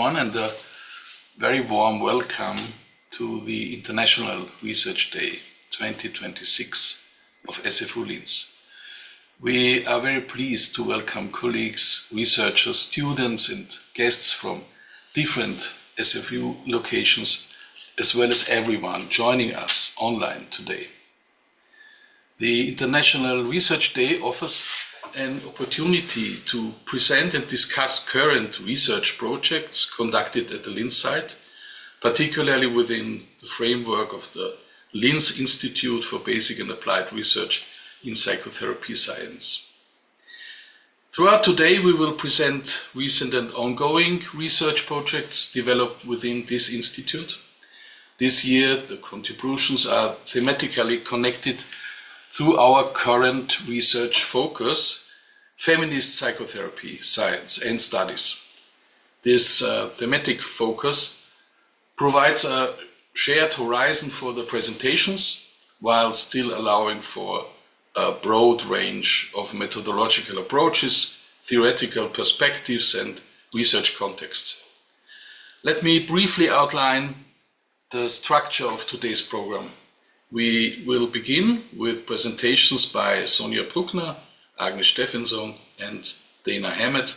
everyone, and a very warm welcome to the International Research Day 2026 of SFU Linz. We are very pleased to welcome colleagues, researchers, students and guests from different SFU locations, as well as everyone joining us online today. The International Research Day offers an opportunity to present and discuss current research projects conducted at the Linz site, particularly within the framework of the Linz Institute for Basic and Applied Research in Psychotherapy Science. Throughout today, we will present recent and ongoing research projects developed within this institute. This year, the contributions are thematically connected through our current research focus, Feminist Psychotherapy Science and Studies. This thematic focus provides a shared horizon for the presentations while still allowing for a broad range of methodological approaches, theoretical perspectives and research contexts. Let me briefly outline the structure of today's program. We will begin with presentations by Sonja Bruckner, Agnes Stephenson and Dana Hammett,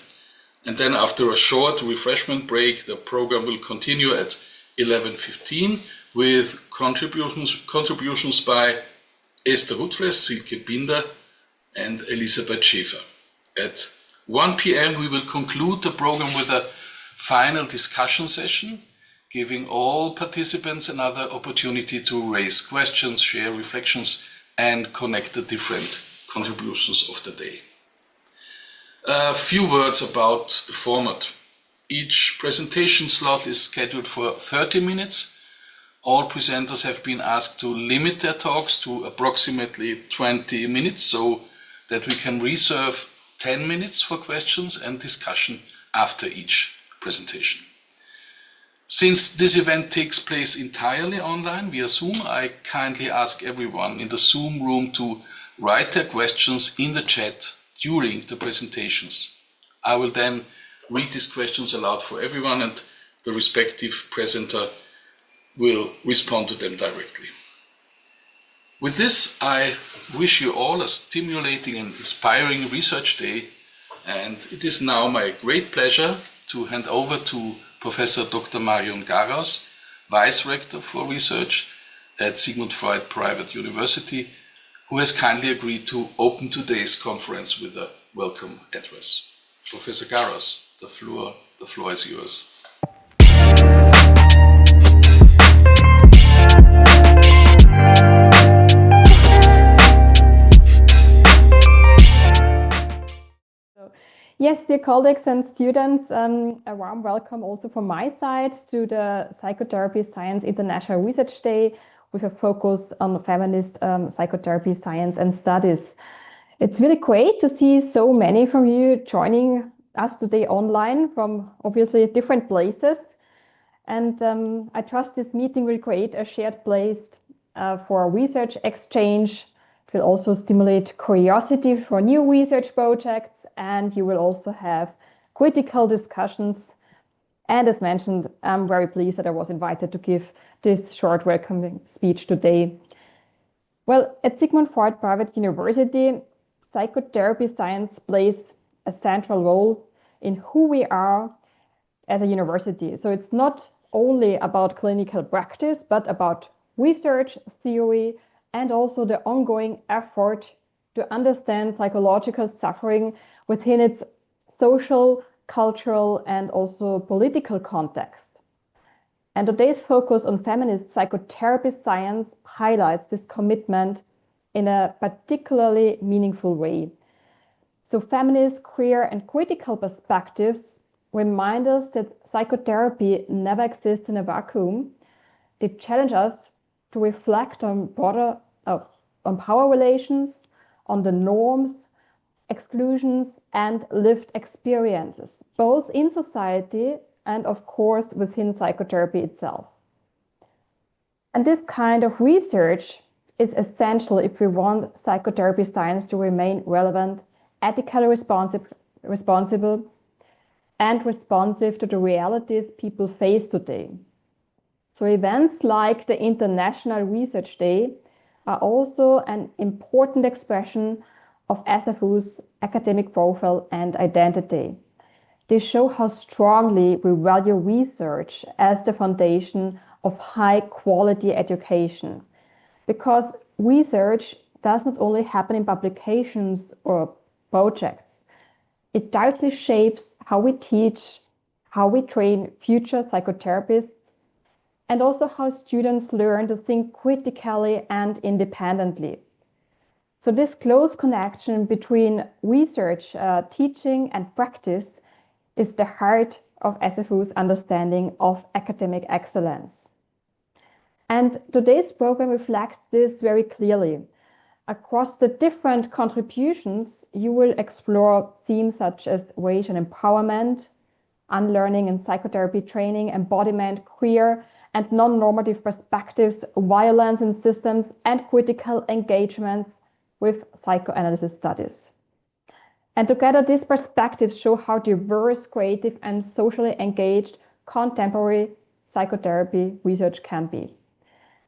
and then after a short refreshment break, the program will continue at 11:15 with contributions by Esther Hutfless, Silke and Elisabeth. At 1 p.m. we will conclude the program with a final discussion session, giving all participants another opportunity to raise questions, share reflections, and connect the different contributions of the day. A few words about the format. Each presentation slot is scheduled for 30 minutes. All presenters have been asked to limit their talks to approximately 20 minutes so that we can reserve 10 minutes for questions and discussion after each presentation. Since this event takes place entirely online via Zoom, I kindly ask everyone in the Zoom room to write their questions in the chat during the presentations. I will then read these questions aloud for everyone and the respective presenter will respond to them directly. With this, I wish you all a stimulating and inspiring research day, and it is now my great pleasure to hand over to Professor Dr. Marion Garaus, Vice-Rector for Research at Sigmund Freud Private University, who has kindly agreed to open today's conference with a welcome address. Professor Garaus, the floor is yours. Yes, dear colleagues and students, a warm welcome also from my side to the Psychotherapy Science International Research Day with a focus on feminist psychotherapy science and studies. It's really great to see so many from you joining us today online from obviously different places. And I trust this meeting will create a shared place for research exchange. It will also stimulate curiosity for new research projects, and you will also have critical discussions. And as mentioned, I'm very pleased that I was invited to give this short welcoming speech today. Well, at Sigmund Freud Private University, psychotherapy science plays a central role in who we are as a university. So it's not only about clinical practice, but about research, theory, and also the ongoing effort to understand psychological suffering within its social, cultural, and also political context. And today's focus on feminist psychotherapy science highlights this commitment in a particularly meaningful way. So feminist, queer, and critical perspectives remind us that psychotherapy never exists in a vacuum. They challenge us to reflect on on power relations, on the norms, exclusions, and lived experiences, both in society and of course within psychotherapy itself. And this kind of research is essential if we want psychotherapy science to remain relevant, ethically responsible, and responsive to the realities people face today. So events like the International Research Day are also an important expression of SFU's academic profile and identity. They show how strongly we value research as the foundation of high-quality education, because research does not only happen in publications or projects. It directly shapes how we teach, how we train future psychotherapists, and also how students learn to think critically and independently. So this close connection between research, teaching, and practice is the heart of SFU's understanding of academic excellence. And today's program reflects this very clearly. Across the different contributions, you will explore themes such as wage and empowerment, unlearning and psychotherapy training, embodiment, queer and non-normative perspectives, violence in systems, and critical engagements with psychoanalysis studies. And together, these perspectives show how diverse, creative, and socially engaged contemporary psychotherapy research can be.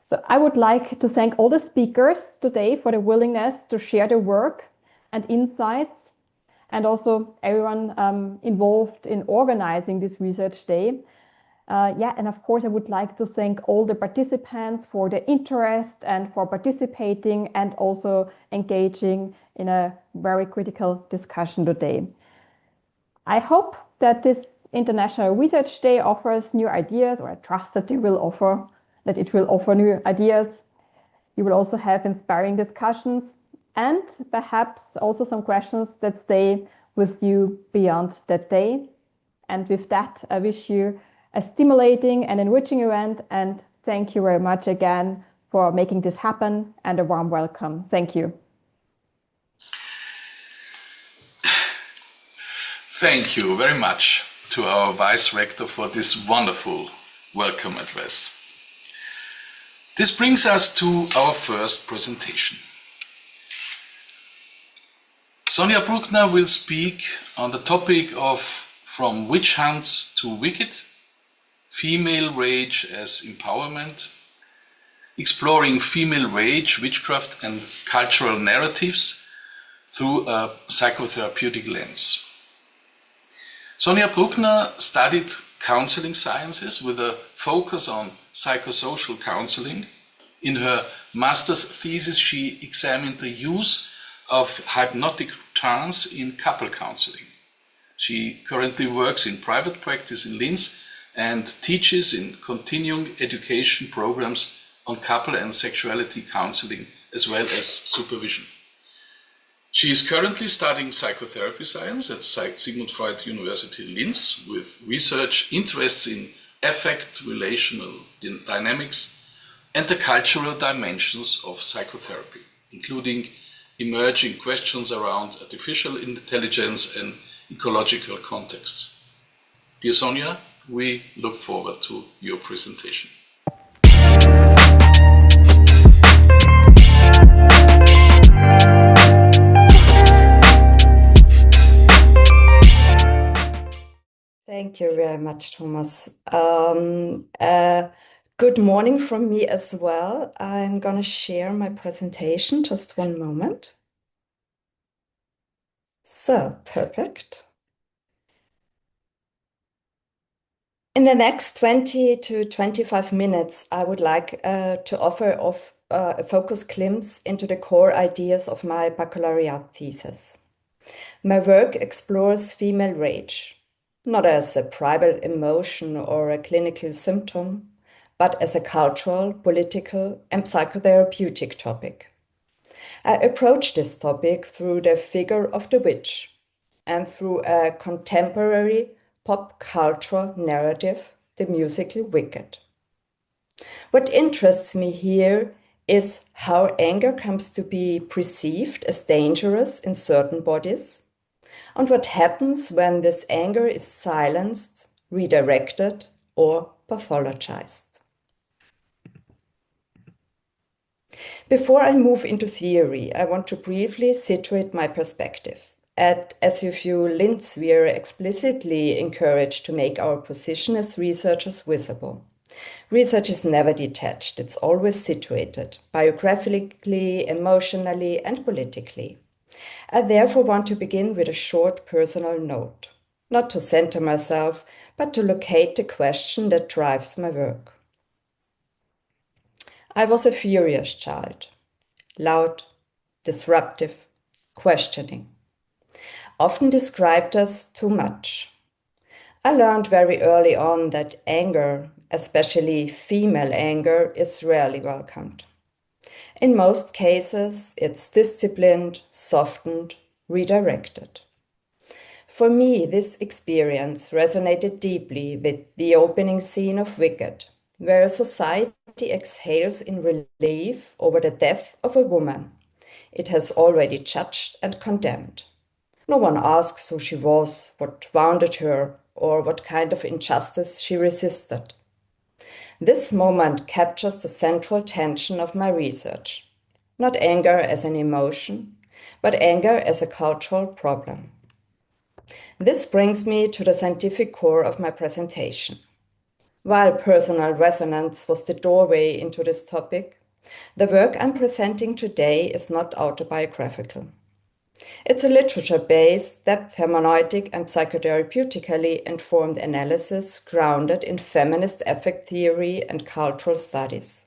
So I would like to thank all the speakers today for the willingness to share their work and insights, and also everyone involved in organizing this research day. And of course, I would like to thank all the participants for their interest and for participating and also engaging in a very critical discussion today. I hope that this International Research Day offers new ideas, or I trust that it will offer new ideas. You will also have inspiring discussions and perhaps also some questions that stay with you beyond that day. And with that, I wish you a stimulating and enriching event, and thank you very much again for making this happen, and a warm welcome. Thank you. Thank you very much to our Vice-Rector for this wonderful welcome address. This brings us to our first presentation. Sonja Bruckner will speak on the topic of From Witch Hunts to Wicked, Female Rage as Empowerment, exploring female rage, witchcraft, and cultural narratives through a psychotherapeutic lens. Sonja Bruckner studied counseling sciences with a focus on psychosocial counseling. In her master's thesis, she examined the use of hypnotic trance in couple counseling. She currently works in private practice in Linz and teaches in continuing education programs on couple and sexuality counseling, as well as supervision. She is currently studying psychotherapy science at Sigmund Freud University Linz, with research interests in affect, relational dynamics, and the cultural dimensions of psychotherapy, including emerging questions around artificial intelligence and ecological contexts. Dear Sonja, we look forward to your presentation. Thank you very much, Thomas. Good morning from me as well. I'm going to share my presentation. Just one moment. So, perfect. In the next 20 to 25 minutes, I would like to offer a focus glimpse into the core ideas of my baccalaureate thesis. My work explores female rage, not as a private emotion or a clinical symptom, but as a cultural, political, and psychotherapeutic topic. I approach this topic through the figure of the witch and through a contemporary pop culture narrative, the musical Wicked. What interests me here is how anger comes to be perceived as dangerous in certain bodies, and what happens when this anger is silenced, redirected, or pathologized. Before I move into theory, I want to briefly situate my perspective. At SFU Linz, we are explicitly encouraged to make our position as researchers visible. Research is never detached, it's always situated, biographically, emotionally, and politically. I therefore want to begin with a short personal note, not to center myself, but to locate the question that drives my work. I was a furious child, loud, disruptive, questioning, often described as too much. I learned very early on that anger, especially female anger, is rarely welcomed. In most cases, it's disciplined, softened, redirected. For me, this experience resonated deeply with the opening scene of Wicked, where a society exhales in relief over the death of a woman it has already judged and condemned. No one asks who she was, what wounded her, or what kind of injustice she resisted. This moment captures the central tension of my research. Not anger as an emotion, but anger as a cultural problem. This brings me to the scientific core of my presentation. While personal resonance was the doorway into this topic, the work I'm presenting today is not autobiographical. It's a literature-based, depth-hermeneutic and psychotherapeutically informed analysis grounded in feminist affect theory and cultural studies.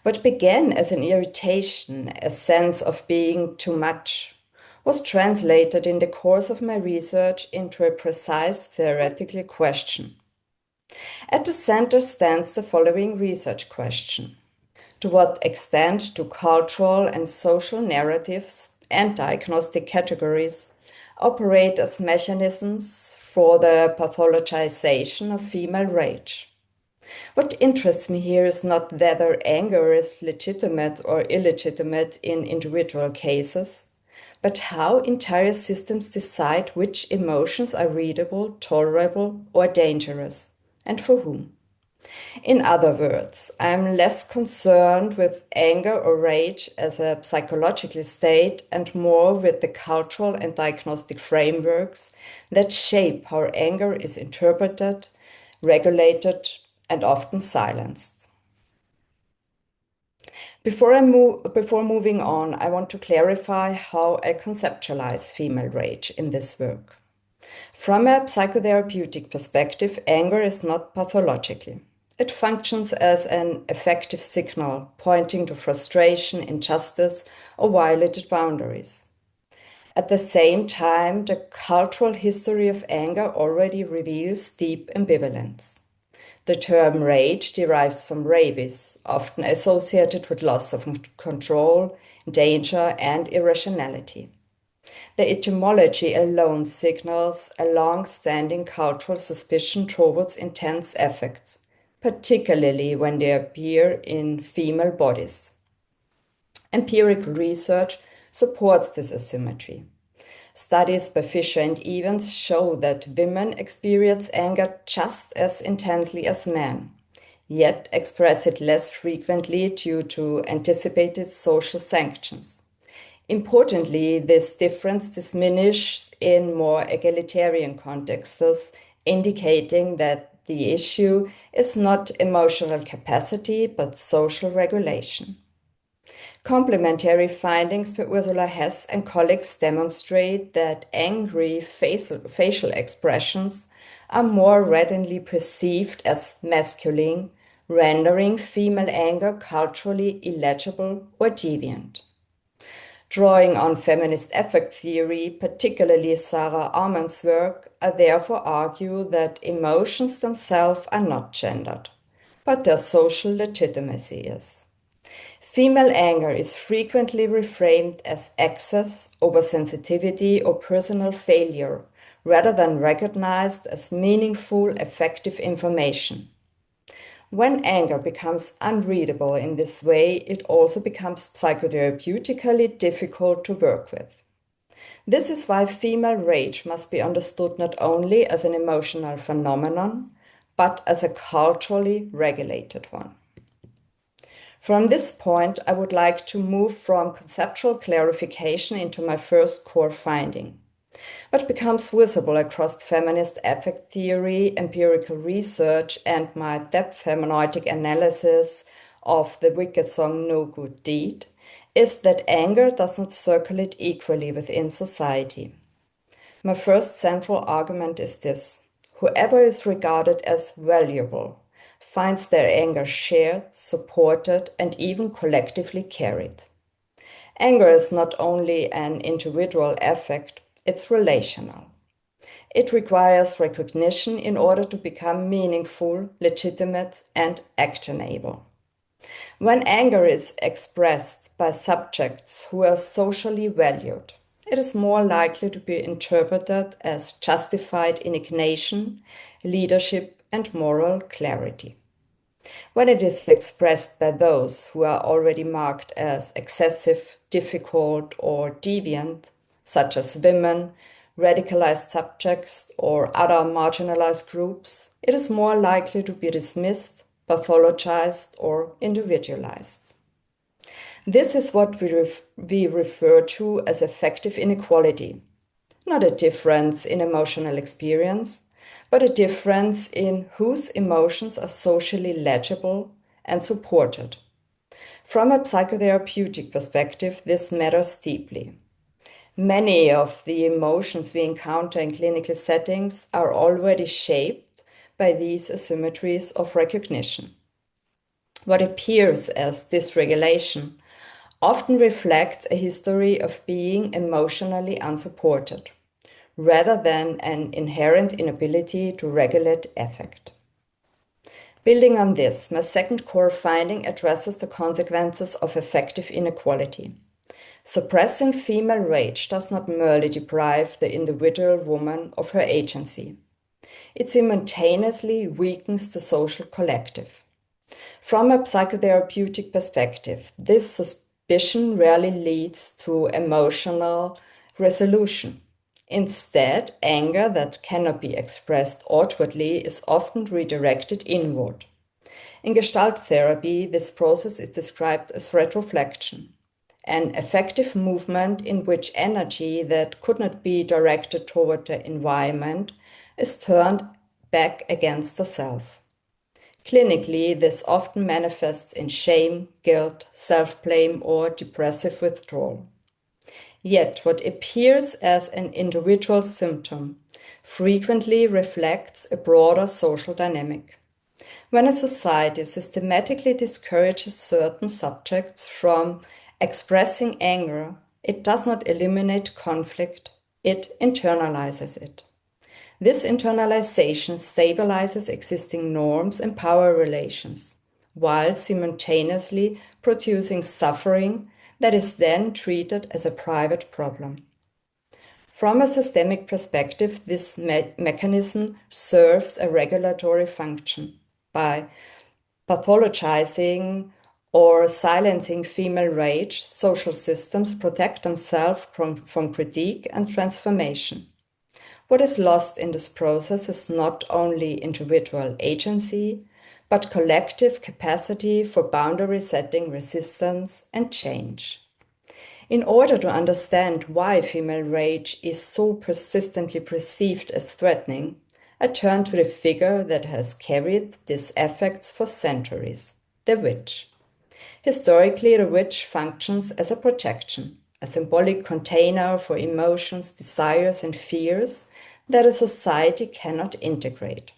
What began as an irritation, a sense of being too much, was translated in the course of my research into a precise theoretical question. At the center stands the following research question. To what extent do cultural and social narratives and diagnostic categories operate as mechanisms for the pathologization of female rage? What interests me here is not whether anger is legitimate or illegitimate in individual cases, but how entire systems decide which emotions are readable, tolerable, or dangerous, and for whom. In other words, I'm less concerned with anger or rage as a psychological state and more with the cultural and diagnostic frameworks that shape how anger is interpreted, regulated, and often silenced. Before moving on, I want to clarify how I conceptualize female rage in this work. From a psychotherapeutic perspective, anger is not pathological. It functions as an effective signal pointing to frustration, injustice, or violated boundaries. At the same time, the cultural history of anger already reveals deep ambivalence. The term rage derives from rabies, often associated with loss of control, danger, and irrationality. The etymology alone signals a long-standing cultural suspicion towards intense affects, particularly when they appear in female bodies. Empirical research supports this asymmetry. Studies by Fisher and Evans show that women experience anger just as intensely as men, yet express it less frequently due to anticipated social sanctions. Importantly, this difference diminishes in more egalitarian contexts, indicating that the issue is not emotional capacity, but social regulation. Complementary findings by Ursula Hess and colleagues demonstrate that angry facial expressions are more readily perceived as masculine, rendering female anger culturally illegible or deviant. Drawing on feminist affect theory, particularly Sarah Arman's work, I therefore argue that emotions themselves are not gendered, but their social legitimacy is. Female anger is frequently reframed as excess, oversensitivity, or personal failure, rather than recognized as meaningful, effective information. When anger becomes unreadable in this way, it also becomes psychotherapeutically difficult to work with. This is why female rage must be understood not only as an emotional phenomenon, but as a culturally regulated one. From this point, I would like to move from conceptual clarification into my first core finding. but becomes visible across feminist affect theory, empirical research, and my depth-hermeneutic analysis of the wicked song No Good Deed, is that anger does not circulate equally within society. My first central argument is this: whoever is regarded as valuable finds their anger shared, supported, and even collectively carried. Anger is not only an individual affect, it's relational. It requires recognition in order to become meaningful, legitimate, and actionable. When anger is expressed by subjects who are socially valued, it is more likely to be interpreted as justified indignation, leadership, and moral clarity. When it is expressed by those who are already marked as excessive, difficult, or deviant, such as women, radicalized subjects, or other marginalized groups, it is more likely to be dismissed, pathologized, or individualized. This is what we refer to as affective inequality, not a difference in emotional experience, but a difference in whose emotions are socially legible and supported. From a psychotherapeutic perspective, this matters deeply. Many of the emotions we encounter in clinical settings are already shaped by these asymmetries of recognition. What appears as dysregulation often reflects a history of being emotionally unsupported, rather than an inherent inability to regulate affect. Building on this, my second core finding addresses the consequences of affective inequality. Suppressing female rage does not merely deprive the individual woman of her agency. It simultaneously weakens the social collective. From a psychotherapeutic perspective, this suspicion rarely leads to emotional resolution. Instead, anger that cannot be expressed outwardly is often redirected inward. In Gestalt therapy, this process is described as retroflexion, an effective movement in which energy that could not be directed toward the environment is turned back against the self. Clinically, this often manifests in shame, guilt, self-blame, or depressive withdrawal. Yet, what appears as an individual symptom frequently reflects a broader social dynamic. When a society systematically discourages certain subjects from expressing anger, it does not eliminate conflict, it internalizes it. This internalization stabilizes existing norms and power relations, while simultaneously producing suffering that is then treated as a private problem. From a systemic perspective, this mechanism serves a regulatory function by pathologizing or silencing female rage. Social systems protect themselves from critique and transformation. What is lost in this process is not only individual agency, but collective capacity for boundary setting, resistance, and change. In order to understand why female rage is so persistently perceived as threatening, I turn to the figure that has carried these affects for centuries, the witch. Historically, the witch functions as a projection, a symbolic container for emotions, desires, and fears that a society cannot integrate.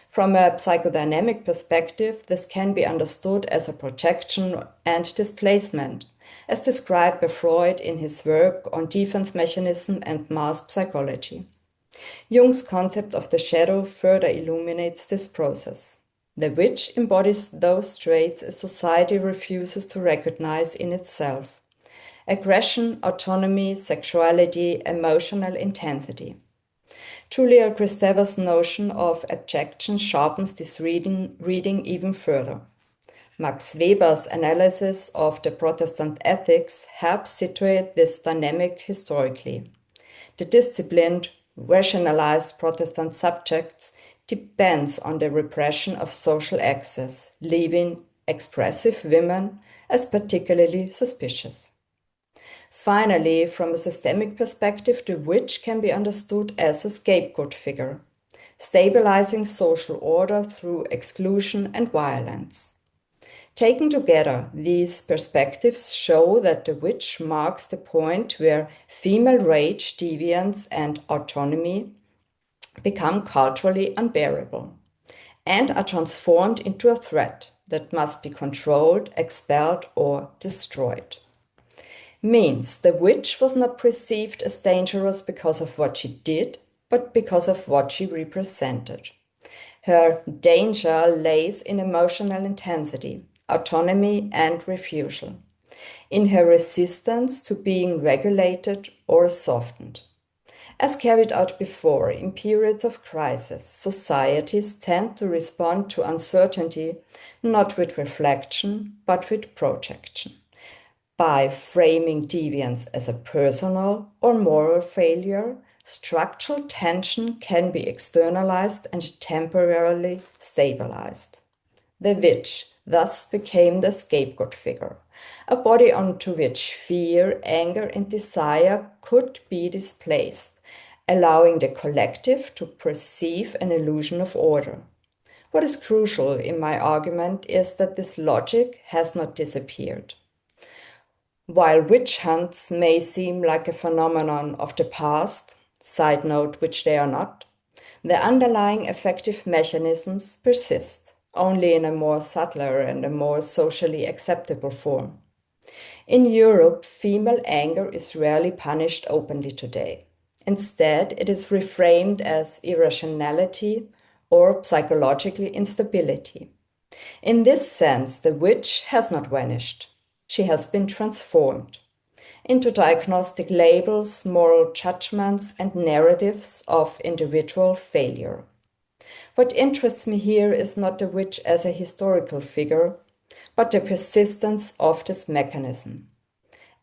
From a psychodynamic perspective, this can be understood as a projection and displacement, as described by Freud in his work on defense mechanism and mass psychology. Jung's concept of the shadow further illuminates this process. The witch embodies those traits a society refuses to recognize in itself: aggression, autonomy, sexuality, emotional intensity. Julia Kristeva's notion of abjection sharpens this reading even further. Max Weber's analysis of the Protestant ethics helps situate this dynamic historically. The disciplined, rationalized Protestant subjects depends on the repression of social access, leaving expressive women as particularly suspicious. Finally, from a systemic perspective, the witch can be understood as a scapegoat figure, stabilizing social order through exclusion and violence. Taken together, these perspectives show that the witch marks the point where female rage, deviance, and autonomy become culturally unbearable and are transformed into a threat that must be controlled, expelled, or destroyed. Means the witch was not perceived as dangerous because of what she did, but because of what she represented. Her danger lays in emotional intensity, autonomy, and refusal, in her resistance to being regulated or softened. As carried out before, in periods of crisis, societies tend to respond to uncertainty not with reflection, but with projection. By framing deviance as a personal or moral failure, structural tension can be externalized and temporarily stabilized. The witch thus became the scapegoat figure, a body onto which fear, anger, and desire could be displaced, allowing the collective to perceive an illusion of order. What is crucial in my argument is that this logic has not disappeared. While witch hunts may seem like a phenomenon of the past, side note, which they are not, the underlying effective mechanisms persist, only in a more subtler and a more socially acceptable form. In Europe, female anger is rarely punished openly today. Instead, it is reframed as irrationality or psychological instability. In this sense, the witch has not vanished. She has been transformed into diagnostic labels, moral judgments, and narratives of individual failure. What interests me here is not the witch as a historical figure, but the persistence of this mechanism.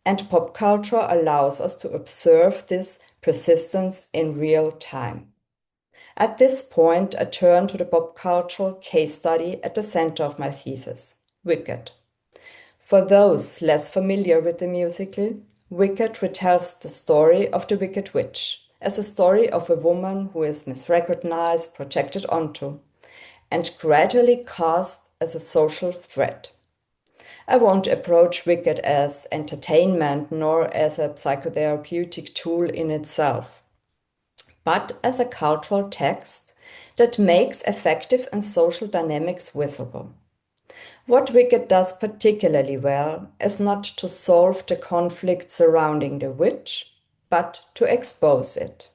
And pop culture allows us to observe this persistence in real time. At this point, I turn to the pop cultural case study at the center of my thesis, Wicked. For those less familiar with the musical, Wicked retells the story of the Wicked Witch as a story of a woman who is misrecognized, projected onto, and gradually cast as a social threat. I won't approach Wicked as entertainment nor as a psychotherapeutic tool in itself, but as a cultural text that makes affective and social dynamics visible. What Wicked does particularly well is not to solve the conflict surrounding the witch, but to expose it.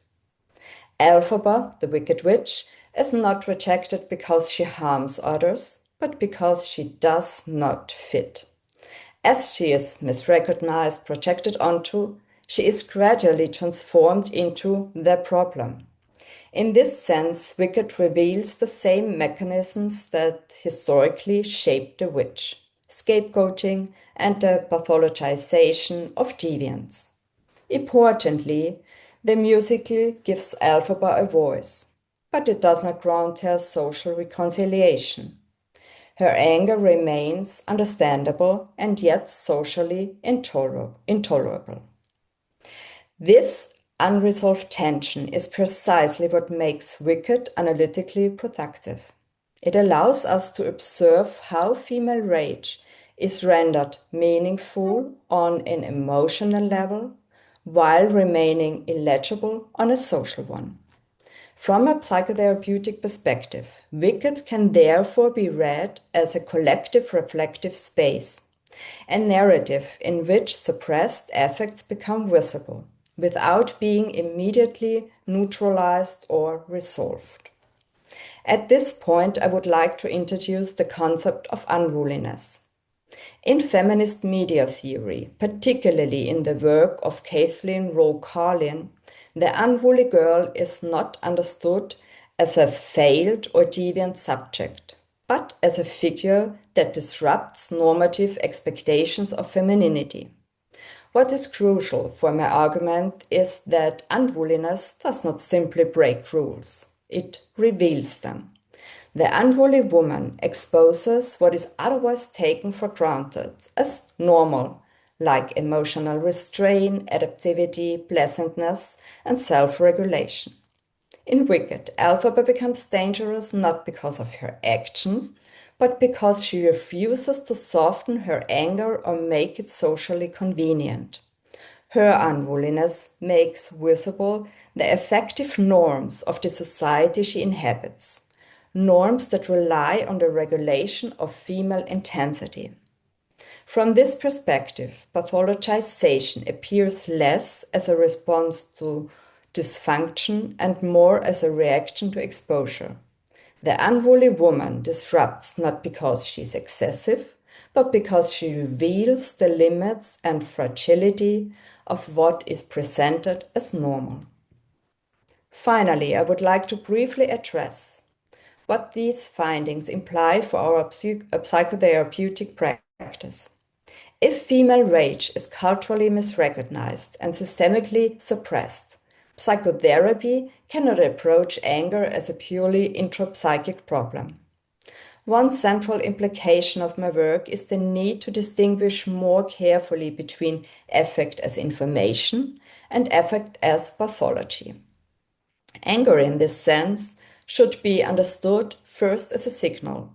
Elphaba, the Wicked Witch, is not rejected because she harms others, but because she does not fit. As she is misrecognized, projected onto, she is gradually transformed into the problem. In this sense, Wicked reveals the same mechanisms that historically shaped the witch, scapegoating and the pathologization of deviance. Importantly, the musical gives Elphaba a voice, but it does not grant her social reconciliation. Her anger remains understandable and yet socially intolerable. This unresolved tension is precisely what makes Wicked analytically productive. It allows us to observe how female rage is rendered meaningful on an emotional level while remaining illegible on a social one. From a psychotherapeutic perspective, Wicked can therefore be read as a collective reflective space, a narrative in which suppressed affects become visible, without being immediately neutralized or resolved. At this point, I would like to introduce the concept of unruliness. In feminist media theory, particularly in the work of Kathleen Rowe Carlin, the unruly girl is not understood as a failed or deviant subject, but as a figure that disrupts normative expectations of femininity. What is crucial for my argument is that unruliness does not simply break rules, it reveals them. The unruly woman exposes what is otherwise taken for granted as normal, like emotional restraint, adaptivity, pleasantness, and self-regulation. In Wicked, Elphaba becomes dangerous not because of her actions, but because she refuses to soften her anger or make it socially convenient. Her unruliness makes visible the effective norms of the society she inhabits, norms that rely on the regulation of female intensity. From this perspective, pathologization appears less as a response to dysfunction and more as a reaction to exposure. The unruly woman disrupts not because she's excessive, but because she reveals the limits and fragility of what is presented as normal. Finally, I would like to briefly address what these findings imply for our psychotherapeutic practice. If female rage is culturally misrecognized and systemically suppressed, psychotherapy cannot approach anger as a purely intrapsychic problem. One central implication of my work is the need to distinguish more carefully between affect as information and affect as pathology. Anger in this sense should be understood first as a signal,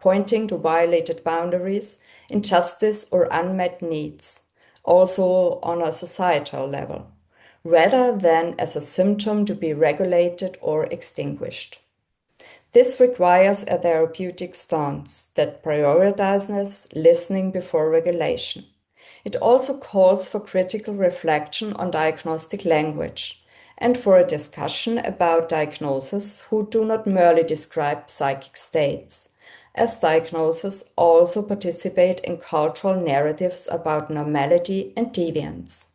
pointing to violated boundaries, injustice, or unmet needs, also on a societal level, rather than as a symptom to be regulated or extinguished. This requires a therapeutic stance that prioritizes listening before regulation. It also calls for critical reflection on diagnostic language and for a discussion about diagnoses who do not merely describe psychic states, as diagnoses also participate in cultural narratives about normality and deviance.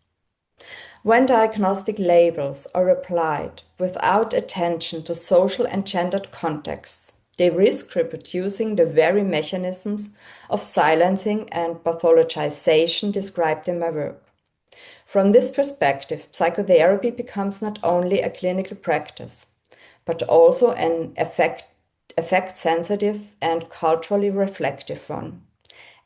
When diagnostic labels are applied without attention to social and gendered contexts, they risk reproducing the very mechanisms of silencing and pathologization described in my work. From this perspective, psychotherapy becomes not only a clinical practice, but also an affect-sensitive and culturally reflective one,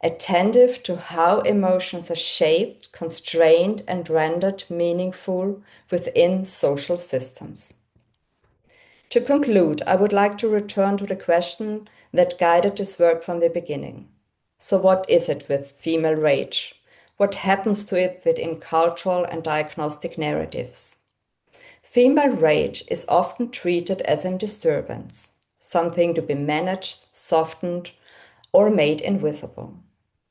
attentive to how emotions are shaped, constrained, and rendered meaningful within social systems. To conclude, I would like to return to the question that guided this work from the beginning. So what is it with female rage? What happens to it within cultural and diagnostic narratives? Female rage is often treated as a disturbance, something to be managed, softened, or made invisible.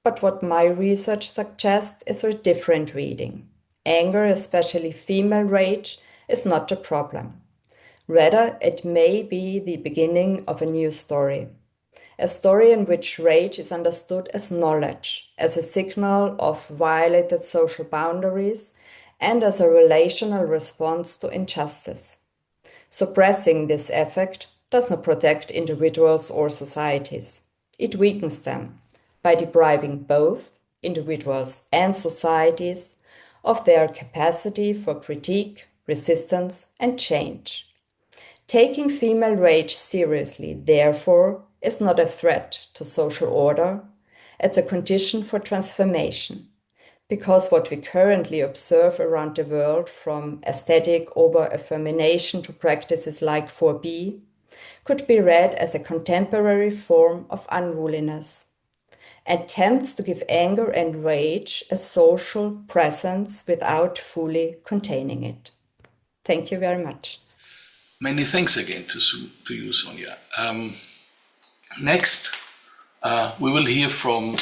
But what my research suggests is a different reading. Anger, especially female rage, is not the problem. Rather, it may be the beginning of a new story. A story in which rage is understood as knowledge, as a signal of violated social boundaries, and as a relational response to injustice. Suppressing this affect does not protect individuals or societies. It weakens them by depriving both individuals and societies of their capacity for critique, resistance, and change. Taking female rage seriously, therefore, is not a threat to social order, it's a condition for transformation, because what we currently observe around the world, from aesthetic over-affirmation to practices like 4B, could be read as a contemporary form of unruliness, attempts to give anger and rage a social presence without fully containing it. Thank you very much. Many thanks again to you, Sonja. Next, we will hear from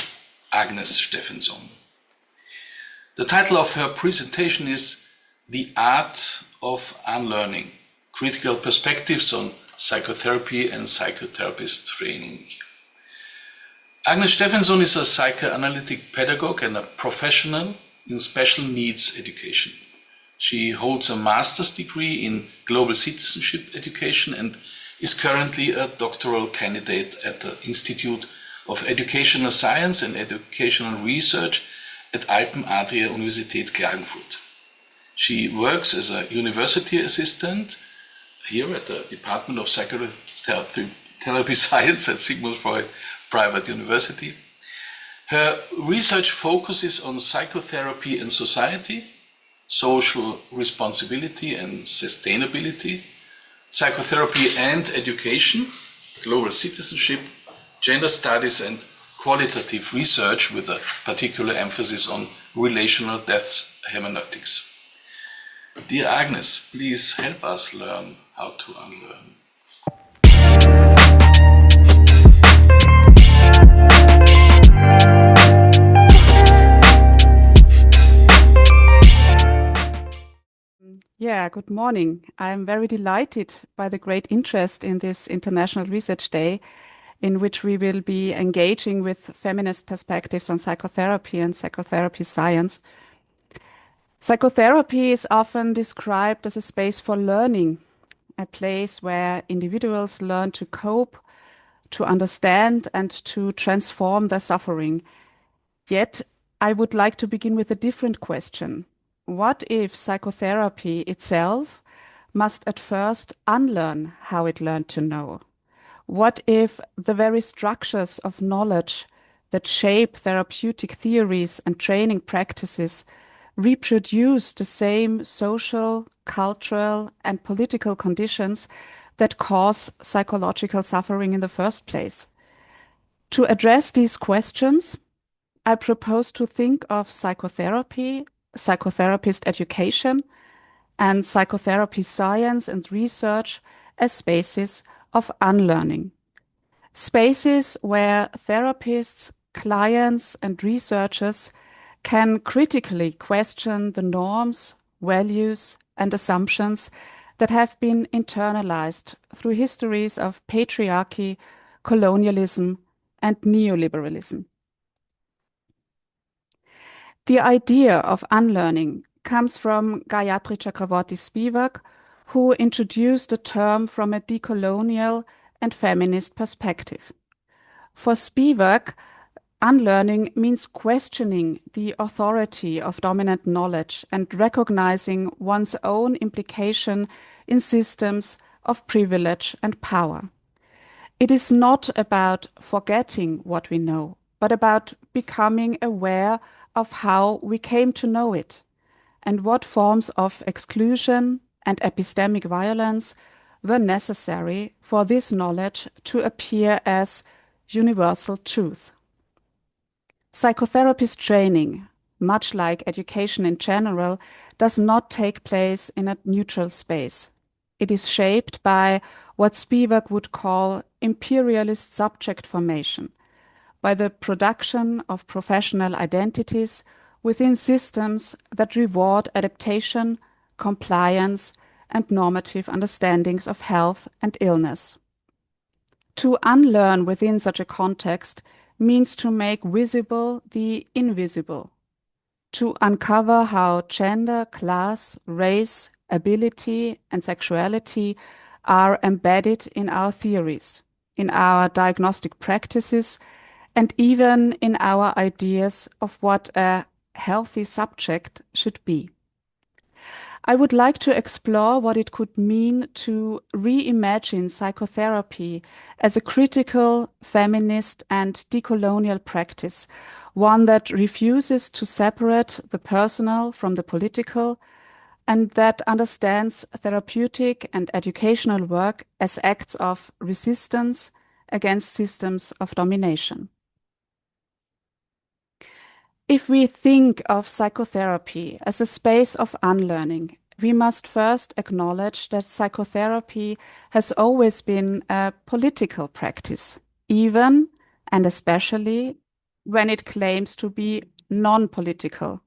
Agnes Stephenson. The title of her presentation is The Art of Unlearning, Critical Perspectives on Psychotherapy and Psychotherapist Training. Agnes Stephenson is a psychoanalytic pedagogue and a professional in special needs education. She holds a master's degree in global citizenship education and is currently a doctoral candidate at the Institute of Educational Science and Educational Research at Alpen-Adria-Universität Klagenfurt. She works as a university assistant here at the Department of Psychotherapy Science at Sigmund Freud Private University. Her research focuses on psychotherapy and society, social responsibility and sustainability, psychotherapy and education, global citizenship, gender studies and qualitative research with a particular emphasis on relational Depth-Hermeneutics. Dear Agnes, please help us learn how to unlearn. Yeah, good morning. I'm very delighted by the great interest in this International Research Day, in which we will be engaging with feminist perspectives on psychotherapy and psychotherapy science. Psychotherapy is often described as a space for learning, a place where individuals learn to cope, to understand, and to transform their suffering. Yet, I would like to begin with a different question. What if psychotherapy itself must at first unlearn how it learned to know? What if the very structures of knowledge that shape therapeutic theories and training practices reproduce the same social, cultural, and political conditions that cause psychological suffering in the first place? To address these questions, I propose to think of psychotherapy, psychotherapist education, and psychotherapy science and research as spaces of unlearning. Spaces where therapists, clients, and researchers can critically question the norms, values, and assumptions that have been internalized through histories of patriarchy, colonialism, and neoliberalism. The idea of unlearning comes from Gayatri Chakravarti Spivak, who introduced the term from a decolonial and feminist perspective. For Spivak, unlearning means questioning the authority of dominant knowledge and recognizing one's own implication in systems of privilege and power. It is not about forgetting what we know, but about becoming aware of how we came to know it and what forms of exclusion and epistemic violence were necessary for this knowledge to appear as universal truth. Psychotherapist training, much like education in general, does not take place in a neutral space. It is shaped by what Spivak would call imperialist subject formation, by the production of professional identities within systems that reward adaptation, compliance, and normative understandings of health and illness. To unlearn within such a context means to make visible the invisible, to uncover how gender, class, race, ability, and sexuality are embedded in our theories, in our diagnostic practices, and even in our ideas of what a healthy subject should be. I would like to explore what it could mean to reimagine psychotherapy as a critical, feminist, and decolonial practice, one that refuses to separate the personal from the political, and that understands therapeutic and educational work as acts of resistance against systems of domination. If we think of psychotherapy as a space of unlearning, we must first acknowledge that psychotherapy has always been a political practice, even and especially when it claims to be non-political.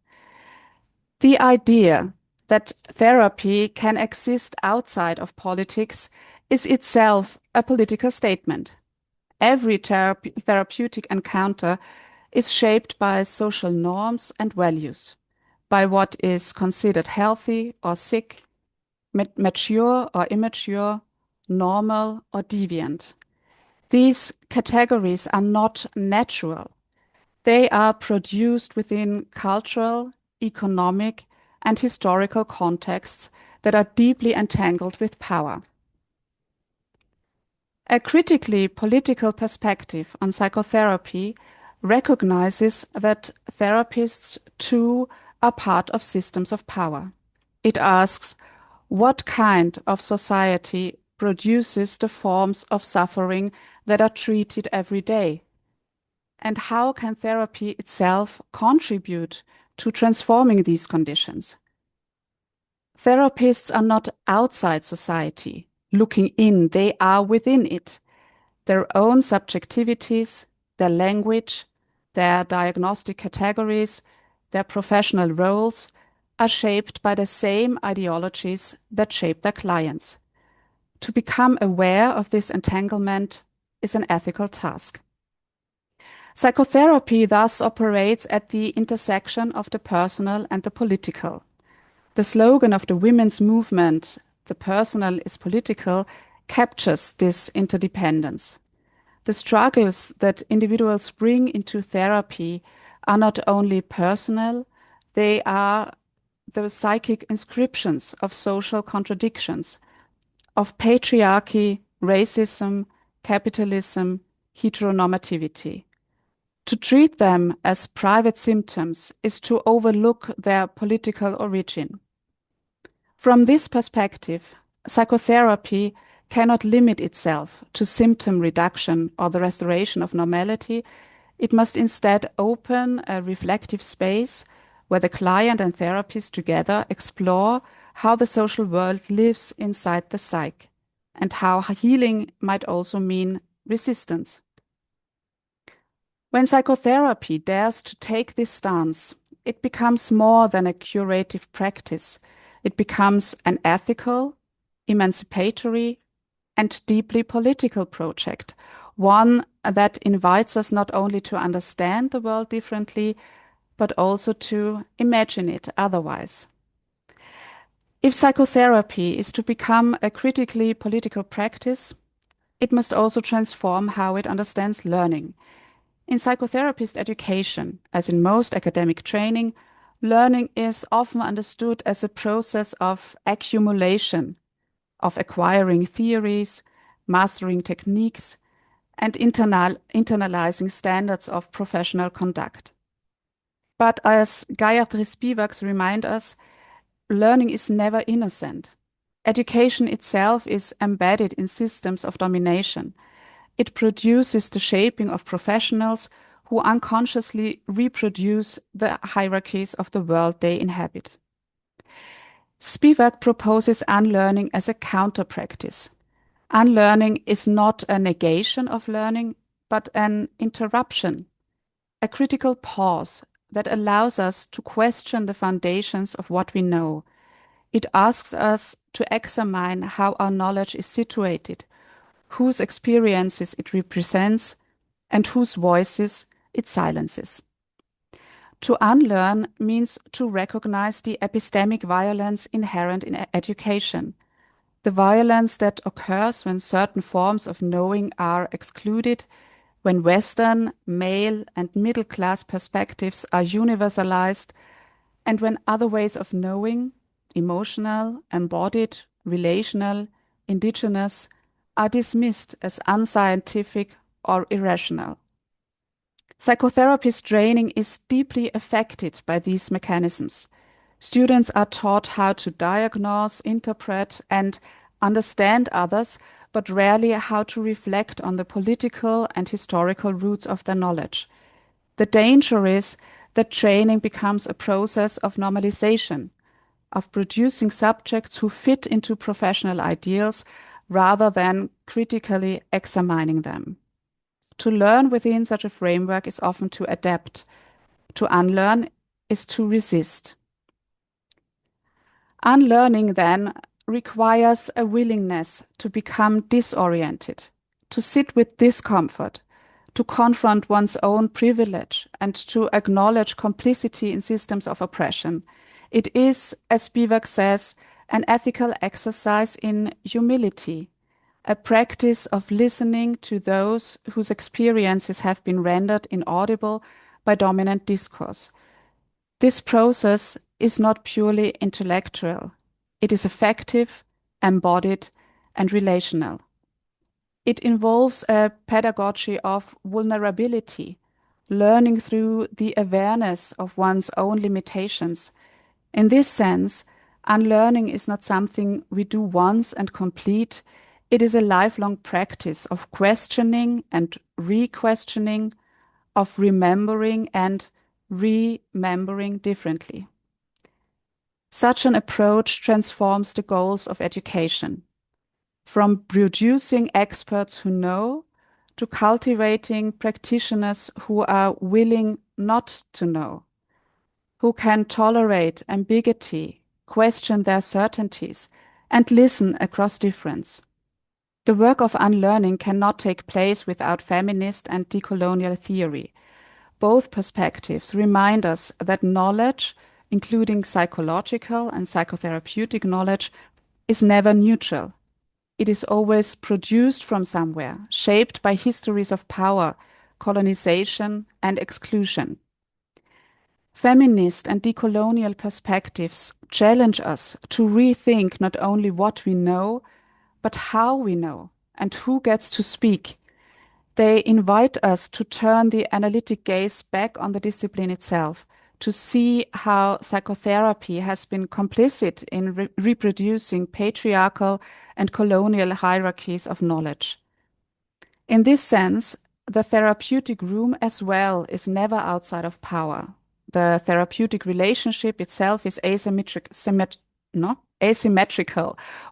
The idea that therapy can exist outside of politics is itself a political statement. Every therapeutic encounter is shaped by social norms and values, by what is considered healthy or sick, mature or immature, normal or deviant. These categories are not natural. They are produced within cultural, economic, and historical contexts that are deeply entangled with power. A critically political perspective on psychotherapy recognizes that therapists too are part of systems of power. It asks, what kind of society produces the forms of suffering that are treated every day? And how can therapy itself contribute to transforming these conditions? Therapists are not outside society, looking in, they are within it. Their own subjectivities, their language, their diagnostic categories, their professional roles are shaped by the same ideologies that shape their clients. To become aware of this entanglement is an ethical task. Psychotherapy thus operates at the intersection of the personal and the political. The slogan of the women's movement, "The personal is political," captures this interdependence. The struggles that individuals bring into therapy are not only personal, they are the psychic inscriptions of social contradictions, of patriarchy, racism, capitalism, heteronormativity. To treat them as private symptoms is to overlook their political origin. From this perspective, psychotherapy cannot limit itself to symptom reduction or the restoration of normality. It must instead open a reflective space where the client and therapist together explore how the social world lives inside the psyche and how healing might also mean resistance. When psychotherapy dares to take this stance, it becomes more than a curative practice. It becomes an ethical, emancipatory, and deeply political project, one that invites us not only to understand the world differently, but also to imagine it otherwise. If psychotherapy is to become a critically political practice, it must also transform how it understands learning. In psychotherapist education, as in most academic training, learning is often understood as a process of accumulation, of acquiring theories, mastering techniques, and internalizing standards of professional conduct. But as Gayatri Spivaks remind us, learning is never innocent. Education itself is embedded in systems of domination. It produces the shaping of professionals who unconsciously reproduce the hierarchies of the world they inhabit. Spivak proposes unlearning as a counter-practice. Unlearning is not a negation of learning, but an interruption, a critical pause that allows us to question the foundations of what we know. It asks us to examine how our knowledge is situated, whose experiences it represents, and whose voices it silences. To unlearn means to recognize the epistemic violence inherent in education, the violence that occurs when certain forms of knowing are excluded, when Western, male, and middle-class perspectives are universalized, and when other ways of knowing, emotional, embodied, relational, indigenous, are dismissed as unscientific or irrational. Psychotherapist training is deeply affected by these mechanisms. Students are taught how to diagnose, interpret, and understand others, but rarely how to reflect on the political and historical roots of their knowledge. The danger is that training becomes a process of normalization, of producing subjects who fit into professional ideals rather than critically examining them. To learn within such a framework is often to adapt. To unlearn is to resist. Unlearning, then, requires a willingness to become disoriented, to sit with discomfort, to confront one's own privilege, and to acknowledge complicity in systems of oppression. It is, as Spivak says, an ethical exercise in humility, a practice of listening to those whose experiences have been rendered inaudible by dominant discourse. This process is not purely intellectual. It is affective, embodied, and relational. It involves a pedagogy of vulnerability, learning through the awareness of one's own limitations. In this sense, unlearning is not something we do once and complete. It is a lifelong practice of questioning and re-questioning, of remembering and remembering differently. Such an approach transforms the goals of education, from producing experts who know to cultivating practitioners who are willing not to know, who can tolerate ambiguity, question their certainties, and listen across difference. The work of unlearning cannot take place without feminist and decolonial theory. Both perspectives remind us that knowledge, including psychological and psychotherapeutic knowledge, is never neutral. It is always produced from somewhere, shaped by histories of power, colonization, and exclusion. Feminist and decolonial perspectives challenge us to rethink not only what we know, but how we know and who gets to speak. They invite us to turn the analytic gaze back on the discipline itself, to see how psychotherapy has been complicit in reproducing patriarchal and colonial hierarchies of knowledge. In this sense, the therapeutic room as well is never outside of power. The therapeutic relationship itself is asymmetrical.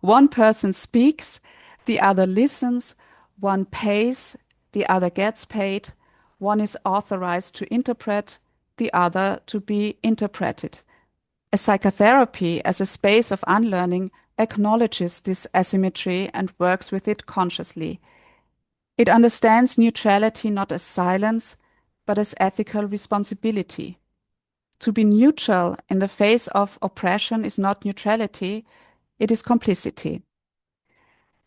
One person speaks, the other listens, one pays, the other gets paid, one is authorized to interpret, the other to be interpreted. A psychotherapy as a space of unlearning acknowledges this asymmetry and works with it consciously. It understands neutrality not as silence, but as ethical responsibility. To be neutral in the face of oppression is not neutrality, it is complicity.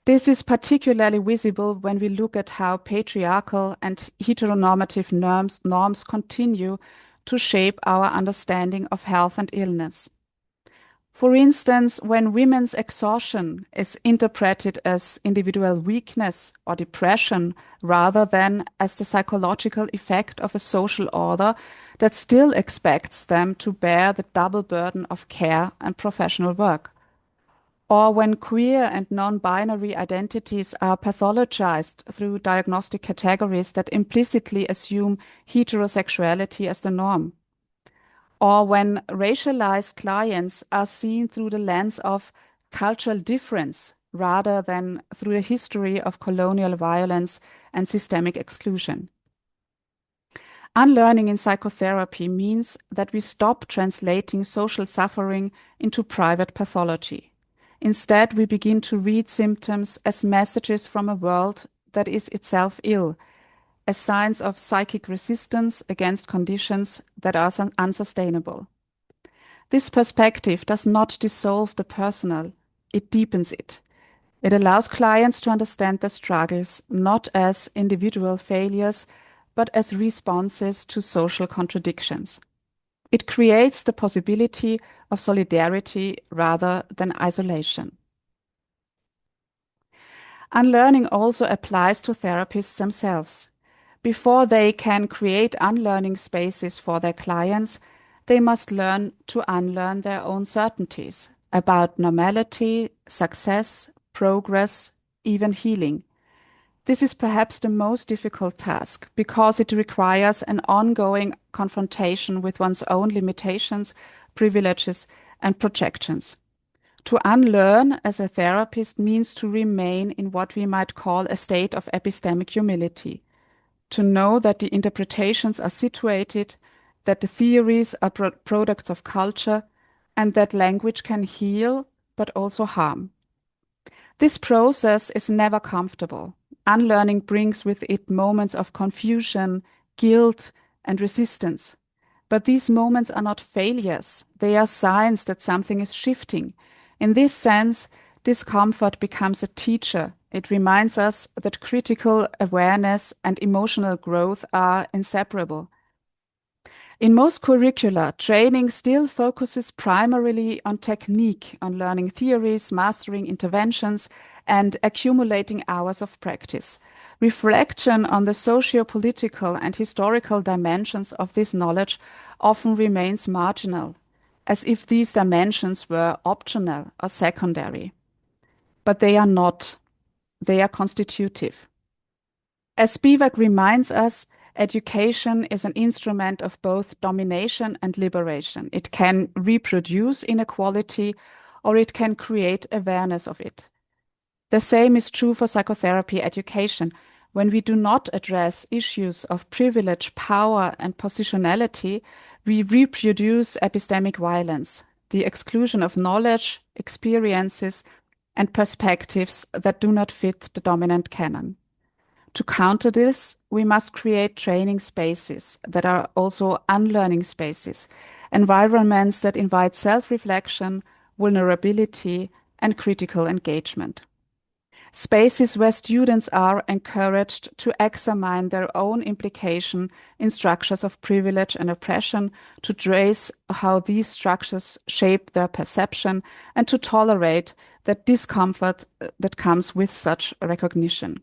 This is particularly visible when we look at how patriarchal and heteronormative norms continue to shape our understanding of health and illness. For instance, when women's exhaustion is interpreted as individual weakness or depression rather than as the psychological effect of a social order that still expects them to bear the double burden of care and professional work. Or when queer and non-binary identities are pathologized through diagnostic categories that implicitly assume heterosexuality as the norm. Or when racialized clients are seen through the lens of cultural difference rather than through a history of colonial violence and systemic exclusion. Unlearning in psychotherapy means that we stop translating social suffering into private pathology. Instead, we begin to read symptoms as messages from a world that is itself ill, as signs of psychic resistance against conditions that are unsustainable. This perspective does not dissolve the personal, it deepens it. It allows clients to understand their struggles not as individual failures, but as responses to social contradictions. It creates the possibility of solidarity rather than isolation. Unlearning also applies to therapists themselves. Before they can create unlearning spaces for their clients, they must learn to unlearn their own certainties about normality, success, progress, even healing. This is perhaps the most difficult task because it requires an ongoing confrontation with one's own limitations, privileges, and projections. To unlearn as a therapist means to remain in what we might call a state of epistemic humility. To know that the interpretations are situated, that the theories are products of culture, and that language can heal but also harm. This process is never comfortable. Unlearning brings with it moments of confusion, guilt, and resistance. But these moments are not failures. They are signs that something is shifting. In this sense, discomfort becomes a teacher. It reminds us that critical awareness and emotional growth are inseparable. In most curricula, training still focuses primarily on technique, on learning theories, mastering interventions, and accumulating hours of practice. Reflection on the socio-political and historical dimensions of this knowledge often remains marginal, as if these dimensions were optional or secondary. But they are not. They are constitutive. As Spivak reminds us, education is an instrument of both domination and liberation. It can reproduce inequality, or it can create awareness of it. The same is true for psychotherapy education. When we do not address issues of privilege, power, and positionality, we reproduce epistemic violence, the exclusion of knowledge, experiences, and perspectives that do not fit the dominant canon. To counter this, we must create training spaces that are also unlearning spaces, environments that invite self-reflection, vulnerability, and critical engagement. Spaces where students are encouraged to examine their own implication in structures of privilege and oppression, to trace how these structures shape their perception, and to tolerate the discomfort that comes with such recognition.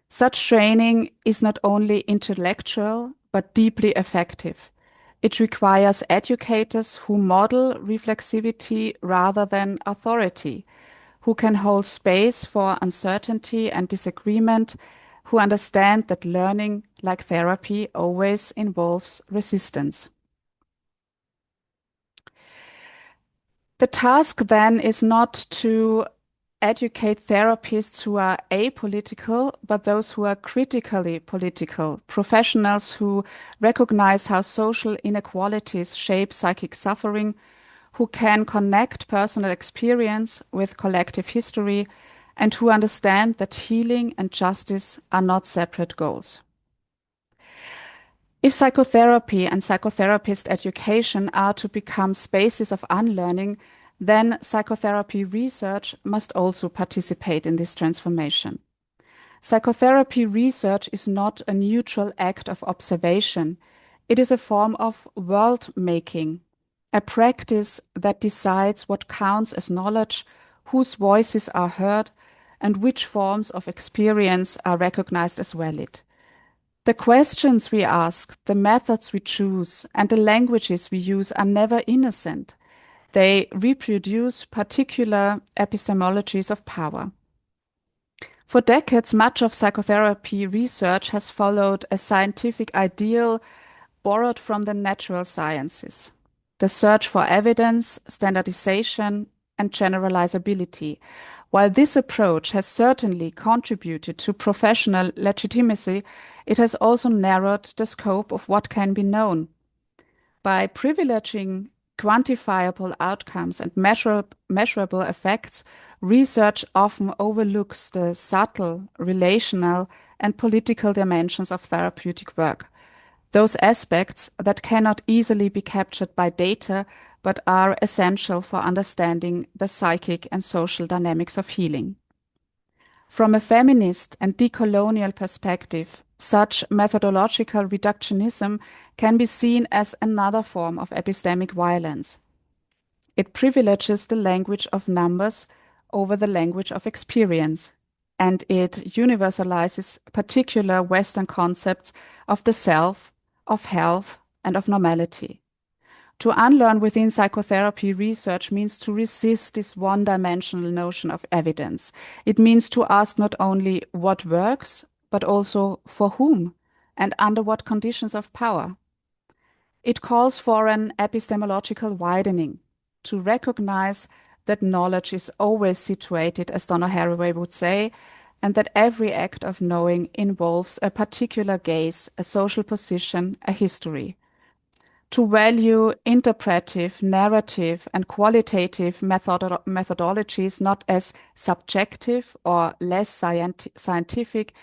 Such training is not only intellectual, but deeply effective. It requires educators who model reflexivity rather than authority, who can hold space for uncertainty and disagreement, who understand that learning, like therapy, always involves resistance. The task then is not to educate therapists who are apolitical, but those who are critically political, professionals who recognize how social inequalities shape psychic suffering, who can connect personal experience with collective history, and who understand that healing and justice are not separate goals. If psychotherapy and psychotherapist education are to become spaces of unlearning, then psychotherapy research must also participate in this transformation. Psychotherapy research is not a neutral act of observation. It is a form of world-making, a practice that decides what counts as knowledge, whose voices are heard, and which forms of experience are recognized as valid. The questions we ask, the methods we choose, and the languages we use are never innocent. They reproduce particular epistemologies of power. For decades, much of psychotherapy research has followed a scientific ideal borrowed from the natural sciences: the search for evidence, standardization, and generalizability. While this approach has certainly contributed to professional legitimacy, it has also narrowed the scope of what can be known. By privileging quantifiable outcomes and measurable effects, research often overlooks the subtle, relational, and political dimensions of therapeutic work, those aspects that cannot easily be captured by data but are essential for understanding the psychic and social dynamics of healing. From a feminist and decolonial perspective, such methodological reductionism can be seen as another form of epistemic violence. It privileges the language of numbers over the language of experience, and it universalizes particular Western concepts of the self, of health, and of normality. To unlearn within psychotherapy research means to resist this one-dimensional notion of evidence. It means to ask not only what works, but also for whom and under what conditions of power. It calls for an epistemological widening, to recognize that knowledge is always situated, as Donna Haraway would say, and that every act of knowing involves a particular gaze, a social position, a history. To value interpretive, narrative, and qualitative methodologies not as subjective or less scientific,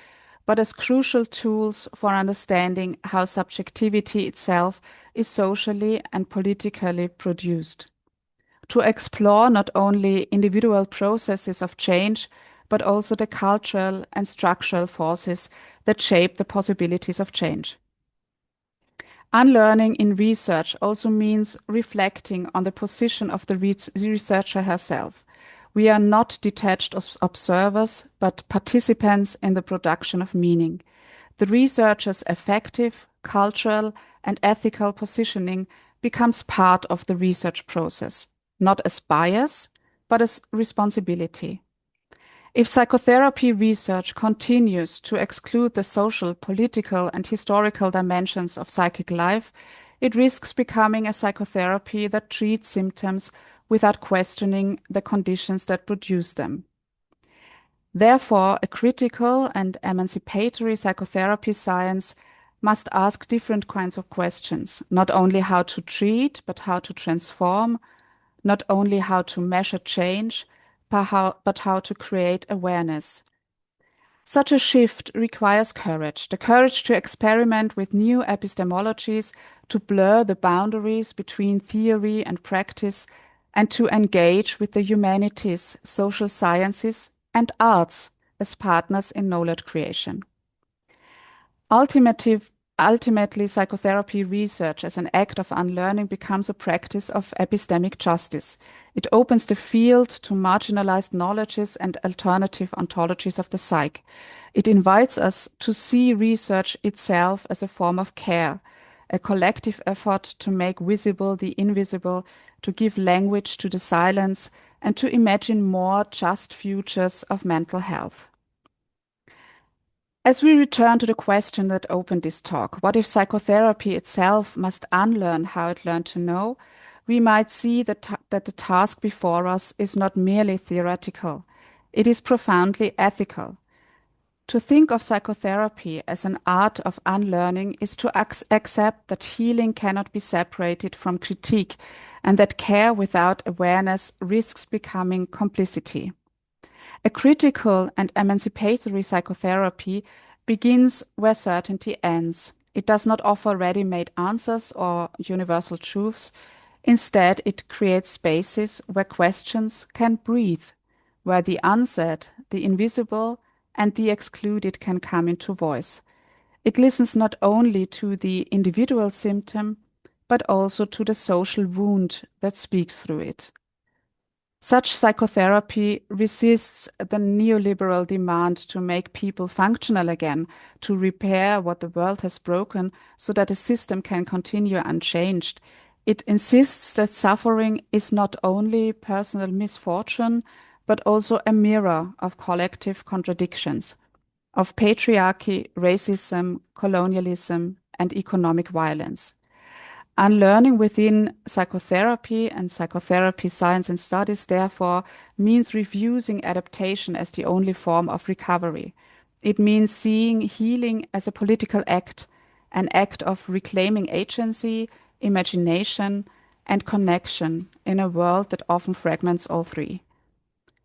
but as crucial tools for understanding how subjectivity itself is socially and politically produced. To explore not only individual processes of change, but also the cultural and structural forces that shape the possibilities of change. Unlearning in research also means reflecting on the position of the researcher herself. We are not detached observers, but participants in the production of meaning. The researcher's affective, cultural, and ethical positioning becomes part of the research process, not as bias, but as responsibility. If psychotherapy research continues to exclude the social, political, and historical dimensions of psychic life, it risks becoming a psychotherapy that treats symptoms without questioning the conditions that produce them. Therefore, a critical and emancipatory psychotherapy science must ask different kinds of questions, not only how to treat, but how to transform, not only how to measure change, but how to create awareness. Such a shift requires courage, the courage to experiment with new epistemologies, to blur the boundaries between theory and practice, and to engage with the humanities, social sciences, and arts as partners in knowledge creation. Ultimately, psychotherapy research as an act of unlearning becomes a practice of epistemic justice. It opens the field to marginalized knowledges and alternative ontologies of the psyche. It invites us to see research itself as a form of care, a collective effort to make visible the invisible, to give language to the silence, and to imagine more just futures of mental health. As we return to the question that opened this talk, what if psychotherapy itself must unlearn how it learned to know? We might see that the task before us is not merely theoretical. It is profoundly ethical. To think of psychotherapy as an art of unlearning is to accept that healing cannot be separated from critique and that care without awareness risks becoming complicity. A critical and emancipatory psychotherapy begins where certainty ends. It does not offer ready-made answers or universal truths. Instead, it creates spaces where questions can breathe, where the unsaid, the invisible, and the excluded can come into voice. It listens not only to the individual symptom, but also to the social wound that speaks through it. Such psychotherapy resists the neoliberal demand to make people functional again, to repair what the world has broken so that the system can continue unchanged. It insists that suffering is not only personal misfortune, but also a mirror of collective contradictions, of patriarchy, racism, colonialism, and economic violence. Unlearning within psychotherapy and psychotherapy science and studies, therefore, means refusing adaptation as the only form of recovery. It means seeing healing as a political act, an act of reclaiming agency, imagination, and connection in a world that often fragments all three.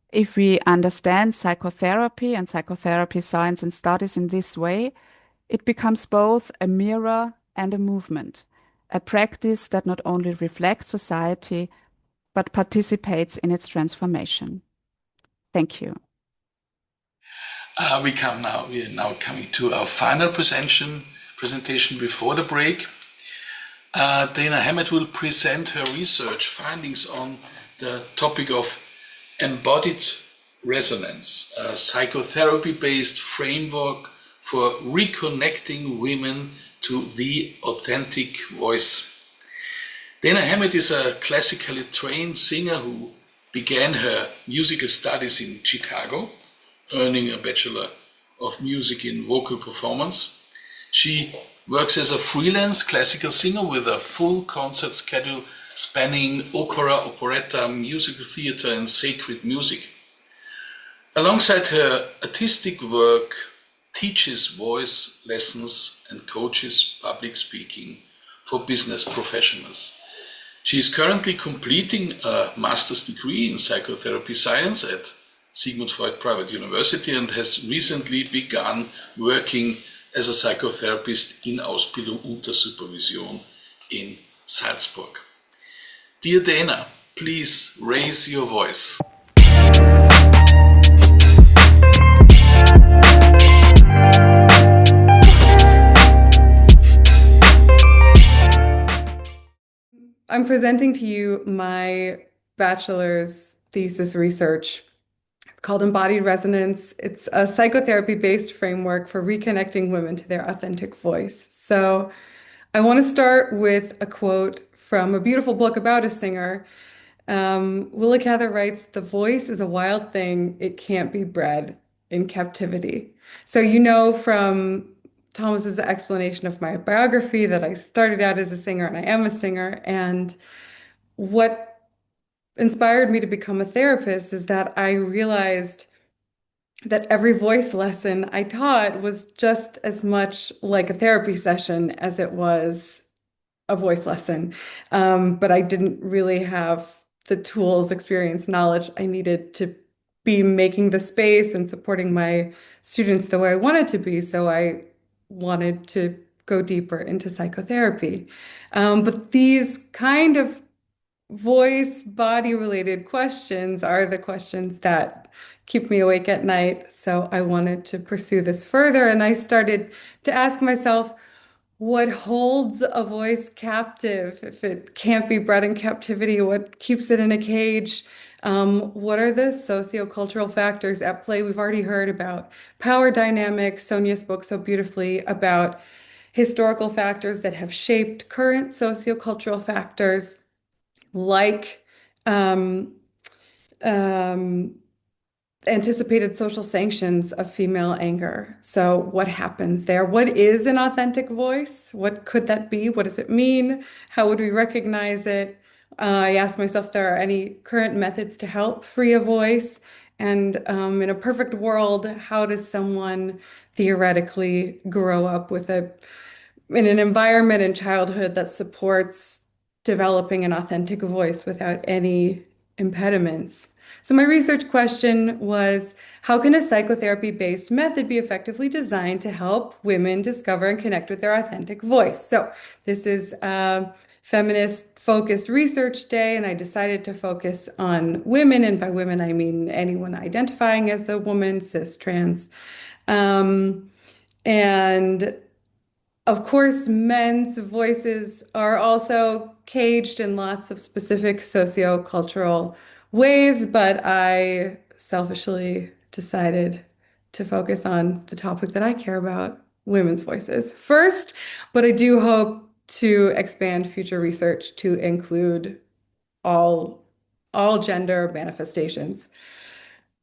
If we understand psychotherapy and psychotherapy science and studies in this way, it becomes both a mirror and a movement, a practice that not only reflects society, but participates in its transformation. Thank you. We are now coming to our final presentation before the break. Dana Hammett will present her research findings on the topic of embodied resonance, a psychotherapy-based framework for reconnecting women to the authentic voice. Dana Hammett is a classically trained singer who began her musical studies in Chicago, earning a Bachelor of Music in Vocal Performance. She works as a freelance classical singer with a full concert schedule spanning opera, operetta, musical theater, and sacred music. Alongside her artistic work, teaches voice lessons and coaches public speaking for business professionals. She is currently completing a master's degree in psychotherapy science at Sigmund Freud Private University and has recently begun working as a psychotherapist in Ausbildung unter Supervision in Salzburg. Dear Dana, please raise your voice. I'm presenting to you my bachelor's thesis research. It's called Embodied Resonance. It's a psychotherapy-based framework for reconnecting women to their authentic voice. So I want to start with a quote from a beautiful book about a singer. Willa Cather writes, "The voice is a wild thing. It can't be bred in captivity." So you know from Thomas's explanation of my biography that I started out as a singer and I am a singer. And what inspired me to become a therapist is that I realized that every voice lesson I taught was just as much like a therapy session as it was a voice lesson. But I didn't really have the tools, experience, knowledge I needed to be making the space and supporting my students the way I wanted to be. So I wanted to go deeper into psychotherapy. But these kind of voice body related questions are the questions that keep me awake at night. So I wanted to pursue this further. And I started to ask myself, what holds a voice captive if it can't be bred in captivity? What keeps it in a cage? What are the sociocultural factors at play? We've already heard about power dynamics. Sonja spoke so beautifully about historical factors that have shaped current sociocultural factors like um, um, anticipated social sanctions of female anger. So what happens there? What is an authentic voice? What could that be? What does it mean? How would we recognize it? I asked myself if there are any current methods to help free a voice. And in a perfect world, how does someone theoretically grow up in an environment in childhood that supports developing an authentic voice without any impediments? So my research question was, how can a psychotherapy-based method be effectively designed to help women discover and connect with their authentic voice? So this is a feminist-focused research day, and I decided to focus on women, and by women I mean anyone identifying as a woman, cis, trans. And of course, men's voices are also caged in lots of specific sociocultural ways, but I selfishly decided to focus on the topic that I care about, women's voices first, but I do hope to expand future research to include all gender manifestations.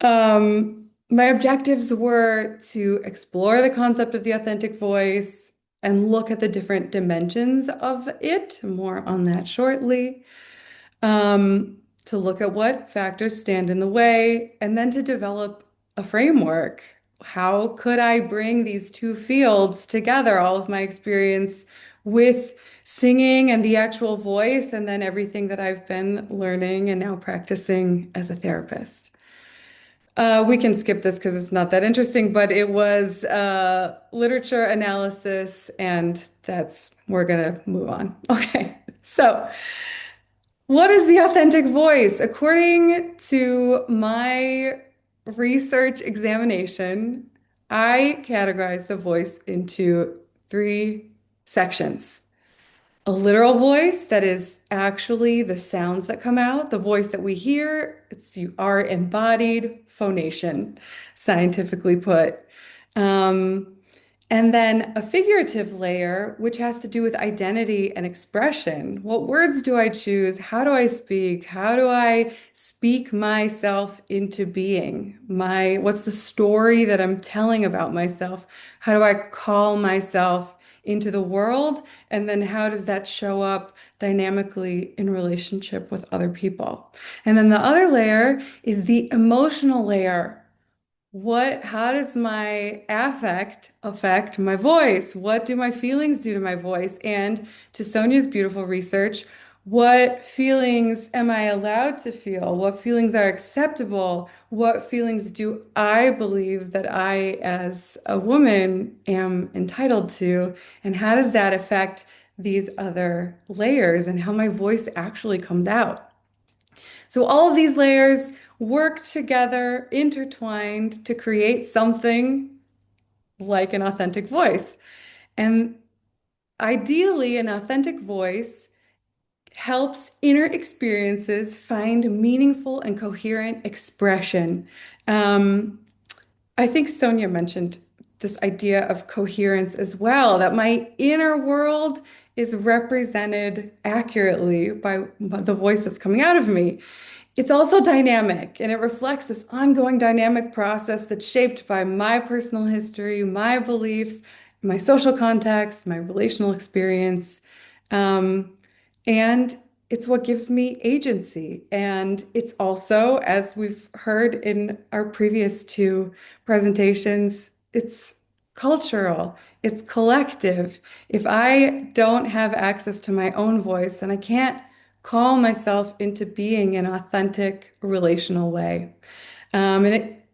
My objectives were to explore the concept of the authentic voice and look at the different dimensions of it, more on that shortly, to look at what factors stand in the way, and then to develop a framework. How could I bring these two fields together, all of my experience with singing and the actual voice, and then everything that I've been learning and now practicing as a therapist? We can skip this because it's not that interesting, but it was literature analysis, and we're gonna move on. Okay, so what is the authentic voice? According to my research examination, I categorize the voice into three sections. A literal voice, that is actually the sounds that come out, the voice that we hear. It's our embodied phonation, scientifically put. And then a figurative layer, which has to do with identity and expression. What words do I choose? How do I speak? How do I speak myself into being? What's the story that I'm telling about myself? How do I call myself into the world? And then how does that show up dynamically in relationship with other people? And then the other layer is the emotional layer. How does my affect affect my voice? What do my feelings do to my voice? And to Sonja's beautiful research, what feelings am I allowed to feel? What feelings are acceptable? What feelings do I believe that I, as a woman, am entitled to? And how does that affect these other layers and how my voice actually comes out? So all of these layers work together, intertwined, to create something like an authentic voice. And ideally, an authentic voice helps inner experiences find meaningful and coherent expression. I think Sonja mentioned this idea of coherence as well, that my inner world is represented accurately by the voice that's coming out of me. It's also dynamic, and it reflects this ongoing dynamic process that's shaped by my personal history, my beliefs, my social context, my relational experience. And it's what gives me agency. And it's also, as we've heard in our previous two presentations, it's cultural, it's collective. If I don't have access to my own voice, then I can't call myself into being an authentic relational way. And it,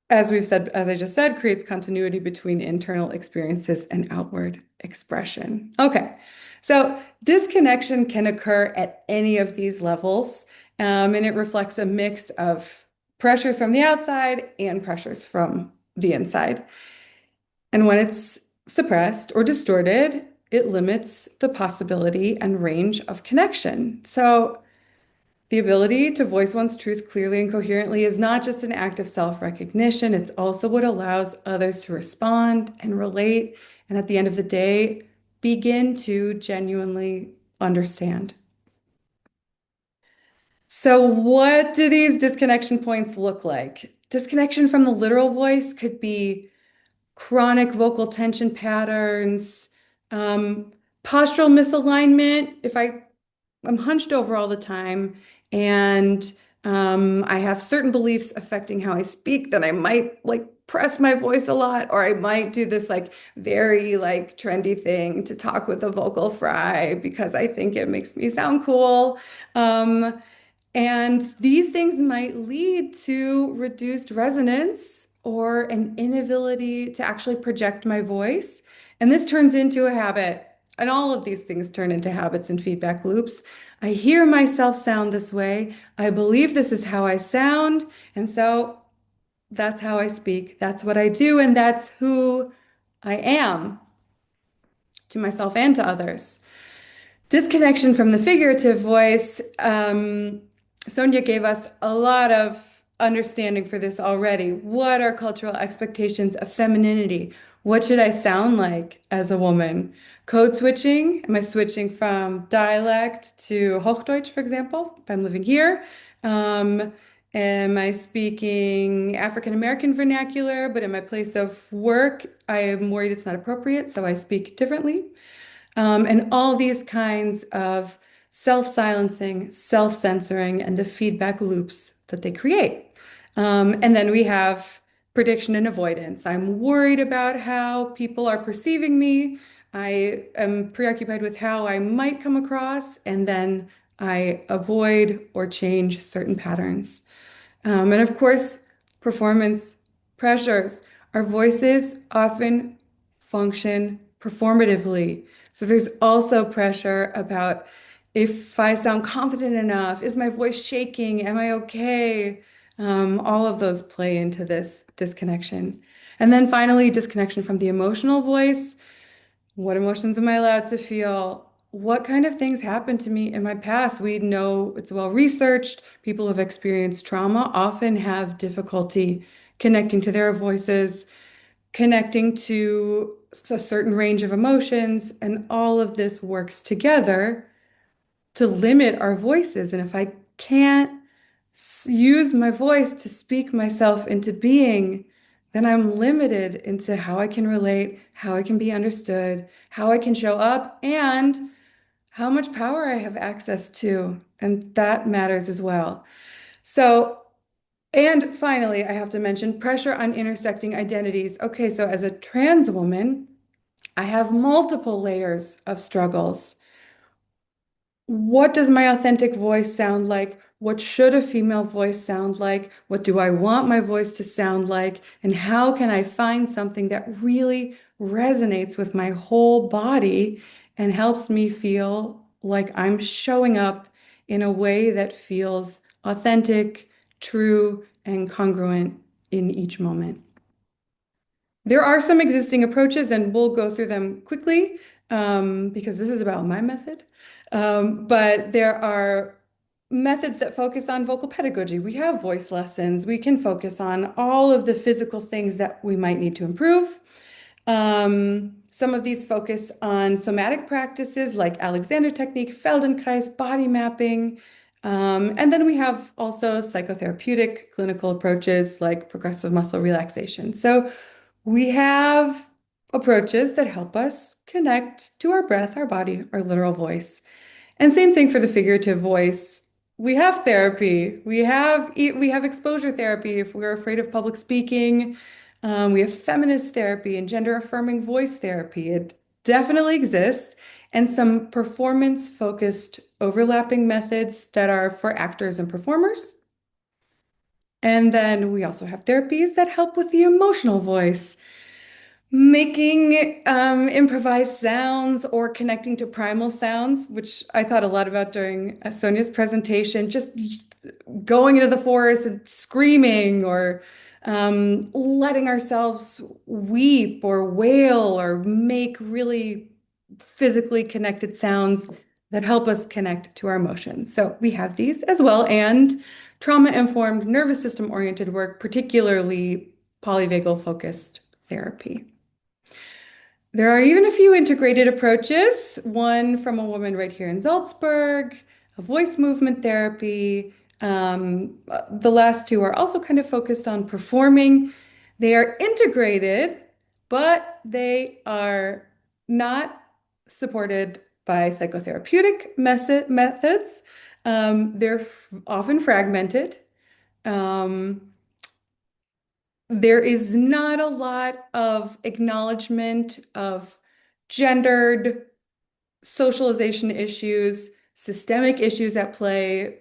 as we've said, as I just said, creates continuity between internal experiences and outward expression. Okay, so disconnection can occur at any of these levels, and it reflects a mix of pressures from the outside and pressures from the inside. And when it's suppressed or distorted, it limits the possibility and range of connection. So the ability to voice one's truth clearly and coherently is not just an act of self-recognition, it's also what allows others to respond and relate, and at the end of the day, begin to genuinely understand. So what do these disconnection points look like? Disconnection from the literal voice could be chronic vocal tension patterns, postural misalignment. If I'm hunched over all the time and I have certain beliefs affecting how I speak, then I might like press my voice a lot, or I might do this like very like trendy thing to talk with a vocal fry because I think it makes me sound cool. And these things might lead to reduced resonance or an inability to actually project my voice. And this turns into a habit. And all of these things turn into habits and feedback loops. I hear myself sound this way. I believe this is how I sound. And so that's how I speak. That's what I do. And that's who I am to myself and to others. Disconnection from the figurative voice. Sonja gave us a lot of understanding for this already. What are cultural expectations of femininity? What should I sound like as a woman? Code switching. Am I switching from dialect to Hochdeutsch, for example, if I'm living here? Am I speaking African American vernacular, but in my place of work, I am worried it's not appropriate, so I speak differently? And all these kinds of self-silencing, self-censoring, and the feedback loops that they create. And then we have prediction and avoidance. I'm worried about how people are perceiving me. I am preoccupied with how I might come across, and then I avoid or change certain patterns. And of course, performance pressures. Our voices often function performatively. So there's also pressure about if I sound confident enough, is my voice shaking? Am I okay? All of those play into this disconnection. And then finally, disconnection from the emotional voice. What emotions am I allowed to feel? What kind of things happened to me in my past? We know it's well researched. People who have experienced trauma often have difficulty connecting to their voices, connecting to a certain range of emotions, and all of this works together to limit our voices. And if I can't use my voice to speak myself into being, then I'm limited into how I can relate, how I can be understood, how I can show up, and how much power I have access to. And that matters as well. So, and finally, I have to mention pressure on intersecting identities. Okay, so as a trans woman, I have multiple layers of struggles. What does my authentic voice sound like? What should a female voice sound like? What do I want my voice to sound like? And how can I find something that really resonates with my whole body and helps me feel like I'm showing up in a way that feels authentic, true, and congruent in each moment? There are some existing approaches, and we'll go through them quickly. because this is about my method. But there are methods that focus on vocal pedagogy. We have voice lessons. We can focus on all of the physical things that we might need to improve. Some of these focus on somatic practices like Alexander technique, Feldenkrais, body mapping. And then we have also psychotherapeutic clinical approaches like progressive muscle relaxation. So we have approaches that help us connect to our breath, our body, our literal voice. And same thing for the figurative voice. We have therapy. We have exposure therapy if we're afraid of public speaking. We have feminist therapy and gender affirming voice therapy. It definitely exists. And some performance focused overlapping methods that are for actors and performers. And then we also have therapies that help with the emotional voice, making improvised sounds or connecting to primal sounds, which I thought a lot about during Sonja's presentation, just going into the forest and screaming or letting ourselves weep or wail or make really physically connected sounds that help us connect to our emotions. So we have these as well, and trauma-informed nervous system-oriented work, particularly polyvagal focused therapy. There are even a few integrated approaches, one from a woman right here in Salzburg, a voice movement therapy. The last two are also kind of focused on performing. They are integrated, but they are not supported by psychotherapeutic methods. They're often fragmented. There is not a lot of acknowledgement of gendered socialization issues, systemic issues at play,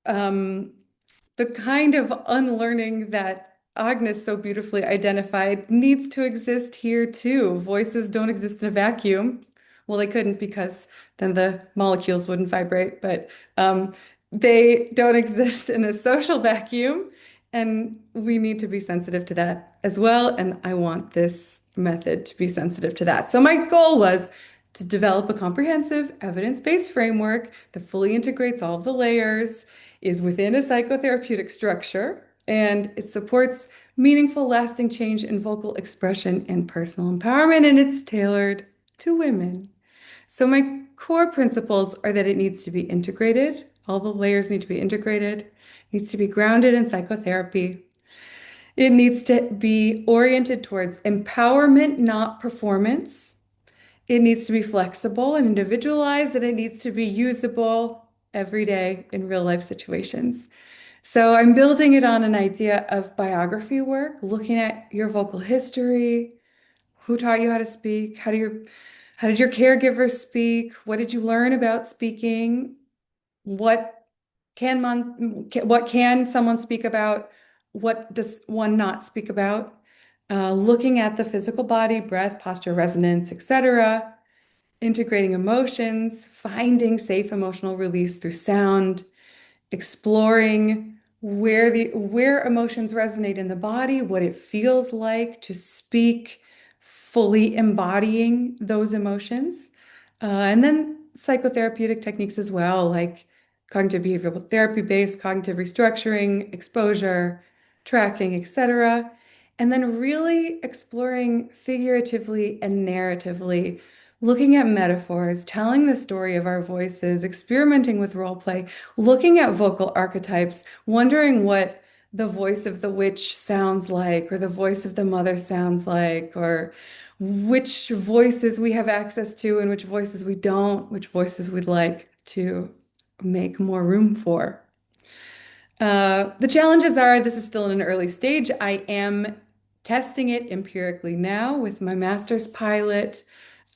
the kind of unlearning that Agnes so beautifully identified needs to exist here too. Voices don't exist in a vacuum. Well, they couldn't because then the molecules wouldn't vibrate, but they don't exist in a social vacuum. And we need to be sensitive to that as well. And I want this method to be sensitive to that. So my goal was to develop a comprehensive evidence-based framework that fully integrates all of the layers, is within a psychotherapeutic structure, and it supports meaningful, lasting change in vocal expression and personal empowerment, and it's tailored to women. So my core principles are that it needs to be integrated. All the layers need to be integrated. It needs to be grounded in psychotherapy. It needs to be oriented towards empowerment, not performance. It needs to be flexible and individualized, and it needs to be usable every day in real life situations. So I'm building it on an idea of biography work, looking at your vocal history, who taught you how to speak, how did your caregivers speak, what did you learn about speaking, what can someone speak about, what does one not speak about, looking at the physical body, breath, posture, resonance, etc., integrating emotions, finding safe emotional release through sound, exploring where emotions resonate in the body, what it feels like to speak, fully embodying those emotions. And then psychotherapeutic techniques as well, like cognitive behavioral therapy-based, cognitive restructuring, exposure, tracking, etc. And then really exploring figuratively and narratively, looking at metaphors, telling the story of our voices, experimenting with role play, looking at vocal archetypes, wondering what the voice of the witch sounds like, or the voice of the mother sounds like, or which voices we have access to and which voices we don't, which voices we'd like to make more room for. The challenges are, this is still in an early stage. I am testing it empirically now with my master's pilot.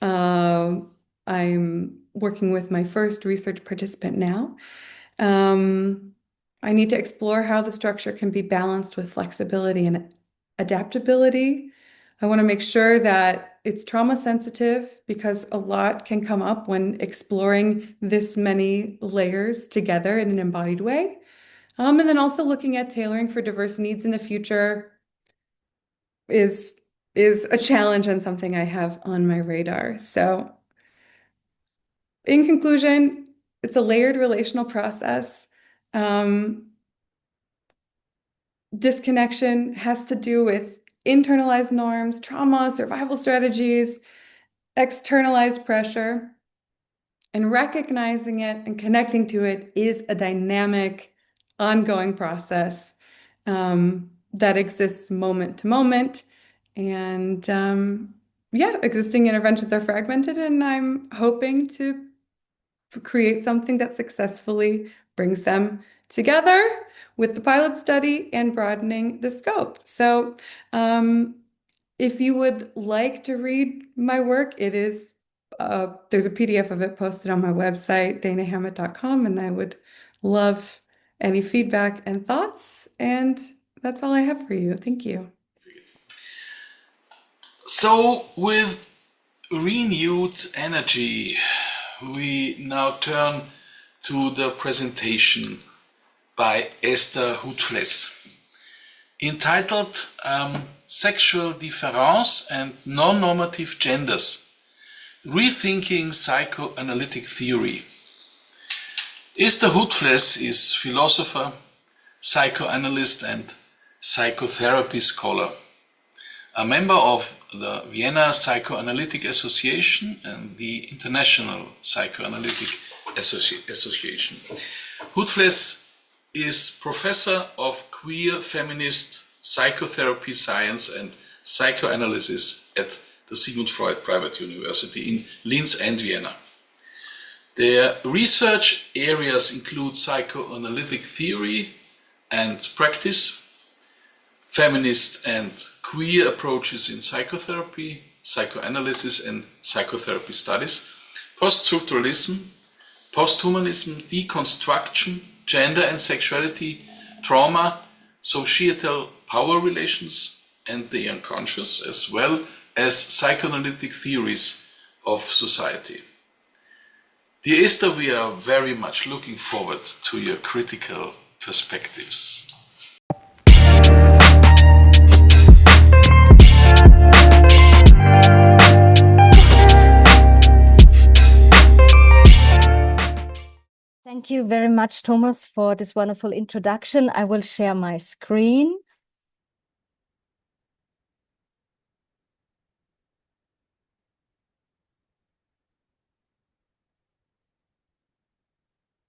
I'm working with my first research participant now. I need to explore how the structure can be balanced with flexibility and adaptability. I want to make sure that it's trauma sensitive because a lot can come up when exploring this many layers together in an embodied way. And then also looking at tailoring for diverse needs in the future is a challenge and something I have on my radar. So in conclusion, it's a layered relational process. Disconnection has to do with internalized norms, trauma, survival strategies, externalized pressure, and recognizing it and connecting to it is a dynamic, ongoing process that exists moment to moment. And yeah, existing interventions are fragmented, and I'm hoping to create something that successfully brings them together with the pilot study and broadening the scope. So if you would like to read my work, it is there's a PDF of it posted on my website, danahammett.com, and I would love any feedback and thoughts. And that's all I have for you. Thank you. So, with renewed energy, we now turn to the presentation by Esther Hutfless, entitled Sexual Difference and Non-Normative Genders, Rethinking Psychoanalytic Theory. Esther Hutfless is philosopher, psychoanalyst and psychotherapy scholar, a member of the Vienna Psychoanalytic Association and the International Psychoanalytic Association. Hutfless is professor of queer feminist psychotherapy science and psychoanalysis at the Sigmund Freud Private University in Linz and Vienna. Their research areas include psychoanalytic theory and practice, feminist and queer approaches in psychotherapy, psychoanalysis and psychotherapy studies, post-structuralism, posthumanism, deconstruction, gender and sexuality, trauma, societal power relations and the unconscious, as well as psychoanalytic theories of society. Dear Esther, we are very much looking forward to your critical perspectives. Thank you very much, Thomas, for this wonderful introduction. I will share my screen.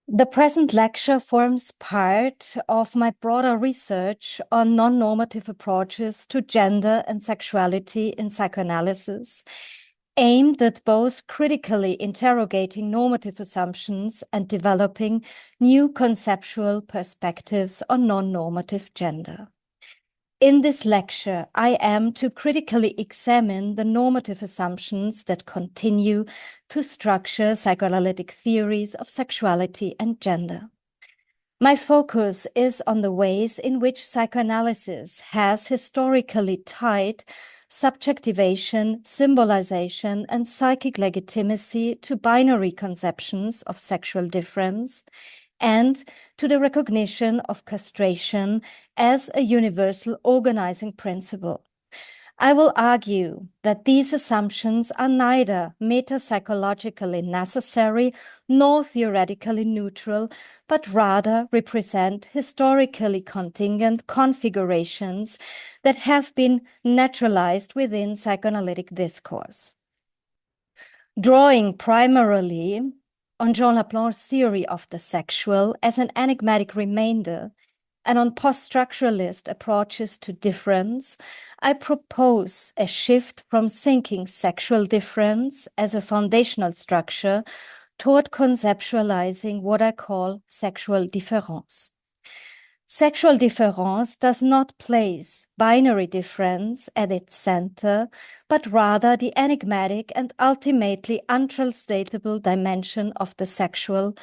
The present lecture forms part of my broader research on non-normative approaches to gender and sexuality in psychoanalysis, aimed at both critically interrogating normative assumptions and developing new conceptual perspectives on non-normative gender. In this lecture, I am to critically examine the normative assumptions that continue to structure psychoanalytic theories of sexuality and gender. My focus is on the ways in which psychoanalysis has historically tied subjectivation, symbolization, and psychic legitimacy to binary conceptions of sexual difference and to the recognition of castration as a universal organizing principle. I will argue that these assumptions are neither metapsychologically necessary nor theoretically neutral, but rather represent historically contingent configurations that have been naturalized within psychoanalytic discourse. Drawing primarily on Jean Laplanche's theory of the sexual as an enigmatic remainder, and on post-structuralist approaches to difference, I propose a shift from thinking sexual difference as a foundational structure toward conceptualizing what I call sexual difference. Sexual difference does not place binary difference at its center, but rather the enigmatic and ultimately untranslatable dimension of the sexual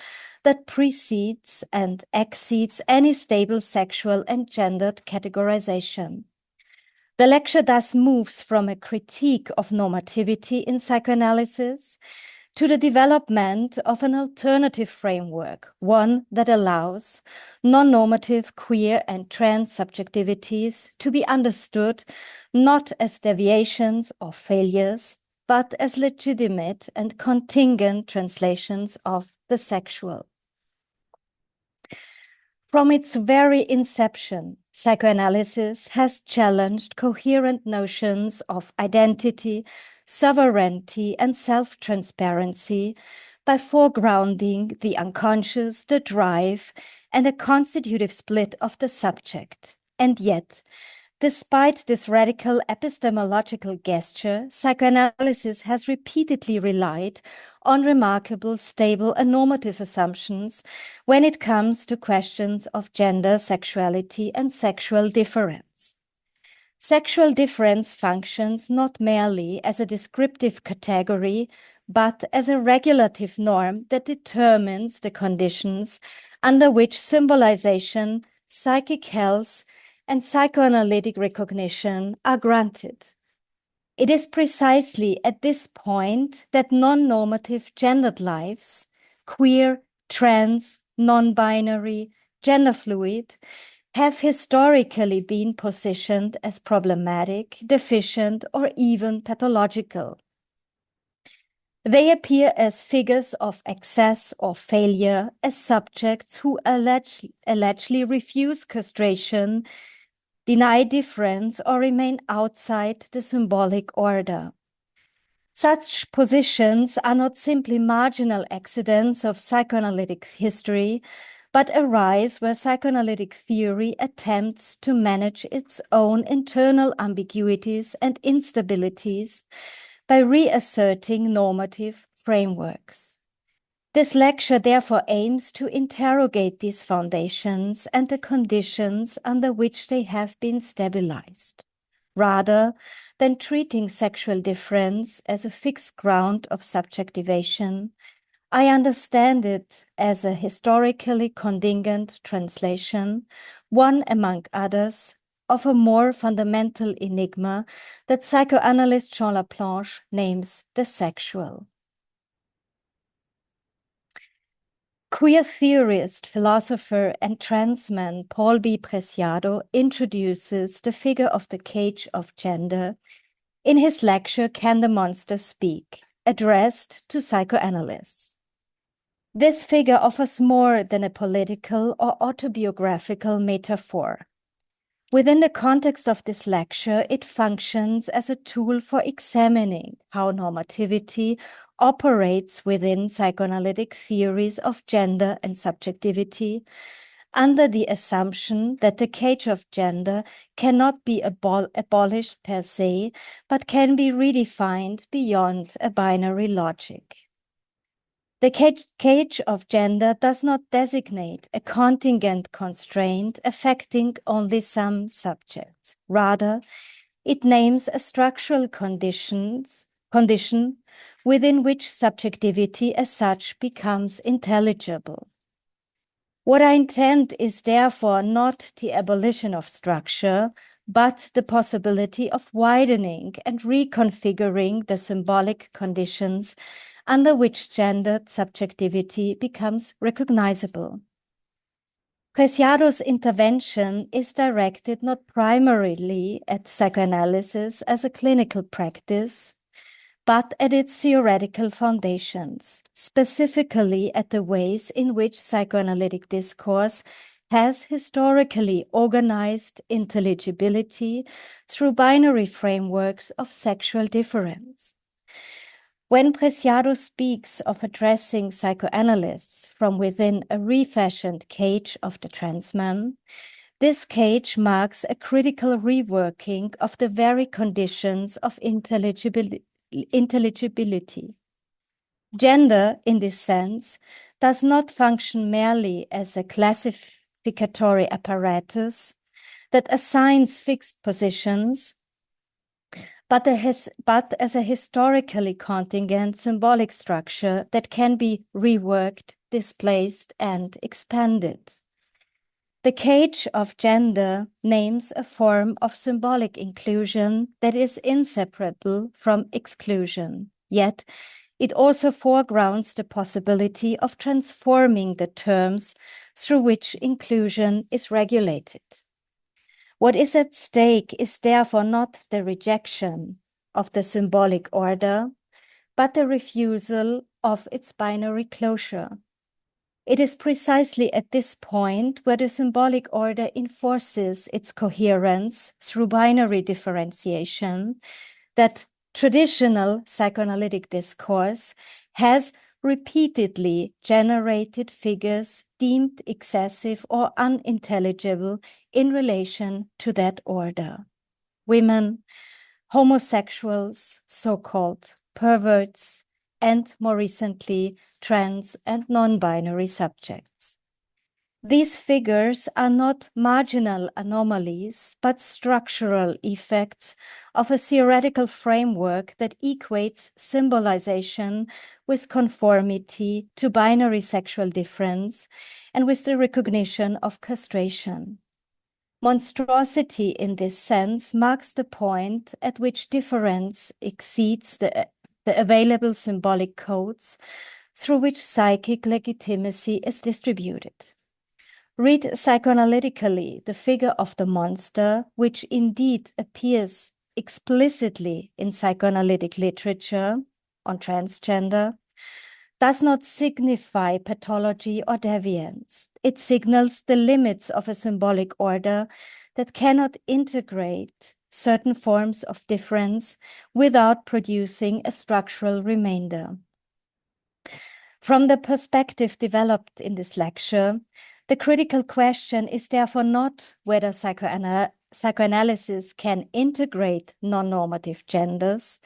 that precedes and exceeds any stable sexual and gendered categorization. The lecture thus moves from a critique of normativity in psychoanalysis to the development of an alternative framework, one that allows non-normative queer and trans subjectivities to be understood not as deviations or failures, but as legitimate and contingent translations of the sexual. From its very inception, psychoanalysis has challenged coherent notions of identity, sovereignty, and self-transparency by foregrounding the unconscious, the drive, and a constitutive split of the subject. And yet, despite this radical epistemological gesture, psychoanalysis has repeatedly relied on remarkable, stable, and normative assumptions when it comes to questions of gender, sexuality, and sexual difference. Sexual difference functions not merely as a descriptive category, but as a regulative norm that determines the conditions under which symbolization, psychic health, and psychoanalytic recognition are granted. It is precisely at this point that non-normative gendered lives, queer, trans, non-binary, gender fluid, have historically been positioned as problematic, deficient, or even pathological. They appear as figures of excess or failure, as subjects who allegedly refuse castration, deny difference, or remain outside the symbolic order. Such positions are not simply marginal accidents of psychoanalytic history, but arise where psychoanalytic theory attempts to manage its own internal ambiguities and instabilities by reasserting normative frameworks. This lecture therefore aims to interrogate these foundations and the conditions under which they have been stabilized, rather than treating sexual difference as a fixed ground of subjectivation. I understand it as a historically contingent translation, one among others, of a more fundamental enigma that psychoanalyst Jean Laplanche names the sexual. Queer theorist, philosopher, and transman Paul B. Preciado introduces the figure of the cage of gender in his lecture Can the Monster Speak?, addressed to psychoanalysts. This figure offers more than a political or autobiographical metaphor. Within the context of this lecture, it functions as a tool for examining how normativity operates within psychoanalytic theories of gender and subjectivity, under the assumption that the cage of gender cannot be abolished per se, but can be redefined beyond a binary logic. The cage of gender does not designate a contingent constraint affecting only some subjects. Rather, it names a structural condition within which subjectivity as such becomes intelligible. What I intend is therefore not the abolition of structure, but the possibility of widening and reconfiguring the symbolic conditions under which gendered subjectivity becomes recognizable. Preciado's intervention is directed not primarily at psychoanalysis as a clinical practice, but at its theoretical foundations, specifically at the ways in which psychoanalytic discourse has historically organized intelligibility through binary frameworks of sexual difference. When Preciado speaks of addressing psychoanalysts from within a refashioned cage of the transman, this cage marks a critical reworking of the very conditions of intelligibility. Gender, in this sense, does not function merely as a classificatory apparatus that assigns fixed positions, but as a historically contingent symbolic structure that can be reworked, displaced, and expanded. The cage of gender names a form of symbolic inclusion that is inseparable from exclusion, yet it also foregrounds the possibility of transforming the terms through which inclusion is regulated. What is at stake is therefore not the rejection of the symbolic order, but the refusal of its binary closure. It is precisely at this point where the symbolic order enforces its coherence through binary differentiation that traditional psychoanalytic discourse has repeatedly generated figures deemed excessive or unintelligible in relation to that order. Women, homosexuals, so-called perverts, and more recently, trans and non-binary subjects. These figures are not marginal anomalies, but structural effects of a theoretical framework that equates symbolization with conformity to binary sexual difference and with the recognition of castration. Monstrosity in this sense marks the point at which difference exceeds the available symbolic codes through which psychic legitimacy is distributed. Read psychoanalytically the figure of the monster, which indeed appears explicitly in psychoanalytic literature on transgender, does not signify pathology or deviance. It signals the limits of a symbolic order that cannot integrate certain forms of difference without producing a structural remainder. From the perspective developed in this lecture, the critical question is therefore not whether psychoanalysis can integrate non-normative genders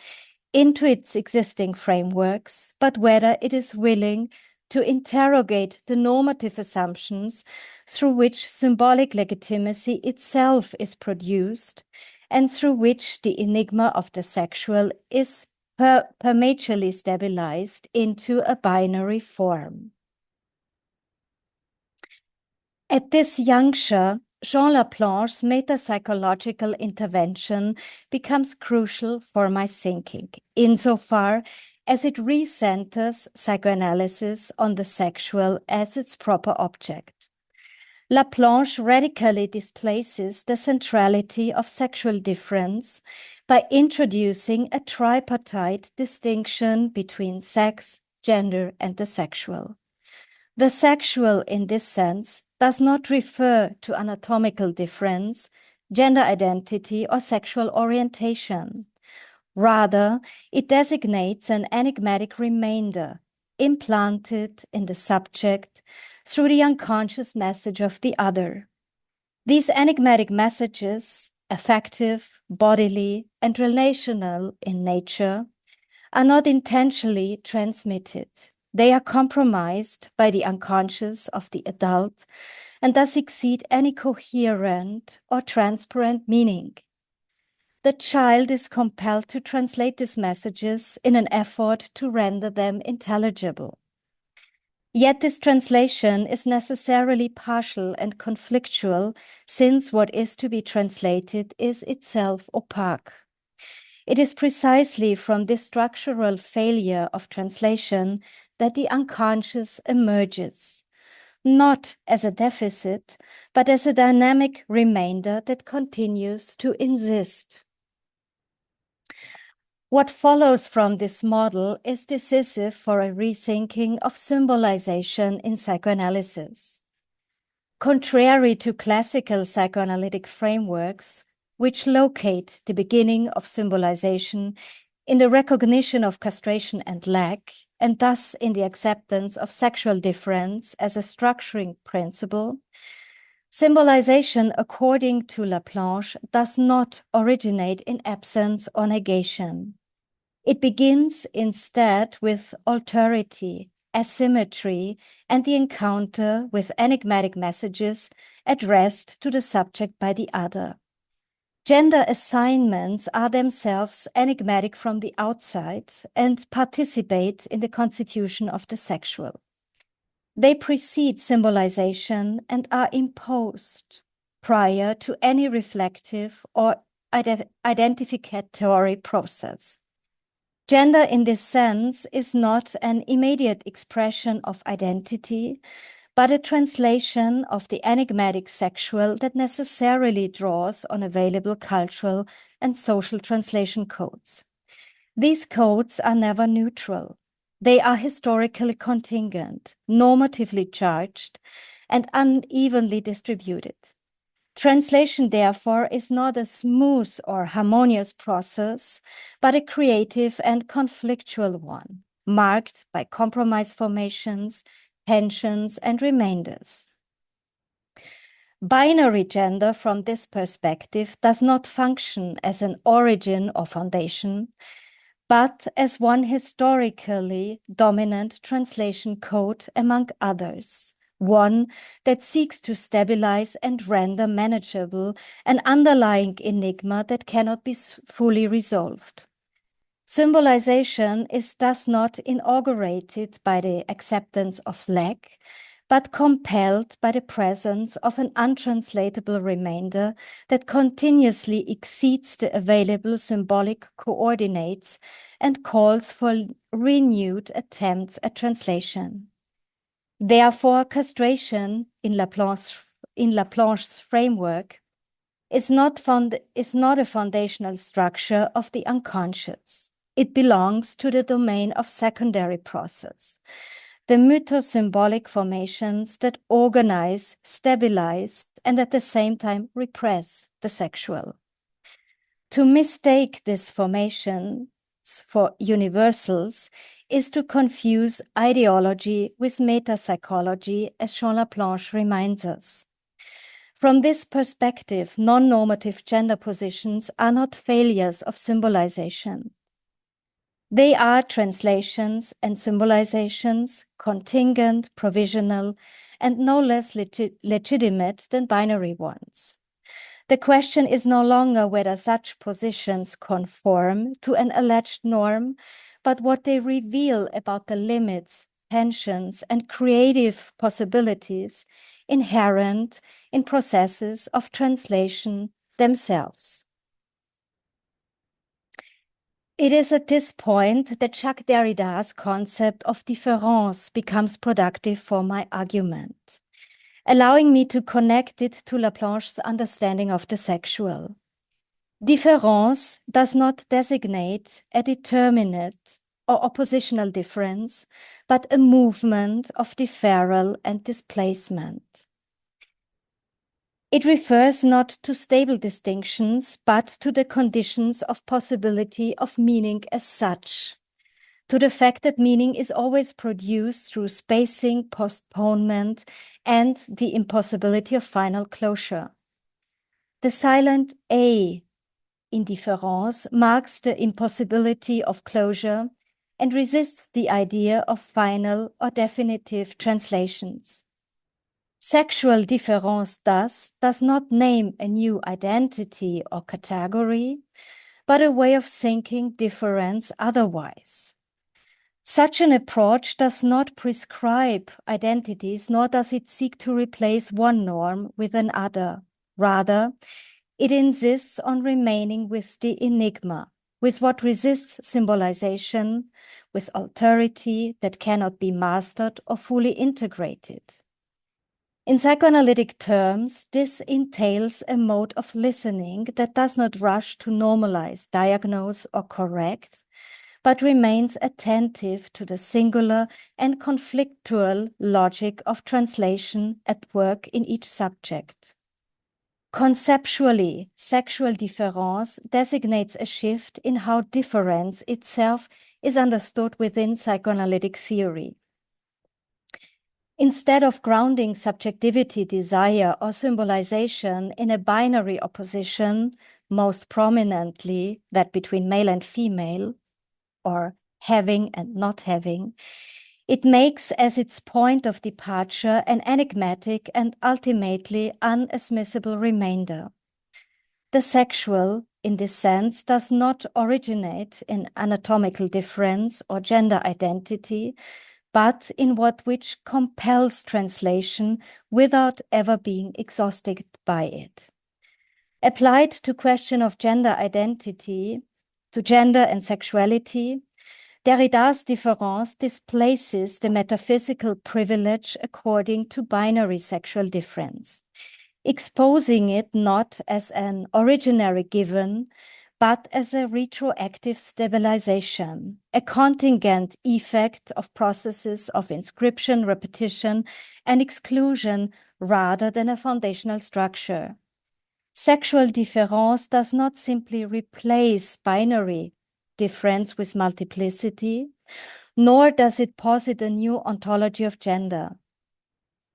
into its existing frameworks, but whether it is willing to interrogate the normative assumptions through which symbolic legitimacy itself is produced and through which the enigma of the sexual is permaturely stabilized into a binary form. At this juncture, Jean Laplanche's metapsychological intervention becomes crucial for my thinking, insofar as it recenters psychoanalysis on the sexual as its proper object. Laplanche radically displaces the centrality of sexual difference by introducing a tripartite distinction between sex, gender, and the sexual. The sexual, in this sense, does not refer to anatomical difference, gender identity, or sexual orientation. Rather, it designates an enigmatic remainder implanted in the subject through the unconscious message of the other. These enigmatic messages, affective, bodily, and relational in nature, are not intentionally transmitted. They are compromised by the unconscious of the adult and thus exceed any coherent or transparent meaning. The child is compelled to translate these messages in an effort to render them intelligible. Yet this translation is necessarily partial and conflictual, since what is to be translated is itself opaque. It is precisely from this structural failure of translation that the unconscious emerges, not as a deficit, but as a dynamic remainder that continues to insist. What follows from this model is decisive for a rethinking of symbolization in psychoanalysis. Contrary to classical psychoanalytic frameworks, which locate the beginning of symbolization in the recognition of castration and lack, and thus in the acceptance of sexual difference as a structuring principle, symbolization, according to Laplanche, does not originate in absence or negation. It begins instead with alterity, asymmetry, and the encounter with enigmatic messages addressed to the subject by the other. Gender assignments are themselves enigmatic from the outside and participate in the constitution of the sexual. They precede symbolization and are imposed prior to any reflective or identificatory process. Gender in this sense is not an immediate expression of identity, but a translation of the enigmatic sexual that necessarily draws on available cultural and social translation codes. These codes are never neutral. They are historically contingent, normatively charged, and unevenly distributed. Translation, therefore, is not a smooth or harmonious process, but a creative and conflictual one, marked by compromise formations, tensions, and remainders. Binary gender, from this perspective, does not function as an origin or foundation, but as one historically dominant translation code among others, one that seeks to stabilize and render manageable an underlying enigma that cannot be fully resolved. Symbolization is thus not inaugurated by the acceptance of lack, but compelled by the presence of an untranslatable remainder that continuously exceeds the available symbolic coordinates and calls for renewed attempts at translation. Therefore, castration in Laplanche's framework is not a foundational structure of the unconscious. It belongs to the domain of secondary process, the mythosymbolic formations that organize, stabilize, and at the same time repress the sexual. To mistake these formations for universals is to confuse ideology with metapsychology, as Jean Laplanche reminds us. From this perspective, non-normative gender positions are not failures of symbolization. They are translations and symbolizations, contingent, provisional, and no less legitimate than binary ones. The question is no longer whether such positions conform to an alleged norm, but what they reveal about the limits, tensions, and creative possibilities inherent in processes of translation themselves. It is at this point that Jacques Derrida's concept of différance becomes productive for my argument, allowing me to connect it to Laplanche's understanding of the sexual. Différance does not designate a determinate or oppositional difference, but a movement of differential and displacement. It refers not to stable distinctions, but to the conditions of possibility of meaning as such, to the fact that meaning is always produced through spacing, postponement, and the impossibility of final closure. The silent A in différance marks the impossibility of closure and resists the idea of final or definitive translations. Sexual différance thus does not name a new identity or category, but a way of thinking difference otherwise. Such an approach does not prescribe identities, nor does it seek to replace one norm with another. Rather, it insists on remaining with the enigma, with what resists symbolization, with alterity that cannot be mastered or fully integrated. In psychoanalytic terms, this entails a mode of listening that does not rush to normalize, diagnose, or correct, but remains attentive to the singular and conflictual logic of translation at work in each subject. Conceptually, sexual différance designates a shift in how difference itself is understood within psychoanalytic theory. Instead of grounding subjectivity, desire, or symbolization in a binary opposition, most prominently that between male and female, or having and not having, it makes as its point of departure an enigmatic and ultimately unasmissible remainder. The sexual, in this sense, does not originate in anatomical difference or gender identity, but in which compels translation without ever being exhausted by it. Applied to question of gender identity, to gender and sexuality, Derrida's différance displaces the metaphysical privilege according to binary sexual difference, exposing it not as an originary given, but as a retroactive stabilization, a contingent effect of processes of inscription, repetition, and exclusion rather than a foundational structure. Sexual difference does not simply replace binary difference with multiplicity, nor does it posit a new ontology of gender.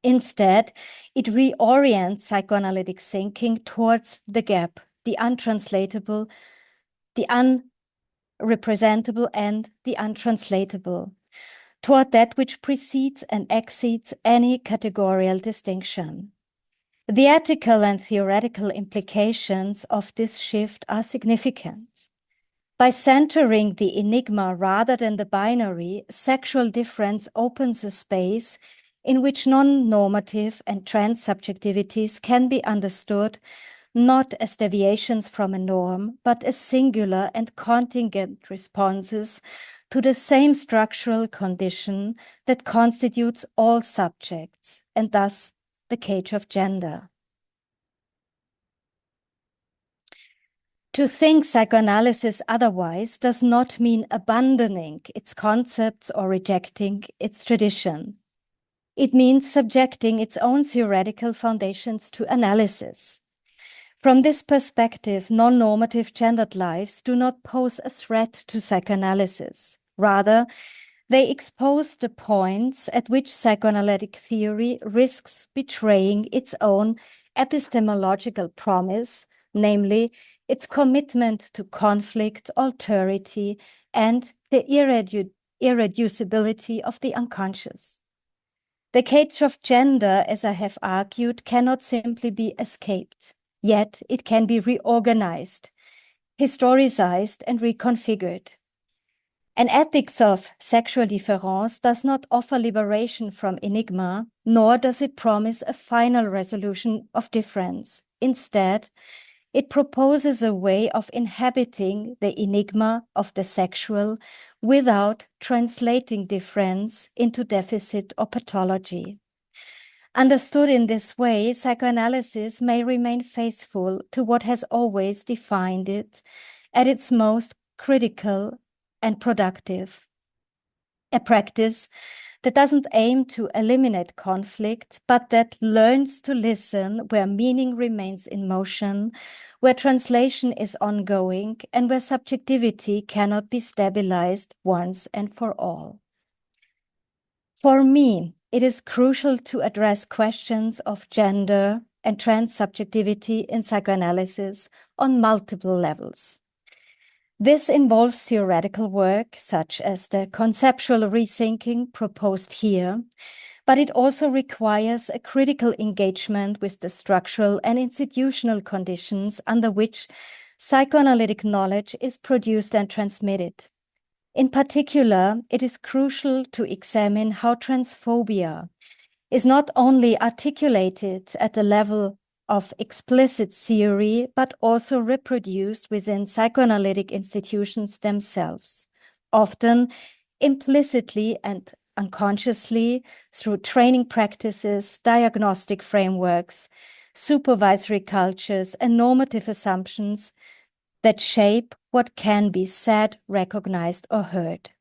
Instead, it reorients psychoanalytic thinking towards the gap, the untranslatable, the unrepresentable, and the untranslatable, toward that which precedes and exceeds any categorical distinction. The ethical and theoretical implications of this shift are significant. By centering the enigma rather than the binary, sexual difference opens a space in which non-normative and trans-subjectivities can be understood not as deviations from a norm, but as singular and contingent responses to the same structural condition that constitutes all subjects, and thus the cage of gender. To think psychoanalysis otherwise does not mean abandoning its concepts or rejecting its tradition. It means subjecting its own theoretical foundations to analysis. From this perspective, non-normative gendered lives do not pose a threat to psychoanalysis. Rather, they expose the points at which psychoanalytic theory risks betraying its own epistemological promise, namely its commitment to conflict, alterity, and the irreducibility of the unconscious. The cage of gender, as I have argued, cannot simply be escaped, yet it can be reorganized, historicized, and reconfigured. An ethics of sexual difference does not offer liberation from enigma, nor does it promise a final resolution of difference. Instead, it proposes a way of inhabiting the enigma of the sexual without translating difference into deficit or pathology. Understood in this way, psychoanalysis may remain faithful to what has always defined it at its most critical and productive. A practice that doesn't aim to eliminate conflict, but that learns to listen where meaning remains in motion, where translation is ongoing, and where subjectivity cannot be stabilized once and for all. For me, it is crucial to address questions of gender and trans-subjectivity in psychoanalysis on multiple levels. This involves theoretical work, such as the conceptual rethinking proposed here, but it also requires a critical engagement with the structural and institutional conditions under which psychoanalytic knowledge is produced and transmitted. In particular, it is crucial to examine how transphobia is not only articulated at the level of explicit theory, but also reproduced within psychoanalytic institutions themselves, often implicitly and unconsciously through training practices, diagnostic frameworks, supervisory cultures, and normative assumptions that shape what can be said, recognized, or heard.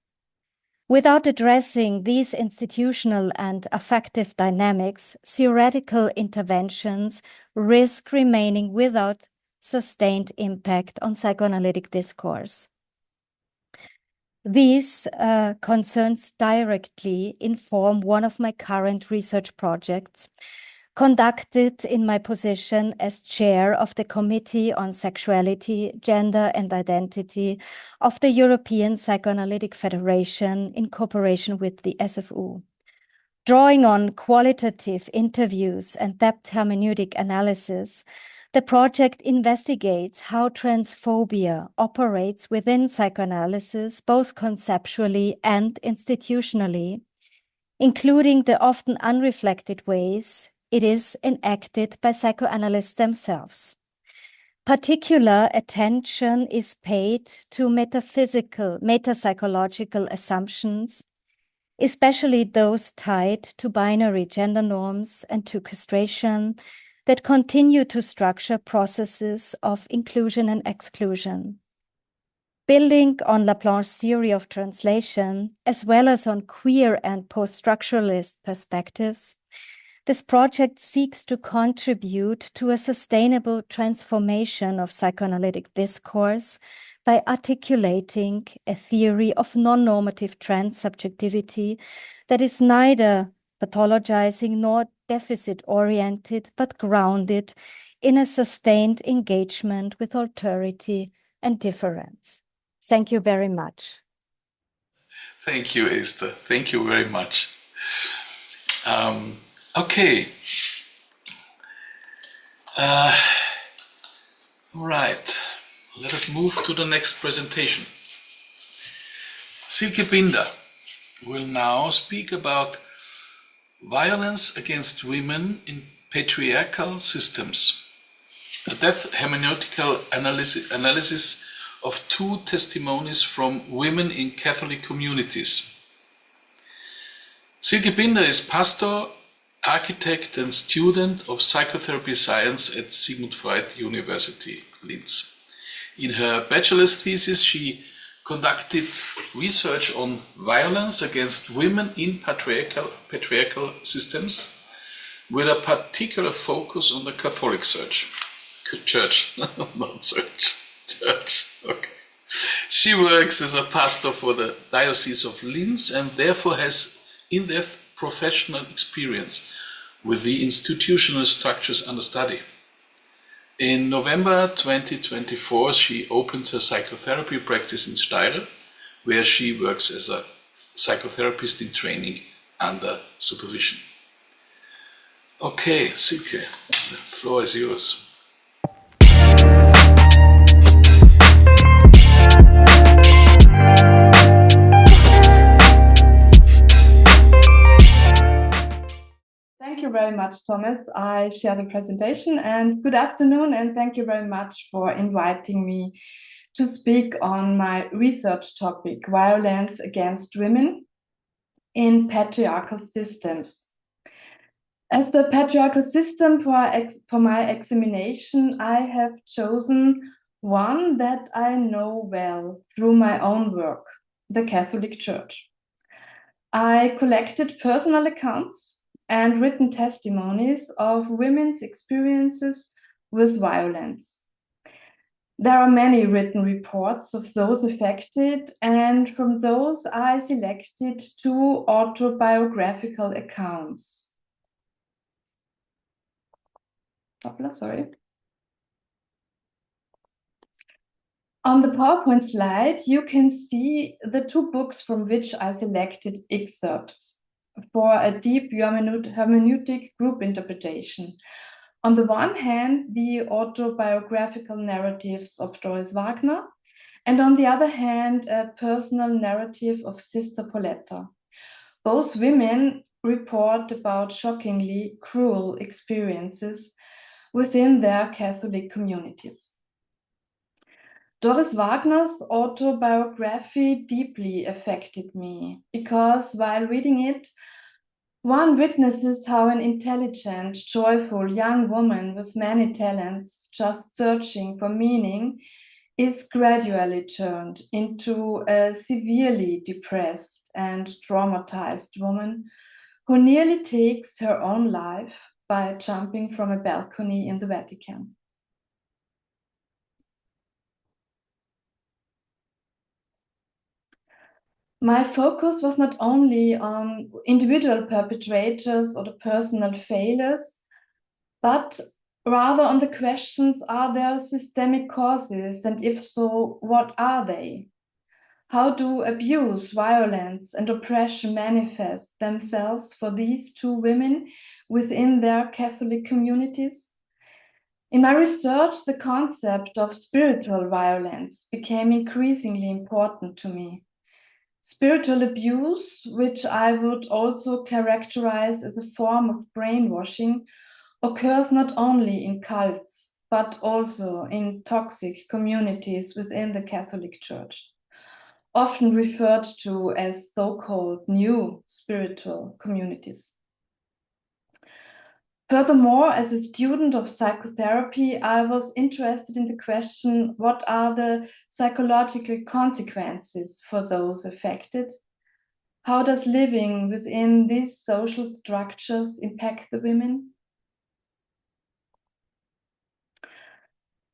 Without addressing these institutional and affective dynamics, theoretical interventions risk remaining without sustained impact on psychoanalytic discourse. These concerns directly inform one of my current research projects, conducted in my position as chair of the Committee on Sexuality, Gender and Identity of the European Psychoanalytic Federation in cooperation with the SFU. Drawing on qualitative interviews and depth-hermeneutic analysis, the project investigates how transphobia operates within psychoanalysis, both conceptually and institutionally, including the often unreflected ways it is enacted by psychoanalysts themselves. Particular attention is paid to metapsychological assumptions, especially those tied to binary gender norms and to castration that continue to structure processes of inclusion and exclusion. Building on Laplanche's theory of translation, as well as on queer and post-structuralist perspectives, this project seeks to contribute to a sustainable transformation of psychoanalytic discourse by articulating a theory of non-normative transsubjectivity that is neither pathologizing nor deficit-oriented, but grounded in a sustained engagement with alterity and difference. Thank you very much. Thank you, Esther. Thank you very much. Okay. All right. Let us move to the next presentation. Silke Binder will now speak about violence against women in patriarchal systems, a Depth-Hermeneutical analysis of 2 testimonies from women in Catholic communities. Silke Binder is pastor, architect and student of Psychotherapy Science at Sigmund Freud University, Linz. In her bachelor's thesis, she conducted research on violence against women in patriarchal systems, with a particular focus on the Catholic Church. Okay. She works as a pastor for the Diocese of Linz and therefore has in-depth professional experience with the institutional structures under study. In November 2024, she opened her psychotherapy practice in Steyr, where she works as a psychotherapist in training under supervision. Okay, Silke, the floor is yours. Thank you very much, Thomas. I share the presentation, and good afternoon, and thank you very much for inviting me to speak on my research topic, violence against women in patriarchal systems. As the patriarchal system for my examination, I have chosen one that I know well through my own work, the Catholic Church. I collected personal accounts and written testimonies of women's experiences with violence. There are many written reports of those affected, and from those I selected 2 autobiographical accounts. On the PowerPoint slide, you can see the 2 books from which I selected excerpts for a deep hermeneutic group interpretation. On the one hand, the autobiographical narratives of Doris Wagner, and on the other hand, a personal narrative of Sister Pauletta. Both women report about shockingly cruel experiences within their Catholic communities. Doris Wagner's autobiography deeply affected me because while reading it, one witnesses how an intelligent, joyful young woman with many talents, just searching for meaning, is gradually turned into a severely depressed and traumatized woman who nearly takes her own life by jumping from a balcony in the Vatican. My focus was not only on individual perpetrators or the personal failures, but rather on the questions, are there systemic causes, and if so, what are they? How do abuse, violence, and oppression manifest themselves for these 2 women within their Catholic communities? In my research, the concept of spiritual violence became increasingly important to me. Spiritual abuse, which I would also characterize as a form of brainwashing, occurs not only in cults, but also in toxic communities within the Catholic Church, often referred to as so-called new spiritual communities. Furthermore, as a student of psychotherapy, I was interested in the question, what are the psychological consequences for those affected? How does living within these social structures impact the women?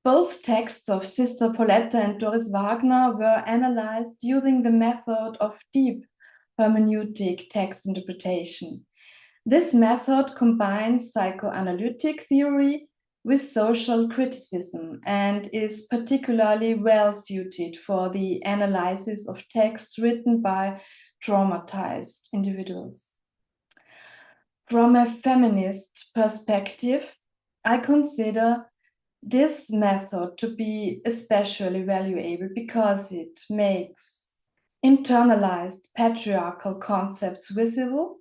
Both texts of Sister Pauletta and Doris Wagner were analyzed using the method of deep hermeneutic text interpretation. This method combines psychoanalytic theory with social criticism and is particularly well suited for the analysis of texts written by traumatized individuals. From a feminist perspective, I consider this method to be especially valuable because it makes internalized patriarchal concepts visible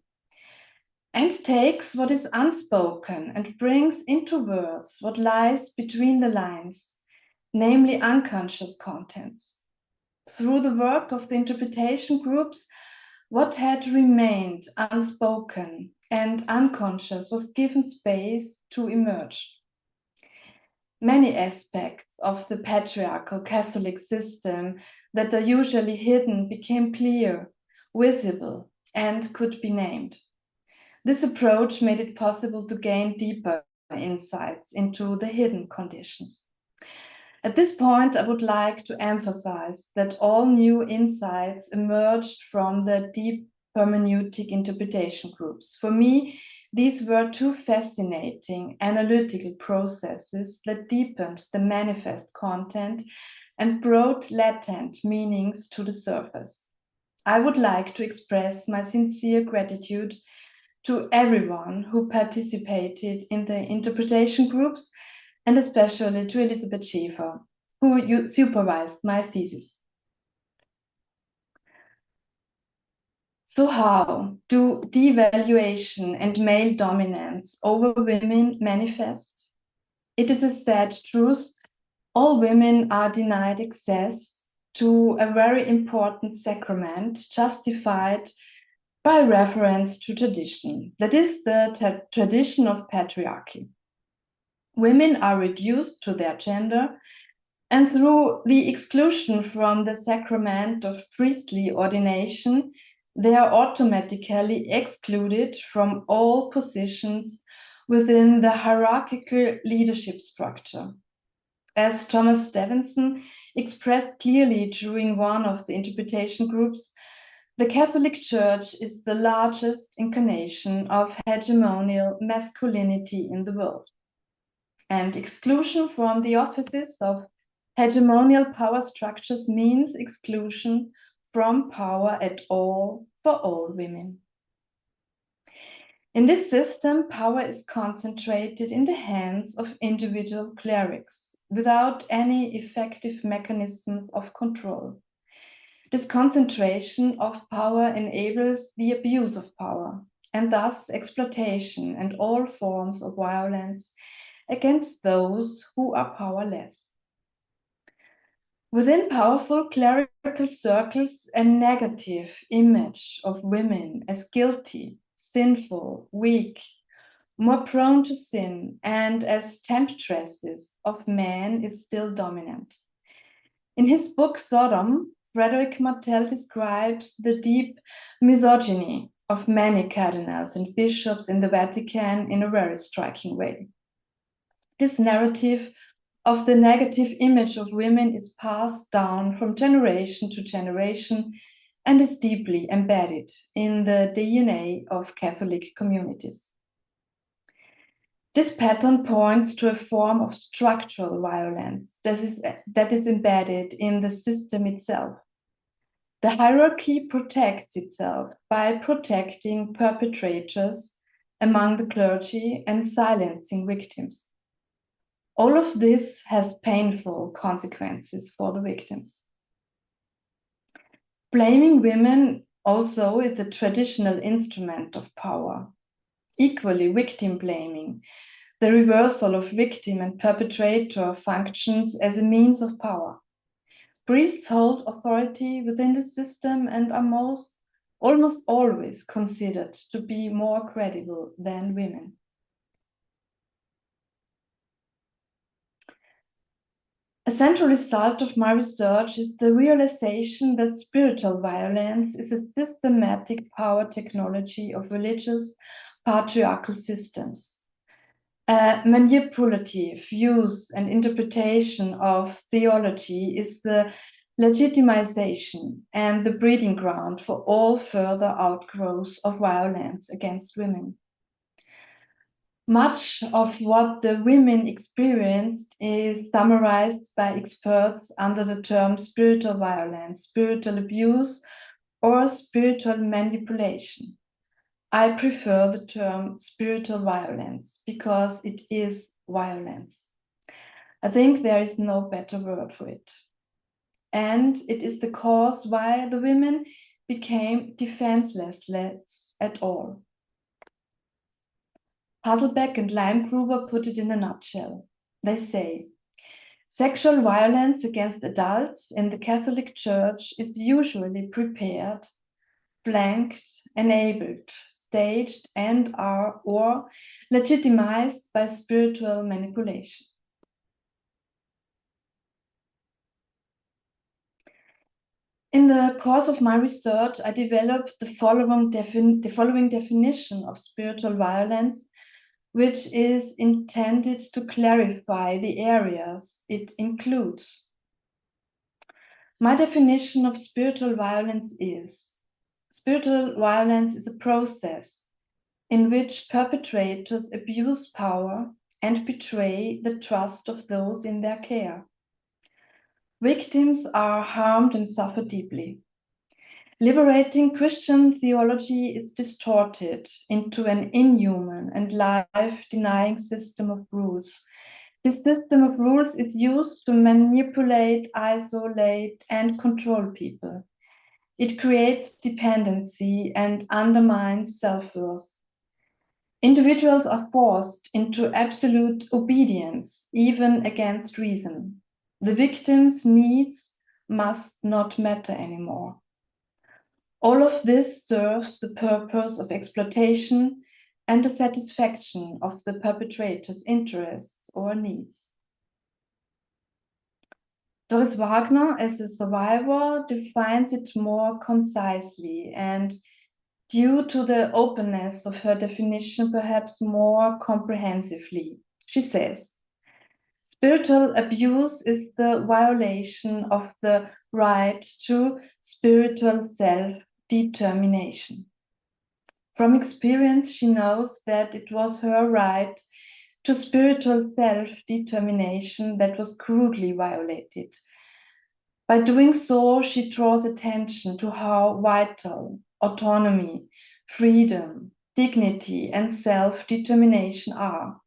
and takes what is unspoken and brings into words what lies between the lines, namely unconscious contents. Through the work of the interpretation groups, what had remained unspoken and unconscious was given space to emerge. Many aspects of the patriarchal Catholic system that are usually hidden became clear, visible, and could be named. This approach made it possible to gain deeper insights into the hidden conditions. At this point, I would like to emphasize that all new insights emerged from the deep hermeneutic interpretation groups. For me, these were two fascinating analytical processes that deepened the manifest content and brought latent meanings to the surface. I would like to express my sincere gratitude to everyone who participated in the interpretation groups, and especially to Elisabeth Schäfer, who supervised my thesis. So how do devaluation and male dominance over women manifest? It is a sad truth. All women are denied access to a very important sacrament justified by reference to tradition. That is the tradition of patriarchy. Women are reduced to their gender, and through the exclusion from the sacrament of priestly ordination, they are automatically excluded from all positions within the hierarchical leadership structure. As Thomas Stephenson expressed clearly during one of the interpretation groups, the Catholic Church is the largest incarnation of hegemonial masculinity in the world. And exclusion from the offices of hegemonial power structures means exclusion from power at all for all women. In this system, power is concentrated in the hands of individual clerics without any effective mechanisms of control. This concentration of power enables the abuse of power and thus exploitation and all forms of violence against those who are powerless. Within powerful clerical circles, a negative image of women as guilty, sinful, weak, more prone to sin, and as temptresses of men is still dominant. In his book Sodom, Frederick Martel describes the deep misogyny of many cardinals and bishops in the Vatican in a very striking way. This narrative of the negative image of women is passed down from generation to generation and is deeply embedded in the DNA of Catholic communities. This pattern points to a form of structural violence that is embedded in the system itself. The hierarchy protects itself by protecting perpetrators among the clergy and silencing victims. All of this has painful consequences for the victims. Blaming women also is a traditional instrument of power. Equally, victim blaming, the reversal of victim and perpetrator, functions as a means of power. Priests hold authority within the system and are almost always considered to be more credible than women. A central result of my research is the realization that spiritual violence is a systematic power technology of religious patriarchal systems. Manipulative use and interpretation of theology is the legitimization and the breeding ground for all further outgrowths of violence against women. Much of what the women experienced is summarized by experts under the term spiritual violence, spiritual abuse, or spiritual manipulation. I prefer the term spiritual violence because it is violence. I think there is no better word for it. And it is the cause why the women became defenseless at all. Hasselbeck and Leimgruber put it in a nutshell. They say, sexual violence against adults in the Catholic Church is usually prepared, flanked, enabled, staged, and or legitimized by spiritual manipulation. In the course of my research, I developed the following definition of spiritual violence, which is intended to clarify the areas it includes. My definition of spiritual violence is: spiritual violence is a process in which perpetrators abuse power and betray the trust of those in their care. Victims are harmed and suffer deeply. Liberating Christian theology is distorted into an inhuman and life-denying system of rules. This system of rules is used to manipulate, isolate, and control people. It creates dependency and undermines self-worth. Individuals are forced into absolute obedience, even against reason. The victim's needs must not matter anymore. All of this serves the purpose of exploitation and the satisfaction of the perpetrator's interests or needs. Doris Wagner, as a survivor, defines it more concisely and, due to the openness of her definition, perhaps more comprehensively. She says, spiritual abuse is the violation of the right to spiritual self-determination. From experience, she knows that it was her right to spiritual self-determination that was crudely violated. By doing so, she draws attention to how vital autonomy, freedom, dignity, and self-determination are.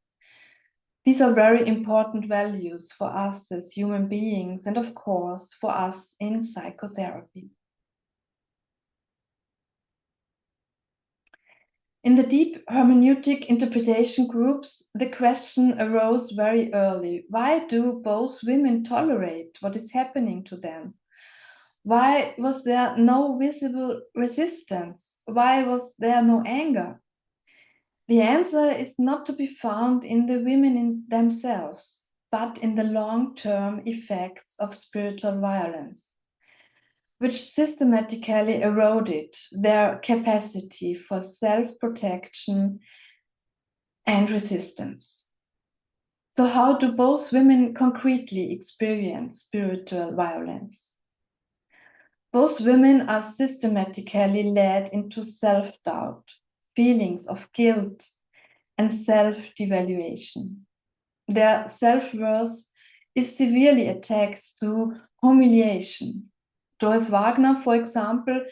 These are very important values for us as human beings and, of course, for us in psychotherapy. In the deep hermeneutic interpretation groups, the question arose very early. Why do both women tolerate what is happening to them? Why was there no visible resistance? Why was there no anger? The answer is not to be found in the women in themselves, but in the long-term effects of spiritual violence, which systematically eroded their capacity for self-protection and resistance. So how do both women concretely experience spiritual violence? Both women are systematically led into self-doubt, feelings of guilt, and self-devaluation. Their self-worth is severely attacked through humiliation. Doris Wagner, for example,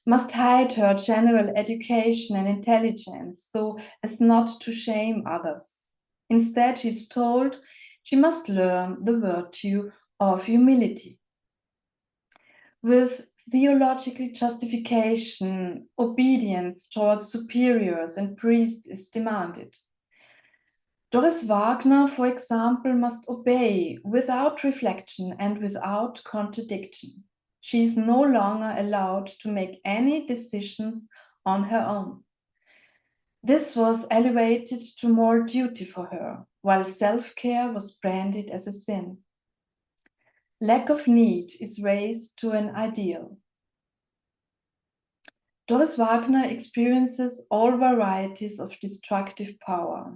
must hide her general education and intelligence so as not to shame others. Instead, she's told she must learn the virtue of humility. With theological justification, obedience towards superiors and priests is demanded. Doris Wagner, for example, must obey without reflection and without contradiction. She is no longer allowed to make any decisions on her own. This was elevated to moral duty for her, while self-care was branded as a sin. Lack of need is raised to an ideal. Doris Wagner experiences all varieties of destructive power,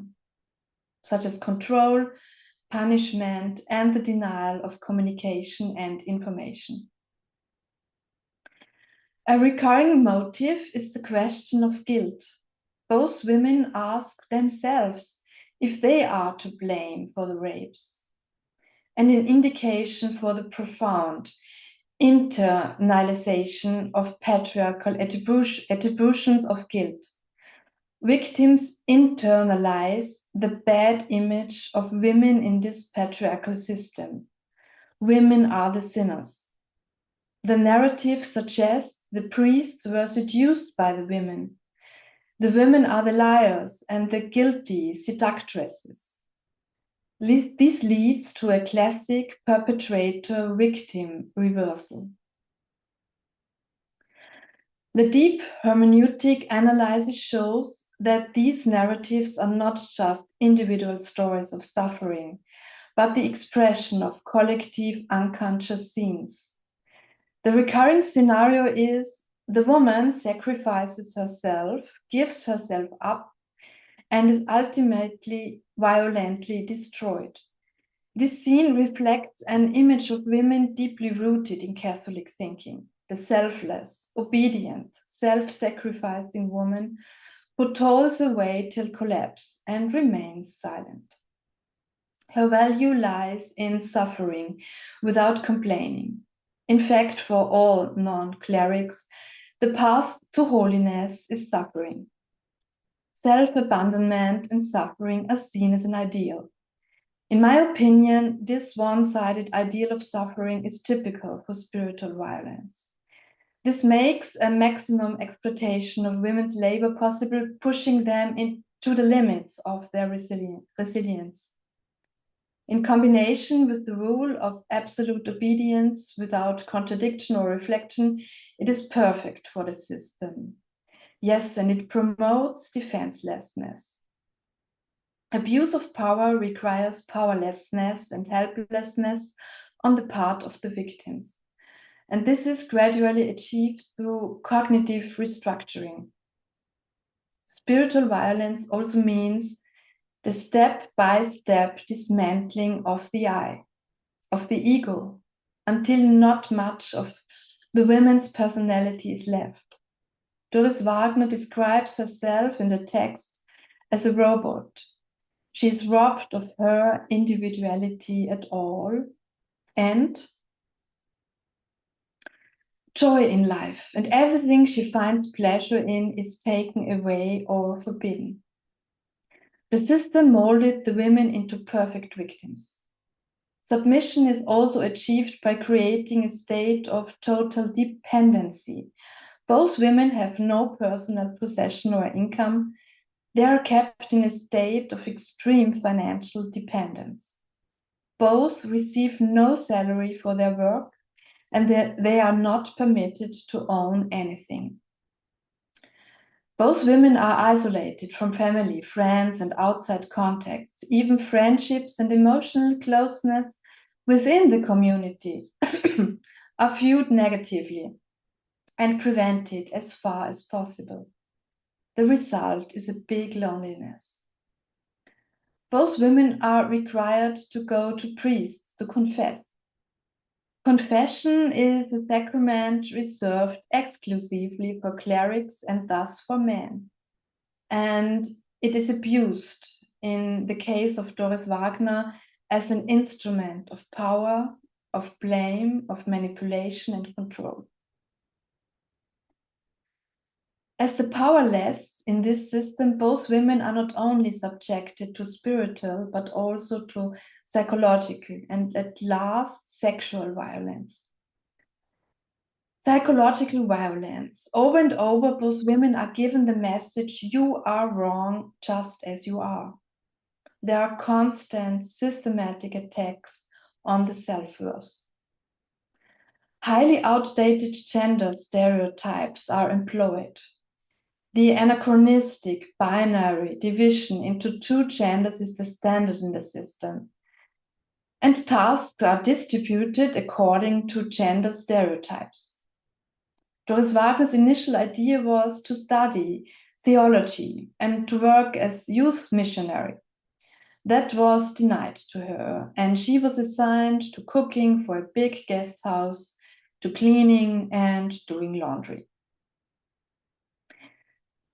such as control, punishment, and the denial of communication and information. A recurring motive is the question of guilt. Both women ask themselves if they are to blame for the rapes, and an indication for the profound internalization of patriarchal attributions of guilt. Victims internalize the bad image of women in this patriarchal system. Women are the sinners. The narrative suggests the priests were seduced by the women. The women are the liars and the guilty seductresses. This leads to a classic perpetrator-victim reversal. The deep hermeneutic analysis shows that these narratives are not just individual stories of suffering, but the expression of collective unconscious scenes. The recurring scenario is the woman sacrifices herself, gives herself up, and is ultimately violently destroyed. This scene reflects an image of women deeply rooted in Catholic thinking, the selfless, obedient, self-sacrificing woman who toils away till collapse and remains silent. Her value lies in suffering without complaining. In fact, for all non-clerics, the path to holiness is suffering. Self-abandonment and suffering are seen as an ideal. In my opinion, this one-sided ideal of suffering is typical for spiritual violence. This makes a maximum exploitation of women's labor possible, pushing them into the limits of their resilience. In combination with the rule of absolute obedience without contradiction or reflection, it is perfect for the system. Yes, and it promotes defenselessness. Abuse of power requires powerlessness and helplessness on the part of the victims. And this is gradually achieved through cognitive restructuring. Spiritual violence also means the step-by-step dismantling of the I, of the ego, until not much of the women's personality is left. Doris Wagner describes herself in the text as a robot. She is robbed of her individuality at all, and joy in life, and everything she finds pleasure in is taken away or forbidden. The system molded the women into perfect victims. Submission is also achieved by creating a state of total dependency. Both women have no personal possession or income. They are kept in a state of extreme financial dependence. Both receive no salary for their work, and they are not permitted to own anything. Both women are isolated from family, friends, and outside contacts. Even friendships and emotional closeness within the community are viewed negatively and prevented as far as possible. The result is a big loneliness. Both women are required to go to priests to confess. Confession is a sacrament reserved exclusively for clerics and thus for men. And it is abused, in the case of Doris Wagner, as an instrument of power, of blame, of manipulation and control. As the powerless in this system, both women are not only subjected to spiritual, but also to psychological and at last sexual violence. Psychological violence. Over and over, both women are given the message, you are wrong just as you are. There are constant, systematic attacks on the self-worth. Highly outdated gender stereotypes are employed. The anachronistic binary division into two genders is the standard in the system. and tasks are distributed according to gender stereotypes. Doris Wagner's initial idea was to study theology and to work as youth missionary. That was denied to her, and she was assigned to cooking for a big guest house, to cleaning and doing laundry.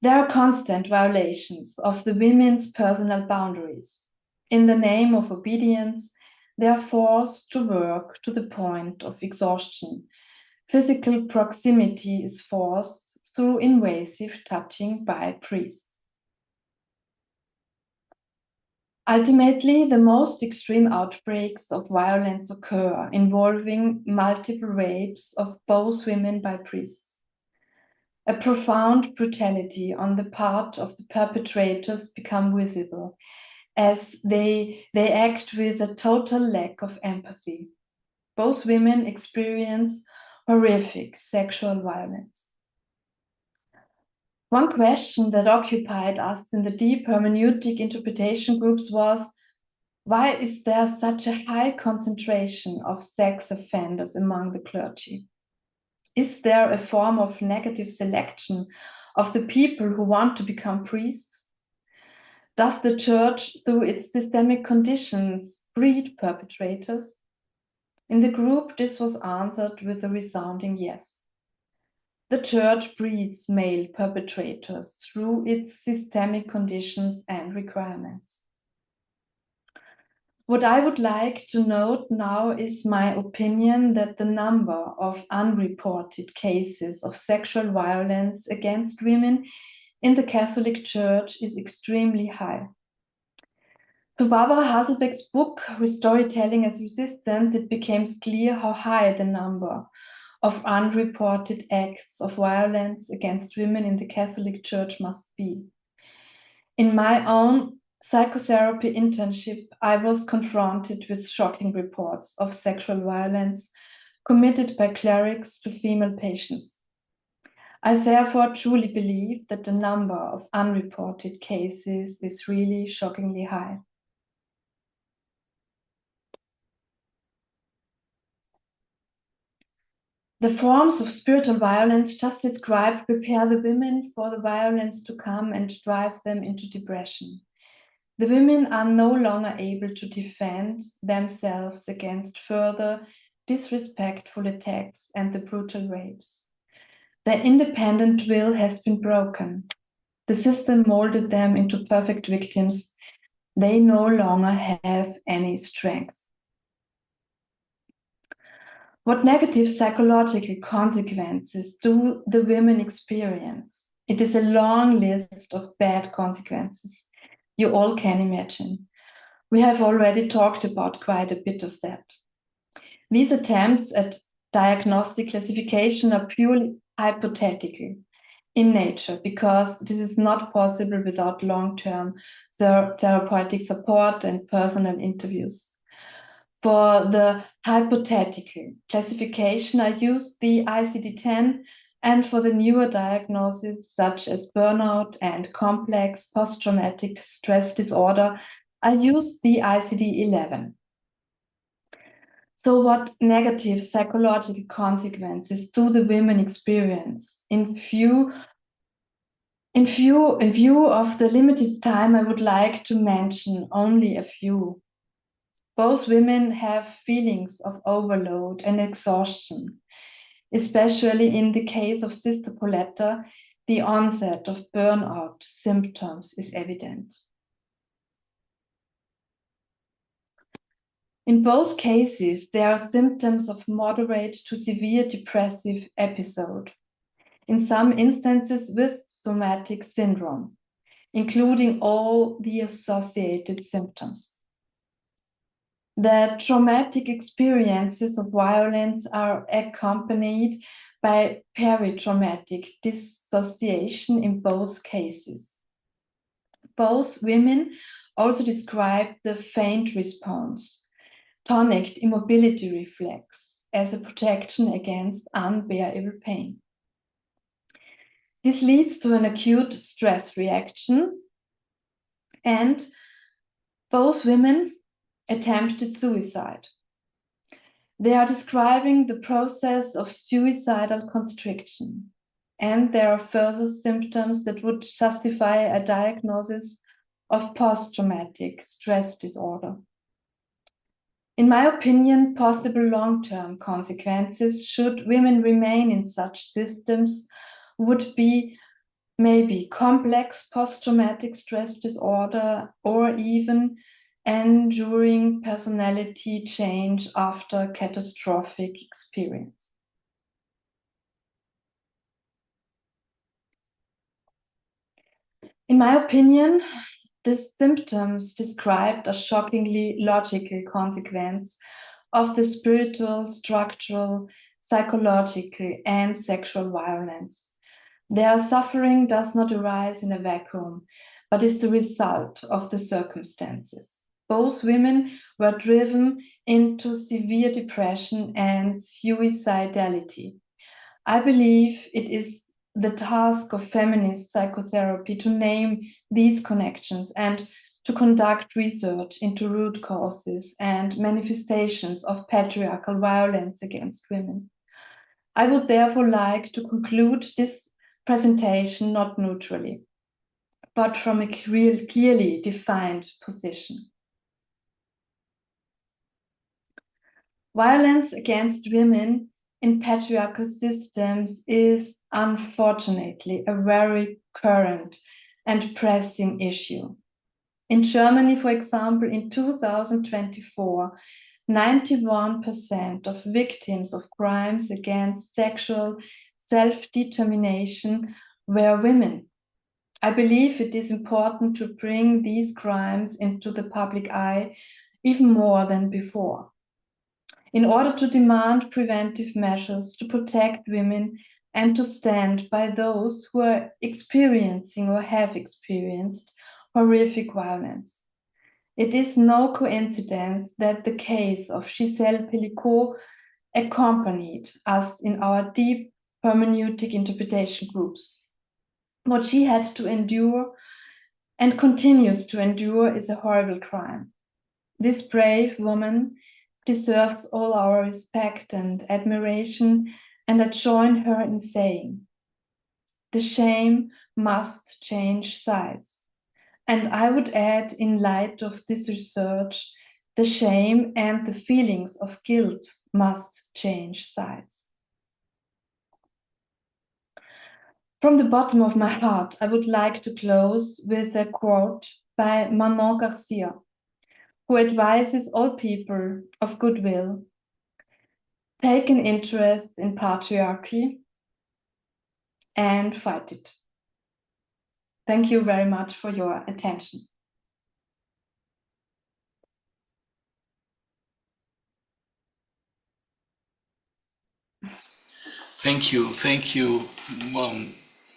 There are constant violations of the women's personal boundaries. In the name of obedience, they are forced to work to the point of exhaustion. Physical proximity is forced through invasive touching by priests. Ultimately, the most extreme outbreaks of violence occur, involving multiple rapes of both women by priests. A profound brutality on the part of the perpetrators become visible, as they act with a total lack of empathy. Both women experience horrific sexual violence. One question that occupied us in the deep hermeneutic interpretation groups was, why is there such a high concentration of sex offenders among the clergy? Is there a form of negative selection of the people who want to become priests? Does the church, through its systemic conditions, breed perpetrators? In the group, this was answered with a resounding yes. The church breeds male perpetrators through its systemic conditions and requirements. What I would like to note now is my opinion that the number of unreported cases of sexual violence against women in the Catholic Church is extremely high. Through Barbara Haselbeck's book, Restorytelling as Resistance, it became clear how high the number of unreported acts of violence against women in the Catholic Church must be. In my own psychotherapy internship, I was confronted with shocking reports of sexual violence committed by clerics to female patients. I therefore truly believe that the number of unreported cases is really shockingly high. The forms of spiritual violence just described prepare the women for the violence to come and drive them into depression. The women are no longer able to defend themselves against further disrespectful attacks and the brutal rapes. Their independent will has been broken. The system molded them into perfect victims. They no longer have any strength. What negative psychological consequences do the women experience? It is a long list of bad consequences you all can imagine. We have already talked about quite a bit of that. These attempts at diagnostic classification are purely hypothetical in nature because this is not possible without long-term therapeutic support and personal interviews. For the hypothetical classification, I used the ICD-10, and for the newer diagnoses such as burnout and complex post-traumatic stress disorder, I used the ICD-11. So what negative psychological consequences do the women experience? In view of the limited time, I would like to mention only a few. Both women have feelings of overload and exhaustion. Especially in the case of Sister Pauletta, the onset of burnout symptoms is evident. In both cases, there are symptoms of moderate to severe depressive episode, in some instances with somatic syndrome, including all the associated symptoms. The traumatic experiences of violence are accompanied by peritraumatic dissociation in both cases. Both women also describe the faint response, tonic immobility reflex, as a protection against unbearable pain. This leads to an acute stress reaction, and both women attempted suicide. They are describing the process of suicidal constriction, and there are further symptoms that would justify a diagnosis of post-traumatic stress disorder. In my opinion, possible long-term consequences should women remain in such systems would be maybe complex post-traumatic stress disorder or even enduring personality change after catastrophic experience. In my opinion, the symptoms described are shockingly logical consequence of the spiritual, structural, psychological, and sexual violence. Their suffering does not arise in a vacuum, but is the result of the circumstances. Both women were driven into severe depression and suicidality. I believe it is the task of feminist psychotherapy to name these connections and to conduct research into root causes and manifestations of patriarchal violence against women. I would therefore like to conclude this presentation not neutrally, but from a clearly defined position. Violence against women in patriarchal systems is unfortunately a very current and pressing issue. In Germany, for example, in 2024, 91% of victims of crimes against sexual self-determination were women. I believe it is important to bring these crimes into the public eye even more than before, in order to demand preventive measures to protect women and to stand by those who are experiencing or have experienced horrific violence. It is no coincidence that the case of Gisèle Pellicot accompanied us in our deep hermeneutic interpretation groups. What she had to endure and continues to endure is a horrible crime. This brave woman deserves all our respect and admiration, and I join her in saying, the shame must change sides. And I would add, in light of this research, the shame and the feelings of guilt must change sides. From the bottom of my heart, I would like to close with a quote by Manon Garcia, who advises all people of goodwill: take an interest in patriarchy and fight it. Thank you very much for your attention. Thank you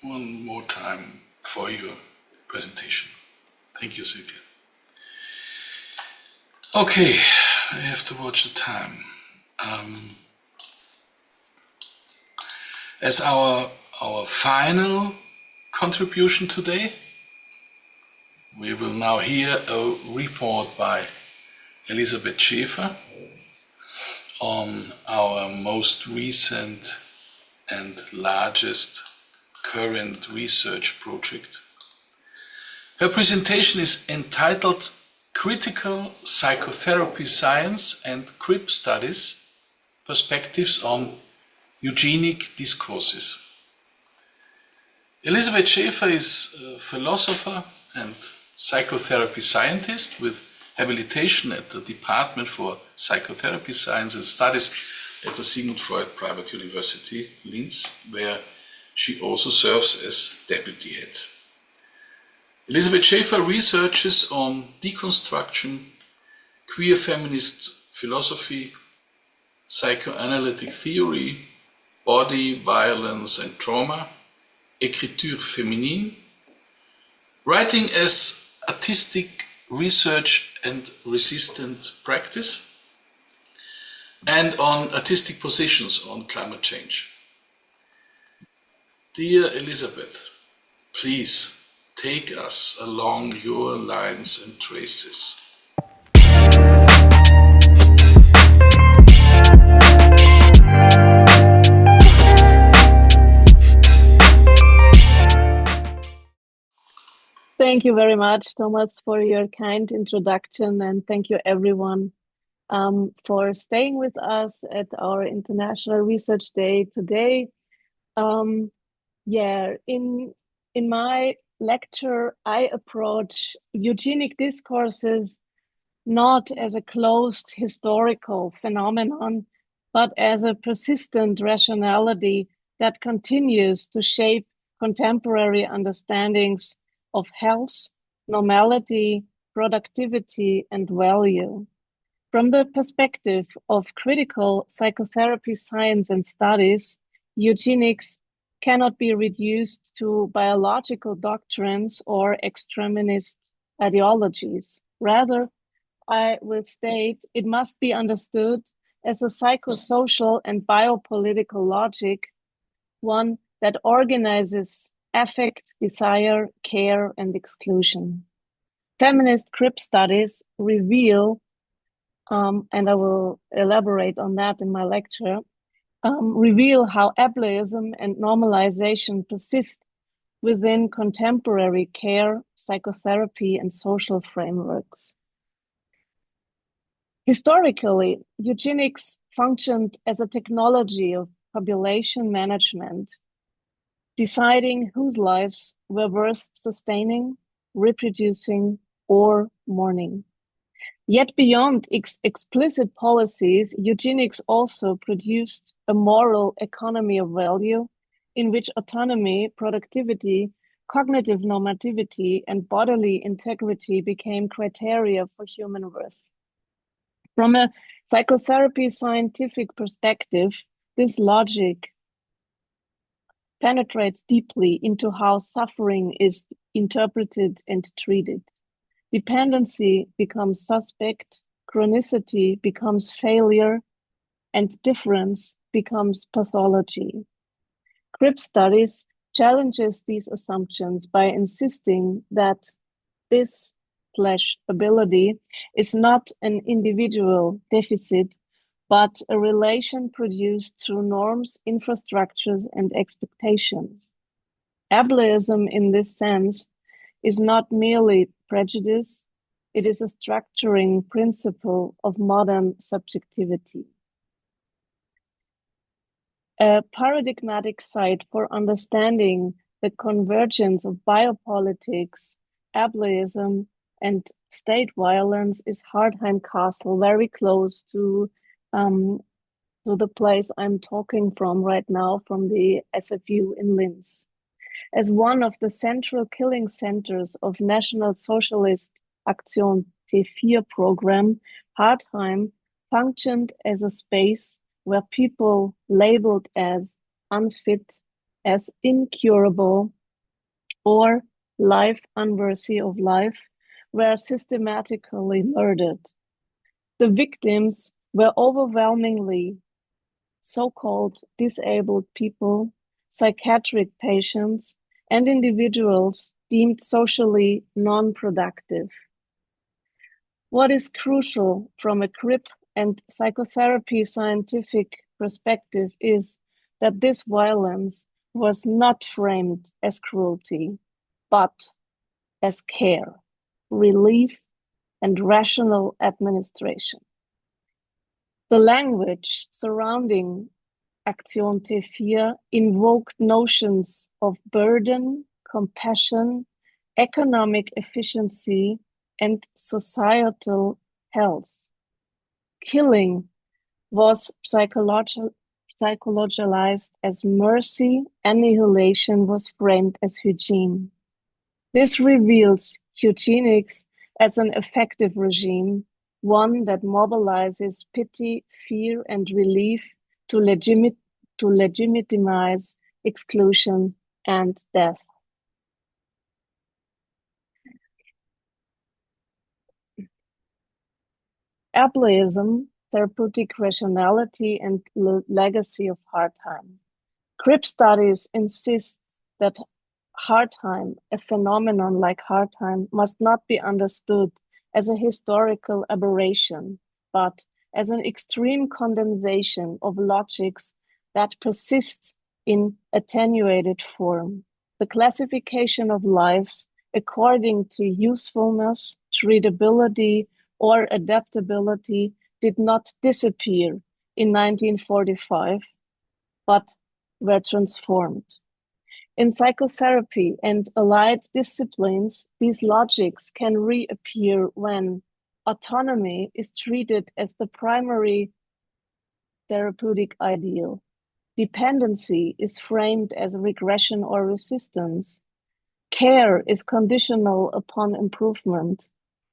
one more time for your presentation. Thank you, Silke. Okay, I have to watch the time. As our final contribution today, we will now hear a report by Elisabeth Schäfer on our most recent and largest current research project. Her presentation is entitled Critical Psychotherapy Science and CRIP Studies, Perspectives on Eugenic Discourses. Elisabeth Schäfer is a philosopher and psychotherapy scientist with habilitation at the Department for Psychotherapy Science and Studies at the Sigmund Freud Private University, Linz, where she also serves as deputy head. Elisabeth Schäfer researches on deconstruction, queer feminist philosophy, psychoanalytic theory, body, violence and trauma, écriture féminine, writing as artistic research and resistant practice, and on artistic positions on climate change. Dear Elisabeth, please take us along your lines and traces. Thank you very much, Thomas, for your kind introduction, and thank you everyone for staying with us at our International Research Day today. In my lecture, I approach eugenic discourses not as a closed historical phenomenon, but as a persistent rationality that continues to shape contemporary understandings of health, normality, productivity, and value. From the perspective of critical psychotherapy science and studies, eugenics cannot be reduced to biological doctrines or extremist ideologies. Rather, I will state it must be understood as a psychosocial and biopolitical logic, one that organizes affect, desire, care, and exclusion. Feminist crip studies reveal, and I will elaborate on that in my lecture, reveal how ableism and normalization persist within contemporary care, psychotherapy, and social frameworks. Historically, eugenics functioned as a technology of population management, deciding whose lives were worth sustaining, reproducing, or mourning. Yet beyond explicit policies, eugenics also produced a moral economy of value in which autonomy, productivity, cognitive normativity, and bodily integrity became criteria for human worth. From a psychotherapy scientific perspective, this logic penetrates deeply into how suffering is interpreted and treated. Dependency becomes suspect, chronicity becomes failure, and difference becomes pathology. Crip studies challenges these assumptions by insisting that this ability is not an individual deficit, but a relation produced through norms, infrastructures, and expectations. Ableism in this sense is not merely prejudice, it is a structuring principle of modern subjectivity. A paradigmatic site for understanding the convergence of biopolitics, ableism, and state violence is Hartheim Castle, very close to the place I'm talking from right now, from the SFU in Linz. As one of the central killing centers of National Socialist Aktion T4 program, Hartheim functioned as a space where people labeled as unfit, as incurable, or life unworthy of life were systematically murdered. The victims were overwhelmingly so-called disabled people, psychiatric patients, and individuals deemed socially non-productive. What is crucial from a crip and psychotherapy scientific perspective is that this violence was not framed as cruelty, but as care, relief, and rational administration. The language surrounding Aktion T4 invoked notions of burden, compassion, economic efficiency, and societal health. Killing was psychologized as mercy, annihilation was framed as hygiene. This reveals eugenics as an effective regime, one that mobilizes pity, fear, and relief to legitimize exclusion and death. Ableism, therapeutic rationality, and legacy of Hartheim. Crip studies insist that Hartheim, a phenomenon like Hartheim, must not be understood as a historical aberration, but as an extreme condensation of logics that persist in attenuated form. The classification of lives according to usefulness, treatability, or adaptability did not disappear in 1945, but were transformed. In psychotherapy and allied disciplines, these logics can reappear when autonomy is treated as the primary therapeutic ideal. Dependency is framed as regression or resistance. Care is conditional upon improvement,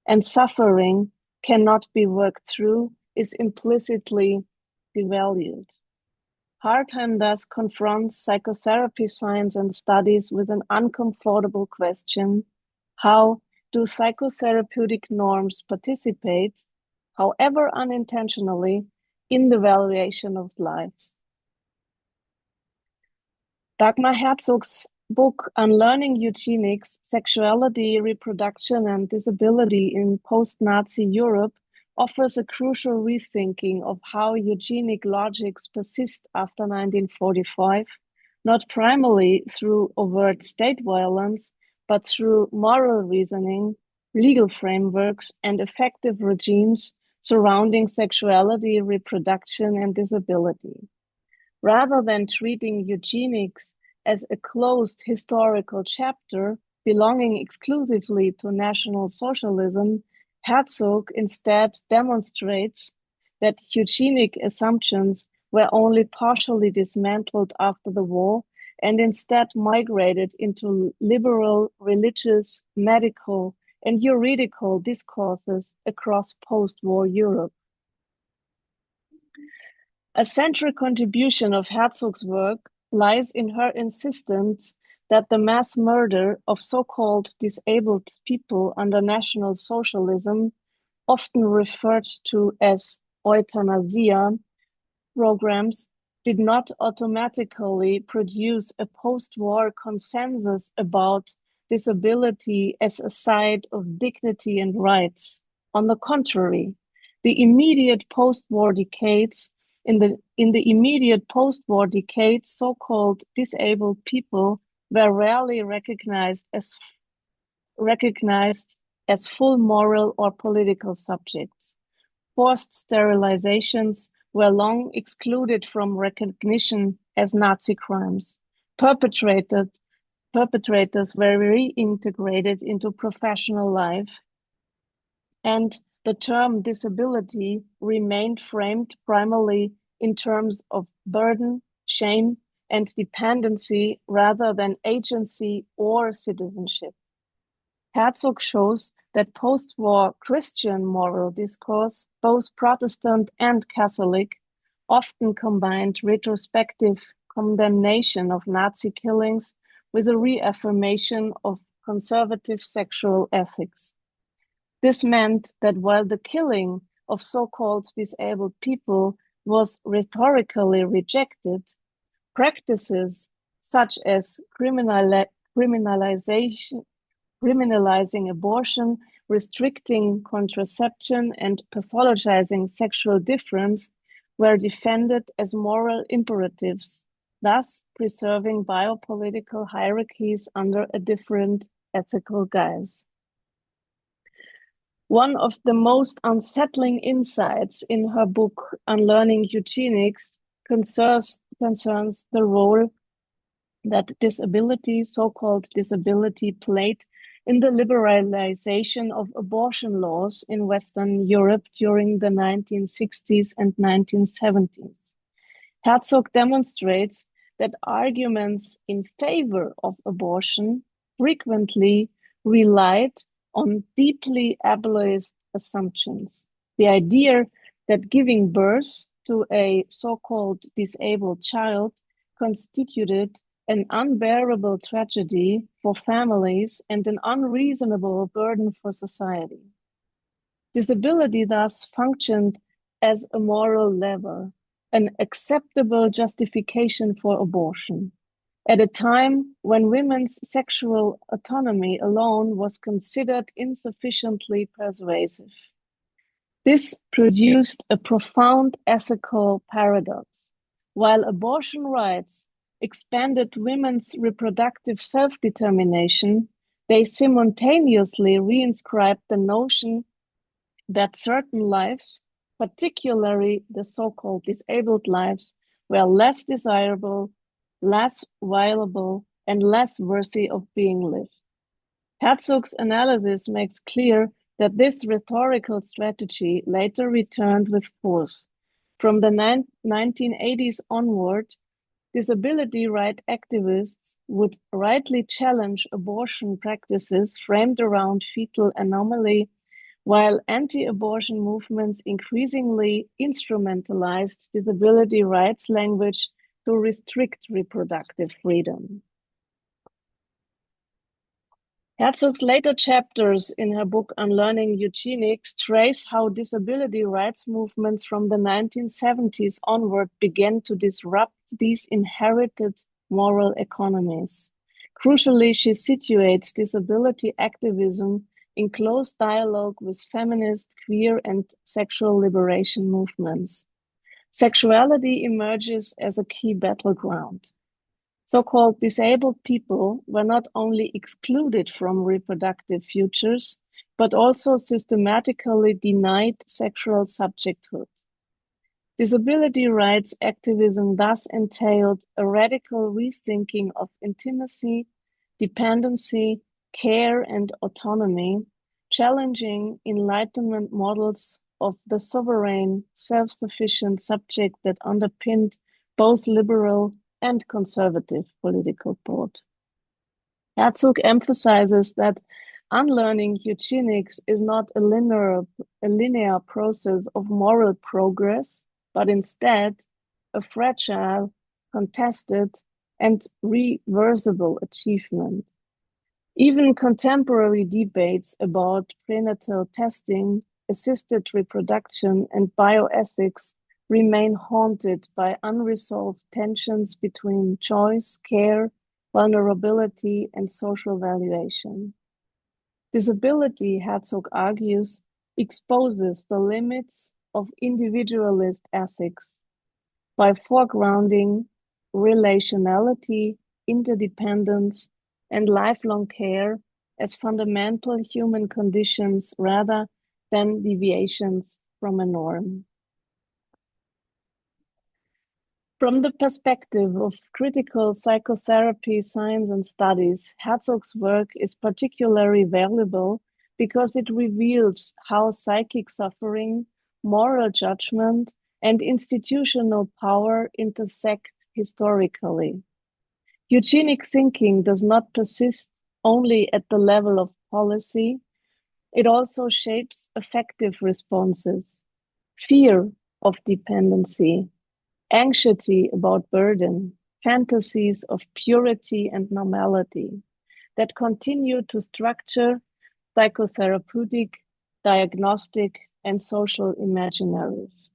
and suffering cannot be worked through, is implicitly devalued. Hartheim thus confronts psychotherapy science and studies with an uncomfortable question: how do psychotherapeutic norms participate, however unintentionally, in the valuation of lives? Dagmar Herzog's book Unlearning Eugenics, Sexuality, Reproduction and Disability in Post-Nazi Europe offers a crucial rethinking of how eugenic logics persist after 1945, not primarily through overt state violence, but through moral reasoning, legal frameworks, and effective regimes surrounding sexuality, reproduction, and disability. Rather than treating eugenics as a closed historical chapter belonging exclusively to National Socialism, Herzog instead demonstrates that eugenic assumptions were only partially dismantled after the war and instead migrated into liberal, religious, medical, and juridical discourses across post-war Europe. A central contribution of Herzog's work lies in her insistence that the mass murder of so-called disabled people under National Socialism, often referred to as euthanasia programs, did not automatically produce a post-war consensus about disability as a site of dignity and rights. On the contrary, the immediate post-war decades In the immediate post-war decades, so-called disabled people were rarely recognized as full moral or political subjects. Forced sterilizations were long excluded from recognition as Nazi crimes. Perpetrators were reintegrated into professional life, and the term disability remained framed primarily in terms of burden, shame, and dependency rather than agency or citizenship. Herzog shows that post-war Christian moral discourse, both Protestant and Catholic, often combined retrospective condemnation of Nazi killings with a reaffirmation of conservative sexual ethics. This meant that while the killing of so-called disabled people was rhetorically rejected, practices such as criminalizing abortion, restricting contraception, and pathologizing sexual difference were defended as moral imperatives, thus preserving biopolitical hierarchies under a different ethical guise. One of the most unsettling insights in her book, Unlearning Eugenics, concerns the role that disability, so-called disability, played in the liberalization of abortion laws in Western Europe during the 1960s and 1970s. Herzog demonstrates that arguments in favor of abortion frequently relied on deeply ableist assumptions. The idea that giving birth to a so-called disabled child constituted an unbearable tragedy for families and an unreasonable burden for society. Disability thus functioned as a moral lever, an acceptable justification for abortion, at a time when women's sexual autonomy alone was considered insufficiently persuasive. This produced a profound ethical paradox. While abortion rights expanded women's reproductive self-determination, They simultaneously reinscribed the notion that certain lives, particularly the so-called disabled lives, were less desirable, less viable, and less worthy of being lived. Herzog's analysis makes clear that this rhetorical strategy later returned with force. From the 1980s onward, disability rights activists would rightly challenge abortion practices framed around fetal anomaly, while anti-abortion movements increasingly instrumentalized disability rights language to restrict reproductive freedom. Herzog's later chapters in her book UnLearning Eugenics trace how disability rights movements from the 1970s onward began to disrupt these inherited moral economies. Crucially, she situates disability activism in close dialogue with feminist, queer, and sexual liberation movements. Sexuality emerges as a key battleground. So-called disabled people were not only excluded from reproductive futures, but also systematically denied sexual subjecthood. Disability rights activism thus entailed a radical rethinking of intimacy, dependency, care, and autonomy, challenging Enlightenment models of the sovereign, self-sufficient subject that underpinned both liberal and conservative political thought. Herzog emphasizes that unlearning eugenics is not a linear process of moral progress, but instead a fragile, contested, and reversible achievement. Even contemporary debates about prenatal testing, assisted reproduction, and bioethics remain haunted by unresolved tensions between choice, care, vulnerability, and social valuation. Disability, Herzog argues, exposes the limits of individualist ethics by foregrounding relationality, interdependence, and lifelong care as fundamental human conditions rather than deviations from a norm. From the perspective of critical psychotherapy, science, and studies, Herzog's work is particularly valuable because it reveals how psychic suffering, moral judgment, and institutional power intersect historically. Eugenic thinking does not persist only at the level of policy, it also shapes affective responses, fear of dependency, anxiety about burden, fantasies of purity and normality that continue to structure psychotherapeutic, diagnostic, and social imaginaries.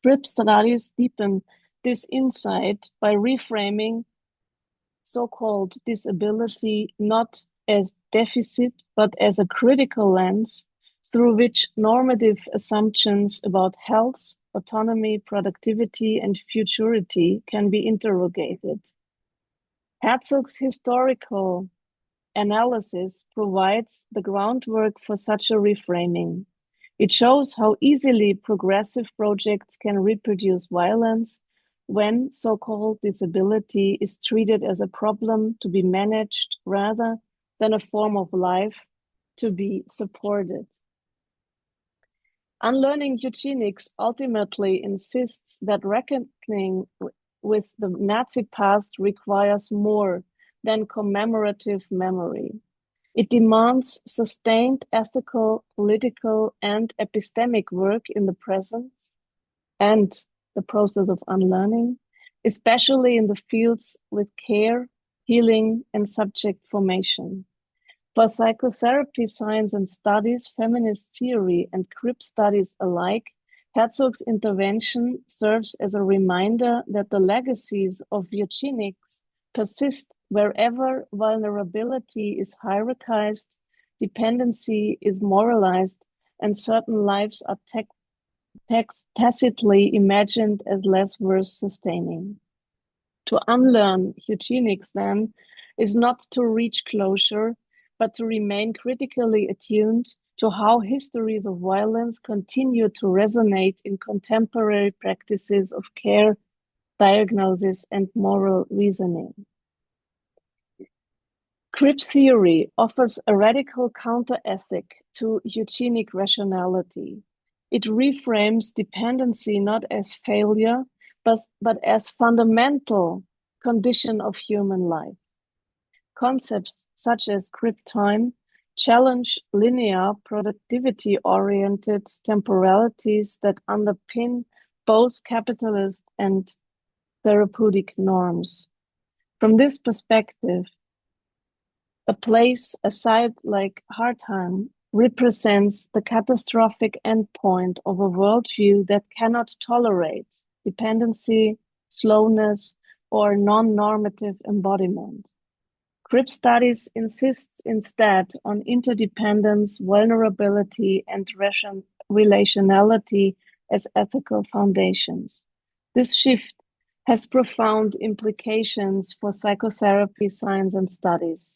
Crip studies deepen this insight by reframing so-called disability not as deficit, but as a critical lens through which normative assumptions about health, autonomy, productivity, and futurity can be interrogated. Herzog's historical analysis provides the groundwork for such a reframing. It shows how easily progressive projects can reproduce violence when so-called disability is treated as a problem to be managed rather than a form of life to be supported. UnLearning Eugenics ultimately insists that reckoning with the Nazi past requires more than commemorative memory. It demands sustained ethical, political, and epistemic work in the present and the process of unlearning, especially in the fields with care, healing, and subject formation. For psychotherapy, science, and studies, feminist theory, and crip studies alike, Herzog's intervention serves as a reminder that the legacies of eugenics persist wherever vulnerability is hierarchized, dependency is moralized, and certain lives are tacitly imagined as less worth sustaining. To unlearn eugenics, then, is not to reach closure, but to remain critically attuned to how histories of violence continue to resonate in contemporary practices of care, diagnosis, and moral reasoning. Cripps theory offers a radical counter-ethic to eugenic rationality. It reframes dependency not as failure, but as fundamental condition of human life. Concepts such as Crip time challenge linear productivity-oriented temporalities that underpin both capitalist and therapeutic norms. From this perspective, a site like Hartheim represents the catastrophic endpoint of a worldview that cannot tolerate dependency, slowness, or non-normative embodiment. Cripps studies insists instead on interdependence, vulnerability, and relationality as ethical foundations. This shift has profound implications for psychotherapy, science, and studies.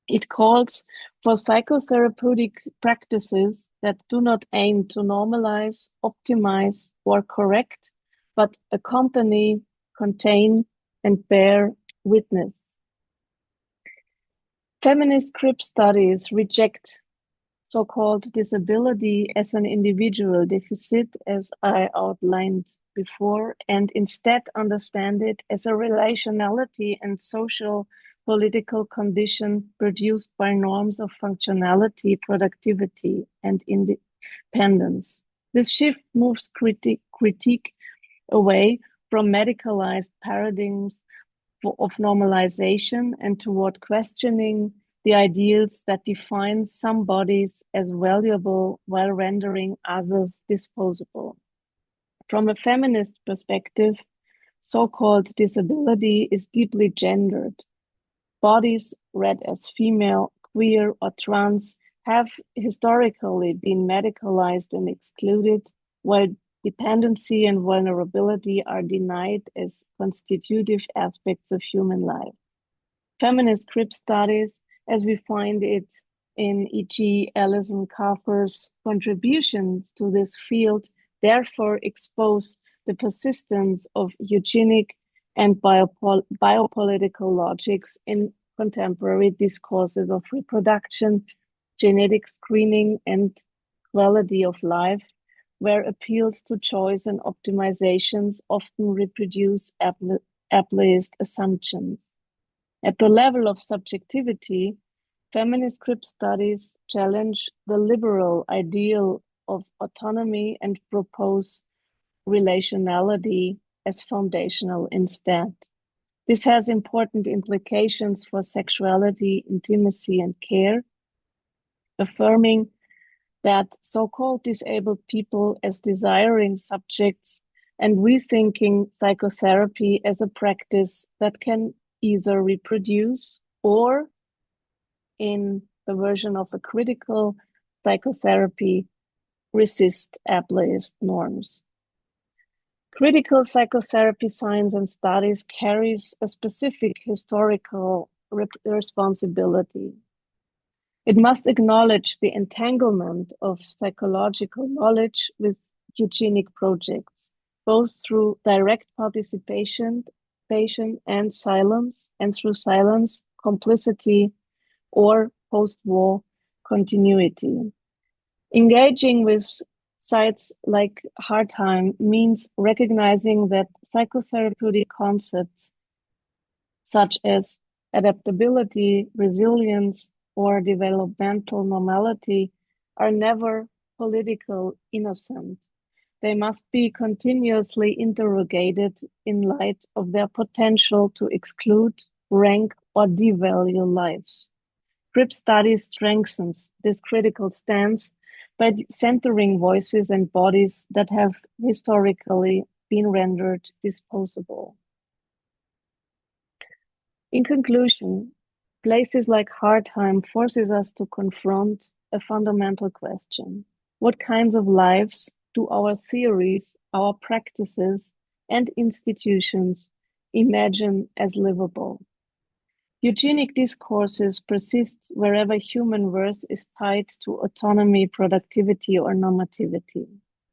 It calls for psychotherapeutic practices that do not aim to normalize, optimize, or correct, but accompany, contain, and bear witness. Feminist Cripps studies reject so-called disability as an individual deficit, as I outlined before, and instead understand it as a relationality and social political condition produced by norms of functionality, productivity, and independence. This shift moves critique away from medicalized paradigms of normalization and toward questioning the ideals that define some bodies as valuable while rendering others disposable. From a feminist perspective, so-called disability is deeply gendered. Bodies read as female, queer, or trans have historically been medicalized and excluded, while dependency and vulnerability are denied as constitutive aspects of human life. Feminist Cripps studies, as we find it in E.G. Alison Carfer's contributions to this field, therefore expose the persistence of eugenic and biopolitical logics in contemporary discourses of reproduction, genetic screening, and quality of life, where appeals to choice and optimizations often reproduce ableist assumptions. At the level of subjectivity, feminist Cripps studies challenge the liberal ideal of autonomy and propose relationality as foundational instead. This has important implications for sexuality, intimacy, and care, affirming that so-called disabled people as desiring subjects and rethinking psychotherapy as a practice that can either reproduce or, in the version of a critical psychotherapy, resist ableist norms. Critical psychotherapy science and studies carries a specific historical responsibility. It must acknowledge the entanglement of psychological knowledge with eugenic projects, both through direct participation and silence, and through silence, complicity, or post-war continuity. Engaging with sites like Hartheim means recognizing that psychotherapeutic concepts such as adaptability, resilience, or developmental normality are never political innocent. They must be continuously interrogated in light of their potential to exclude, rank, or devalue lives. Cripps study strengthens this critical stance by centering voices and bodies that have historically been rendered disposable. In conclusion, places like Hartheim forces us to confront a fundamental question. What kinds of lives do our theories, our practices, and institutions imagine as livable? Eugenic discourses persist wherever human worth is tied to autonomy, productivity, or normativity.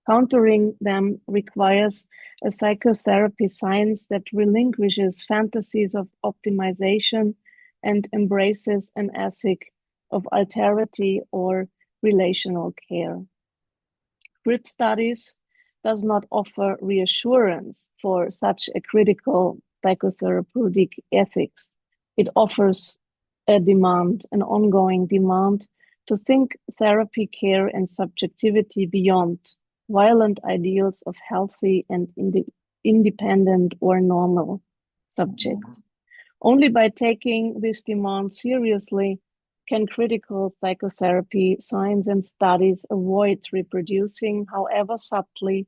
Countering them requires a psychotherapy science that relinquishes fantasies of optimization and embraces an ethic of alterity or relational care. Grid studies does not offer reassurance for such a critical psychotherapeutic ethics. It offers a demand, an ongoing demand to think therapy, care, and subjectivity beyond violent ideals of healthy and independent or normal subject. Only by taking this demand seriously can critical psychotherapy science and studies avoid reproducing, however subtly,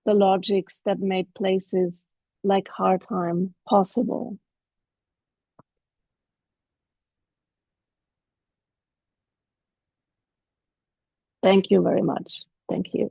the logics that made places like Hartheim possible. Thank you very much. Thank you.